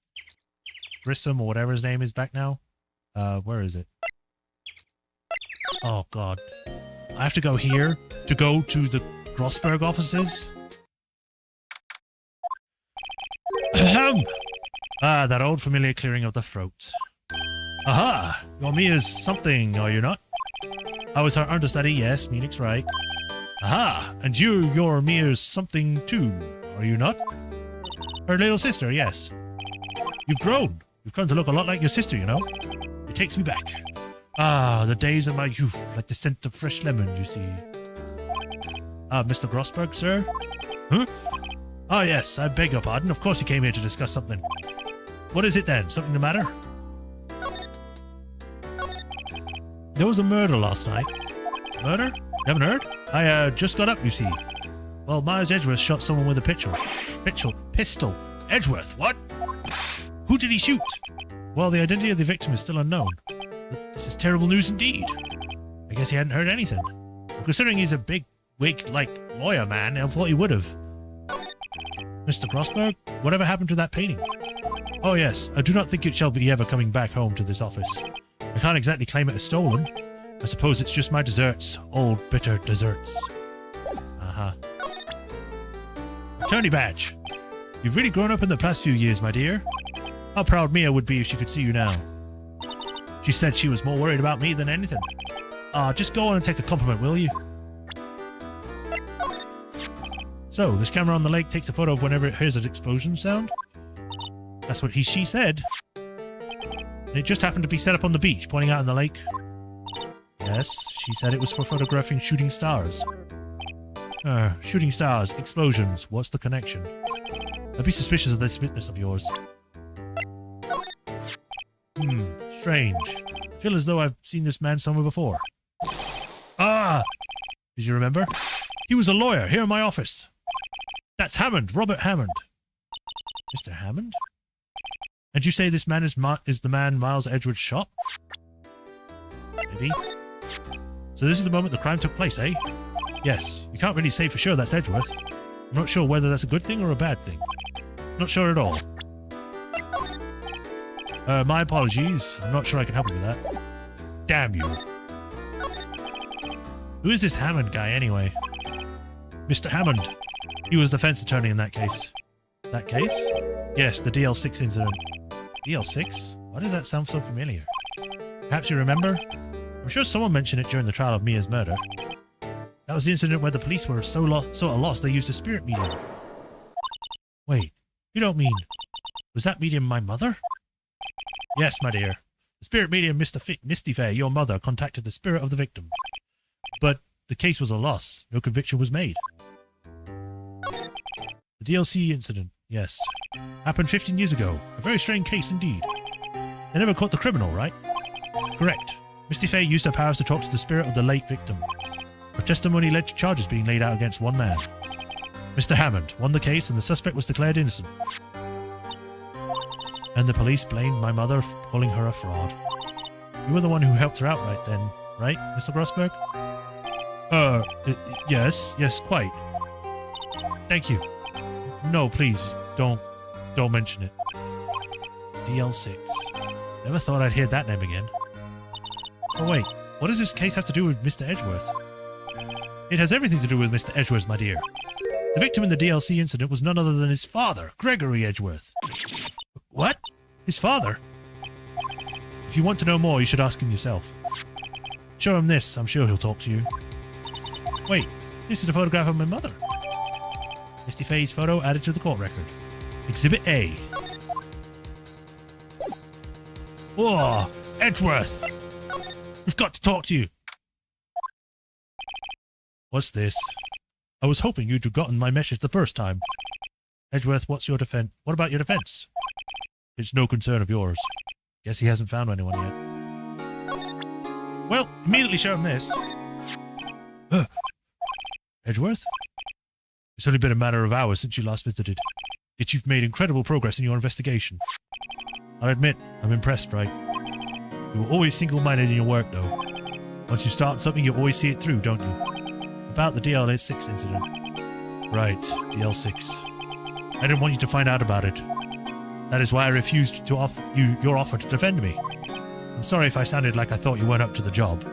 [SPEAKER 1] Grissom or whatever his name is back now? Where is it? Oh, God. I have to go here to go to the Grossberg offices? Ahem! Ah, that old familiar clearing of the throat. Aha! You're Mia's something, are you not? I was her understudy, yes, Munich right. Aha! And you're Mia's something too, are you not? Her little sister, yes. You've grown. You've come to look a lot like your sister, you know? It takes me back. Ah, the days of my youth, like the scent of fresh lemon, you see. Ah, Mr. Grossberg, sir? Huh? Ah, yes, I beg your pardon. Of course you came here to discuss something. What is it then? Something the matter? There was a murder last night. Murder? You haven't heard? I just got up, you see. Well, Miles Edgeworth shot someone with a pistol. Edgeworth, what? Who did he shoot? Well, the identity of the victim is still unknown. This is terrible news indeed. I guess he hadn't heard anything. Considering he's a big wig, lawyer man, I thought he would have. Mr. Grossberg, whatever happened to that painting? Oh yes, I do not think it shall be ever coming back home to this office. I can't exactly claim it as stolen. I suppose it's just my desserts. Old, bitter desserts. Uh-huh. Attorney badge. You've really grown up in the past few years, my dear. How proud Mia would be if she could see you now. She said she was more worried about me than anything. Just go on and take a compliment, will you? So, this camera on the lake takes a photo of whenever it hears an explosion sound? That's what she said. And it just happened to be set up on the beach, pointing out in the lake. Yes, she said it was for photographing shooting stars. Shooting stars, explosions, what's the connection? I'd be suspicious of this witness of yours. Strange. I feel as though I've seen this man somewhere before. Ah! Did you remember? He was a lawyer here in my office. That's Hammond, Robert Hammond. Mr. Hammond? And you say this man is the man Miles Edgeworth shot? Maybe. So this is the moment the crime took place, eh? Yes. You can't really say for sure that's Edgeworth. I'm not sure whether that's a good thing or a bad thing. Not sure at all. My apologies. I'm not sure I can help you with that. Damn you. Who is this Hammond guy, anyway? Mr. Hammond. He was the defense attorney in that case. That case? Yes, the DL6 incident. DL6? Why does that sound so familiar? Perhaps you remember? I'm sure someone mentioned it during the trial of Mia's murder. That was the incident where the police were so at a loss they used a spirit medium. Wait, you don't mean... Was that medium my mother? Yes, my dear. The spirit medium, Misty Fair, your mother, contacted the spirit of the victim. But the case was a loss. No conviction was made. The DLC incident, yes. Happened 15 years ago. A very strange case indeed. They never caught the criminal, right? Correct. Misty Faye used her powers to talk to the spirit of the late victim. Her testimony led to charges being laid out against one man. Mr. Hammond won the case and the suspect was declared innocent. And the police blamed my mother for calling her a fraud. You were the one who helped her out right then, right, Mr. Grossberg? Yes, quite. Thank you. No, please, don't mention it. DL6. Never thought I'd hear that name again. Oh wait, what does this case have to do with Mr. Edgeworth? It has everything to do with Mr. Edgeworth, my dear. The victim in the DLC incident was none other than his father, Gregory Edgeworth. What? His father? If you want to know more, you should ask him yourself. Show him this, I'm sure he'll talk to you. Wait, this is a photograph of my mother. Misty Faye's photo added to the court record. Exhibit A. Oh, Edgeworth! We've got to talk to you. What's this? I was hoping you'd have gotten my message the first time. Edgeworth, what's your defense? What about your defense? It's no concern of yours. Guess he hasn't found anyone yet. Well, immediately show him this. Edgeworth? It's only been a matter of hours since you last visited. Yet you've made incredible progress in your investigation. I'll admit, I'm impressed, right? You were always single-minded in your work, though. Once you start something, you always see it through, don't you? About the DL6 incident. Right, DL6. I didn't want you to find out about it. That is why I refused to offer you your offer to defend me. I'm sorry if I sounded like I thought you weren't up to the job.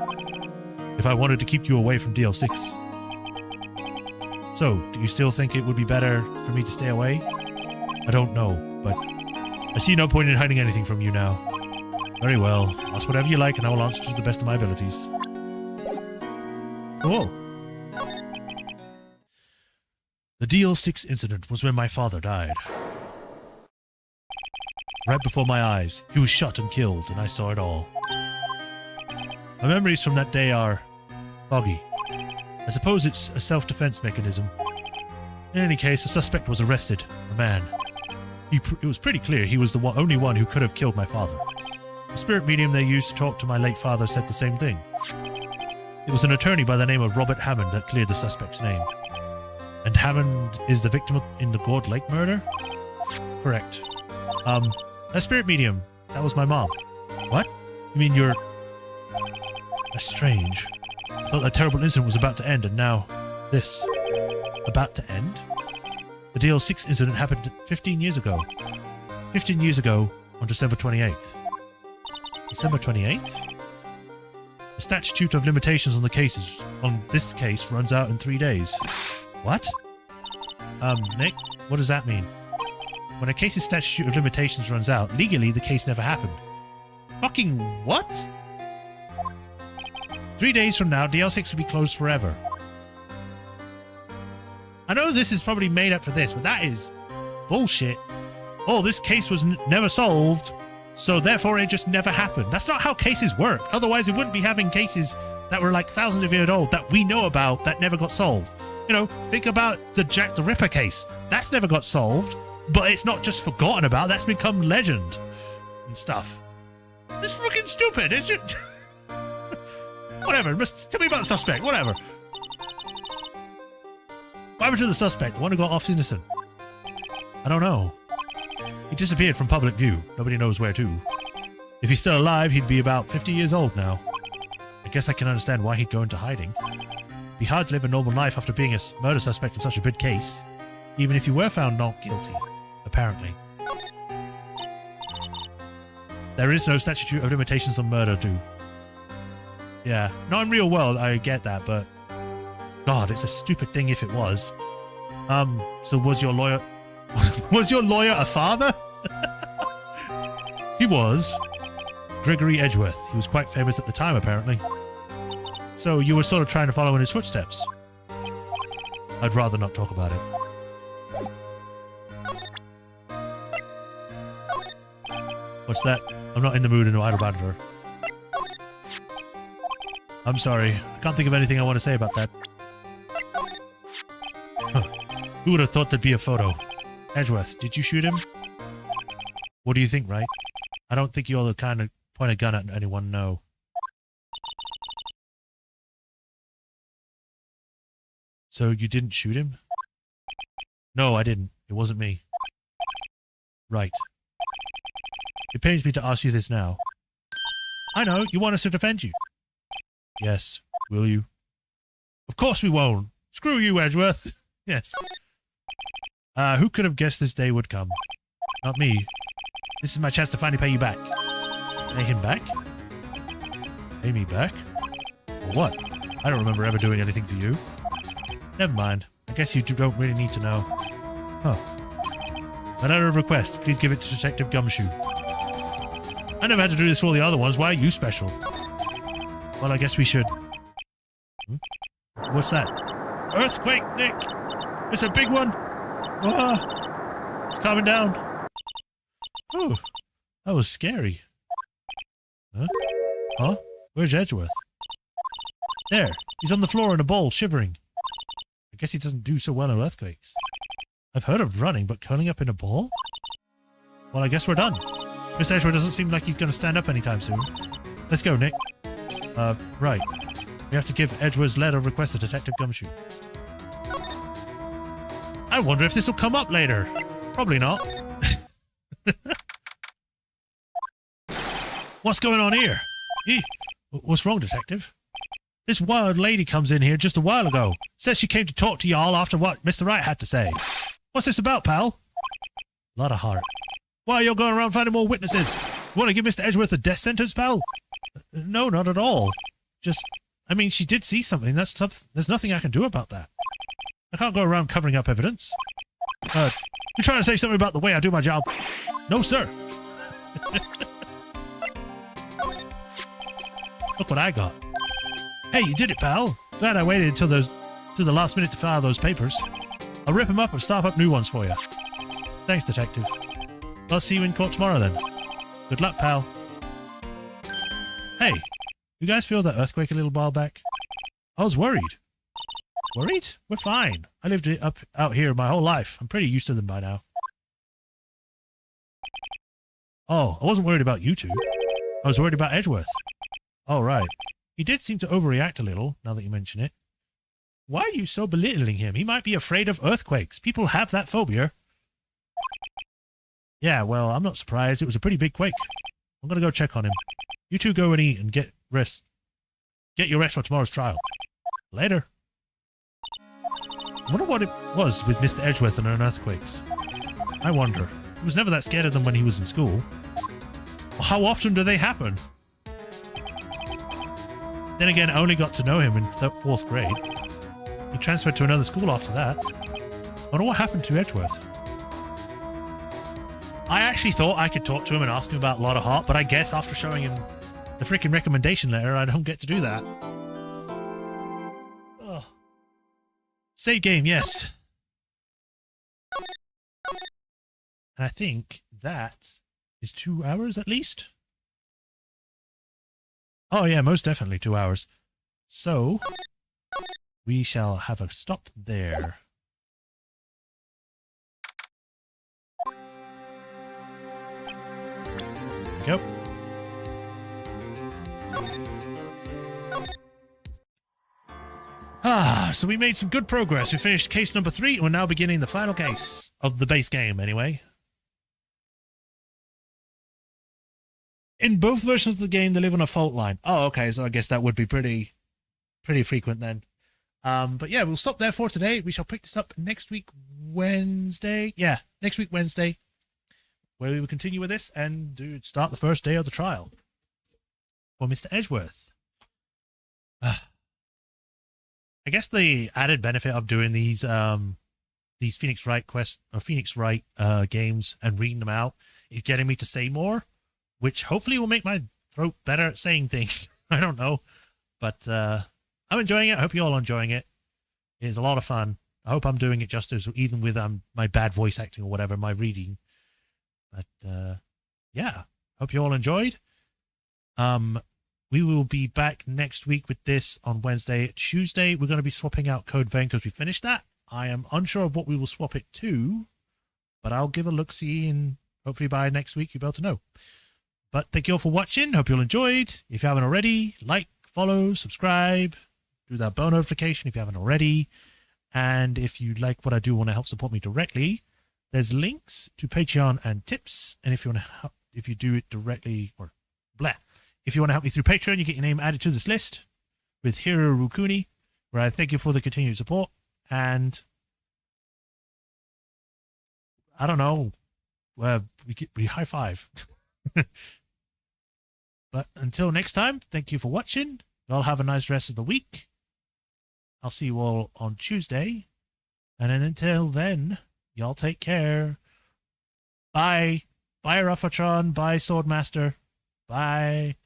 [SPEAKER 1] If I wanted to keep you away from DL6. So, do you still think it would be better for me to stay away? I don't know, but I see no point in hiding anything from you now. Very well, ask whatever you like and I will answer to the best of my abilities. Cool. The DL6 incident was when my father died. Right before my eyes, he was shot and killed, and I saw it all. My memories from that day are foggy. I suppose it's a self-defense mechanism. In any case, a suspect was arrested, a man. It was pretty clear he was the only one who could have killed my father. The spirit medium they used to talk to my late father said the same thing. It was an attorney by the name of Robert Hammond that cleared the suspect's name. And Hammond is the victim in the Gourd Lake murder? Correct. A spirit medium. That was my mom. What? You mean you're... That's strange. I thought that terrible incident was about to end, and now... this. About to end? The DL6 incident happened 15 years ago. 15 years ago, on December 28th. December 28th? The statute of limitations on this case runs out in 3 days. What? Nick, what does that mean? When a case's statute of limitations runs out, legally the case never happened. Fucking what? 3 days from now, DL6 will be closed forever. I know this is probably made up for this, but that is bullshit. Oh, this case was never solved, so therefore it just never happened. That's not how cases work. Otherwise, we wouldn't be having cases that were like thousands of years old that we know about that never got solved. You know, think about the Jack the Ripper case. That's never got solved, but it's not just forgotten about. That's become legend and stuff. It's fucking stupid. It's just... whatever. Tell me about the suspect. Whatever. What happened to the suspect? The one who got off innocent? I don't know. He disappeared from public view. Nobody knows where to. If he's still alive, he'd be about 50 years old now. I guess I can understand why he'd go into hiding. It'd be hard to live a normal life after being a murder suspect in such a big case. Even if you were found not guilty. Apparently. There is no statute of limitations on murder, too. Yeah. Not in real world, I get that, but... God, it's a stupid thing if it was. So was your lawyer... was your lawyer a father? He was. Gregory Edgeworth. He was quite famous at the time, apparently. So you were sort of trying to follow in his footsteps. I'd rather not talk about it. What's that? I'm not in the mood in idle banter. I'm sorry. I can't think of anything I want to say about that. Huh. Who would have thought there'd be a photo? Edgeworth, did you shoot him? What do you think, Wright? I don't think you're the kind of point a gun at anyone, no. So you didn't shoot him? No, I didn't. It wasn't me. Right. It pains me to ask you this now. I know, you want us to defend you. Yes, will you? Of course we won't. Screw you, Edgeworth. Yes. Who could have guessed this day would come? Not me. This is my chance to finally pay you back. Pay him back? Pay me back? For what? I don't remember ever doing anything for you. Never mind. I guess you don't really need to know. Huh. A letter of request. Please give it to Detective Gumshoe. I never had to do this for all the other ones. Why are you special? Well, I guess we should. Hmm? What's that? Earthquake, Nick! It's a big one! It's calming down. Oh, that was scary. Huh? Huh? Where's Edgeworth? There. He's on the floor in a bowl, shivering. I guess he doesn't do so well in earthquakes. I've heard of running, but curling up in a ball? Well, I guess we're done. Mr. Edgeworth doesn't seem like he's going to stand up anytime soon. Let's go, Nick. Right. We have to give Edgeworth's letter of request to Detective Gumshoe. I wonder if this will come up later. Probably not. What's going on here? What's wrong, Detective? This wild lady comes in here just a while ago. Says she came to talk to y'all after what Mr. Wright had to say. What's this about, pal? Lot of heart. Why are you going around finding more witnesses? You want to give Mr. Edgeworth a death sentence, pal? No, not at all. Just, I mean, she did see something. There's nothing I can do about that. I can't go around covering up evidence. You trying to say something about the way I do my job? No, sir. Look what I got. Hey, you did it, pal. Glad I waited until the last minute to file those papers. I'll rip them up and start up new ones for you. Thanks, Detective. I'll see you in court tomorrow, then. Good luck, pal. Hey, you guys feel that earthquake a little while back? I was worried. Worried? We're fine. I lived out here my whole life. I'm pretty used to them by now. Oh, I wasn't worried about you two. I was worried about Edgeworth. Oh, right. He did seem to overreact a little, now that you mention it. Why are you so belittling him? He might be afraid of earthquakes. People have that phobia. Yeah, well, I'm not surprised. It was a pretty big quake. I'm going to go check on him. You two go and eat and get rest. Get your rest for tomorrow's trial. Later. I wonder what it was with Mr. Edgeworth and earthquakes. I wonder. He was never that scared of them when he was in school. How often do they happen? Then again, I only got to know him in 4th grade. He transferred to another school after that. I wonder what happened to Edgeworth. I actually thought I could talk to him and ask him about Lot of Heart, but I guess after showing him the freaking recommendation letter, I don't get to do that. Oh. Save game, yes. And I think that is 2 hours at least. Oh yeah, most definitely 2 hours. So, we shall have a stop there. Go. So we made some good progress. We finished case number 3, and we're now beginning the final case of the base game, anyway. In both versions of the game, they live on a fault line. Oh, okay, so I guess that would be pretty frequent then. But yeah, we'll stop there for today. We shall pick this up next week, Wednesday. Yeah, next week, Wednesday, where we will continue with this and start the first day of the trial for Mr. Edgeworth. I guess the added benefit of doing these Phoenix Wright quest or Phoenix Wright games and reading them out is getting me to say more, which hopefully will make my throat better at saying things. I don't know, but I'm enjoying it. I hope you're all enjoying it. It's a lot of fun. I hope I'm doing it justice, even with my bad voice acting or whatever, my reading. But yeah, hope you all enjoyed. We will be back next week with this on Wednesday. Tuesday, we're going to be swapping out Code Vein because we finished that. I am unsure of what we will swap it to, but I'll give a look-see, and hopefully by next week you'll be able to know. But thank you all for watching. Hope you all enjoyed. If you haven't already, like, follow, subscribe, do that bell notification if you haven't already. And if you like what I do, want to help support me directly, there's links to Patreon and tips. And if you want to help, if you do it directly, or blah. If you want to help me through Patreon, you get your name added to this list with Hiro Rukuni, where I thank you for the continued support. And I don't know, we high five. But until next time, thank you for watching. Y'all have a nice rest of the week. I'll see you all on Tuesday. And then until then, y'all take care. Bye. Bye, Ruffatron. Bye, Swordmaster. Bye.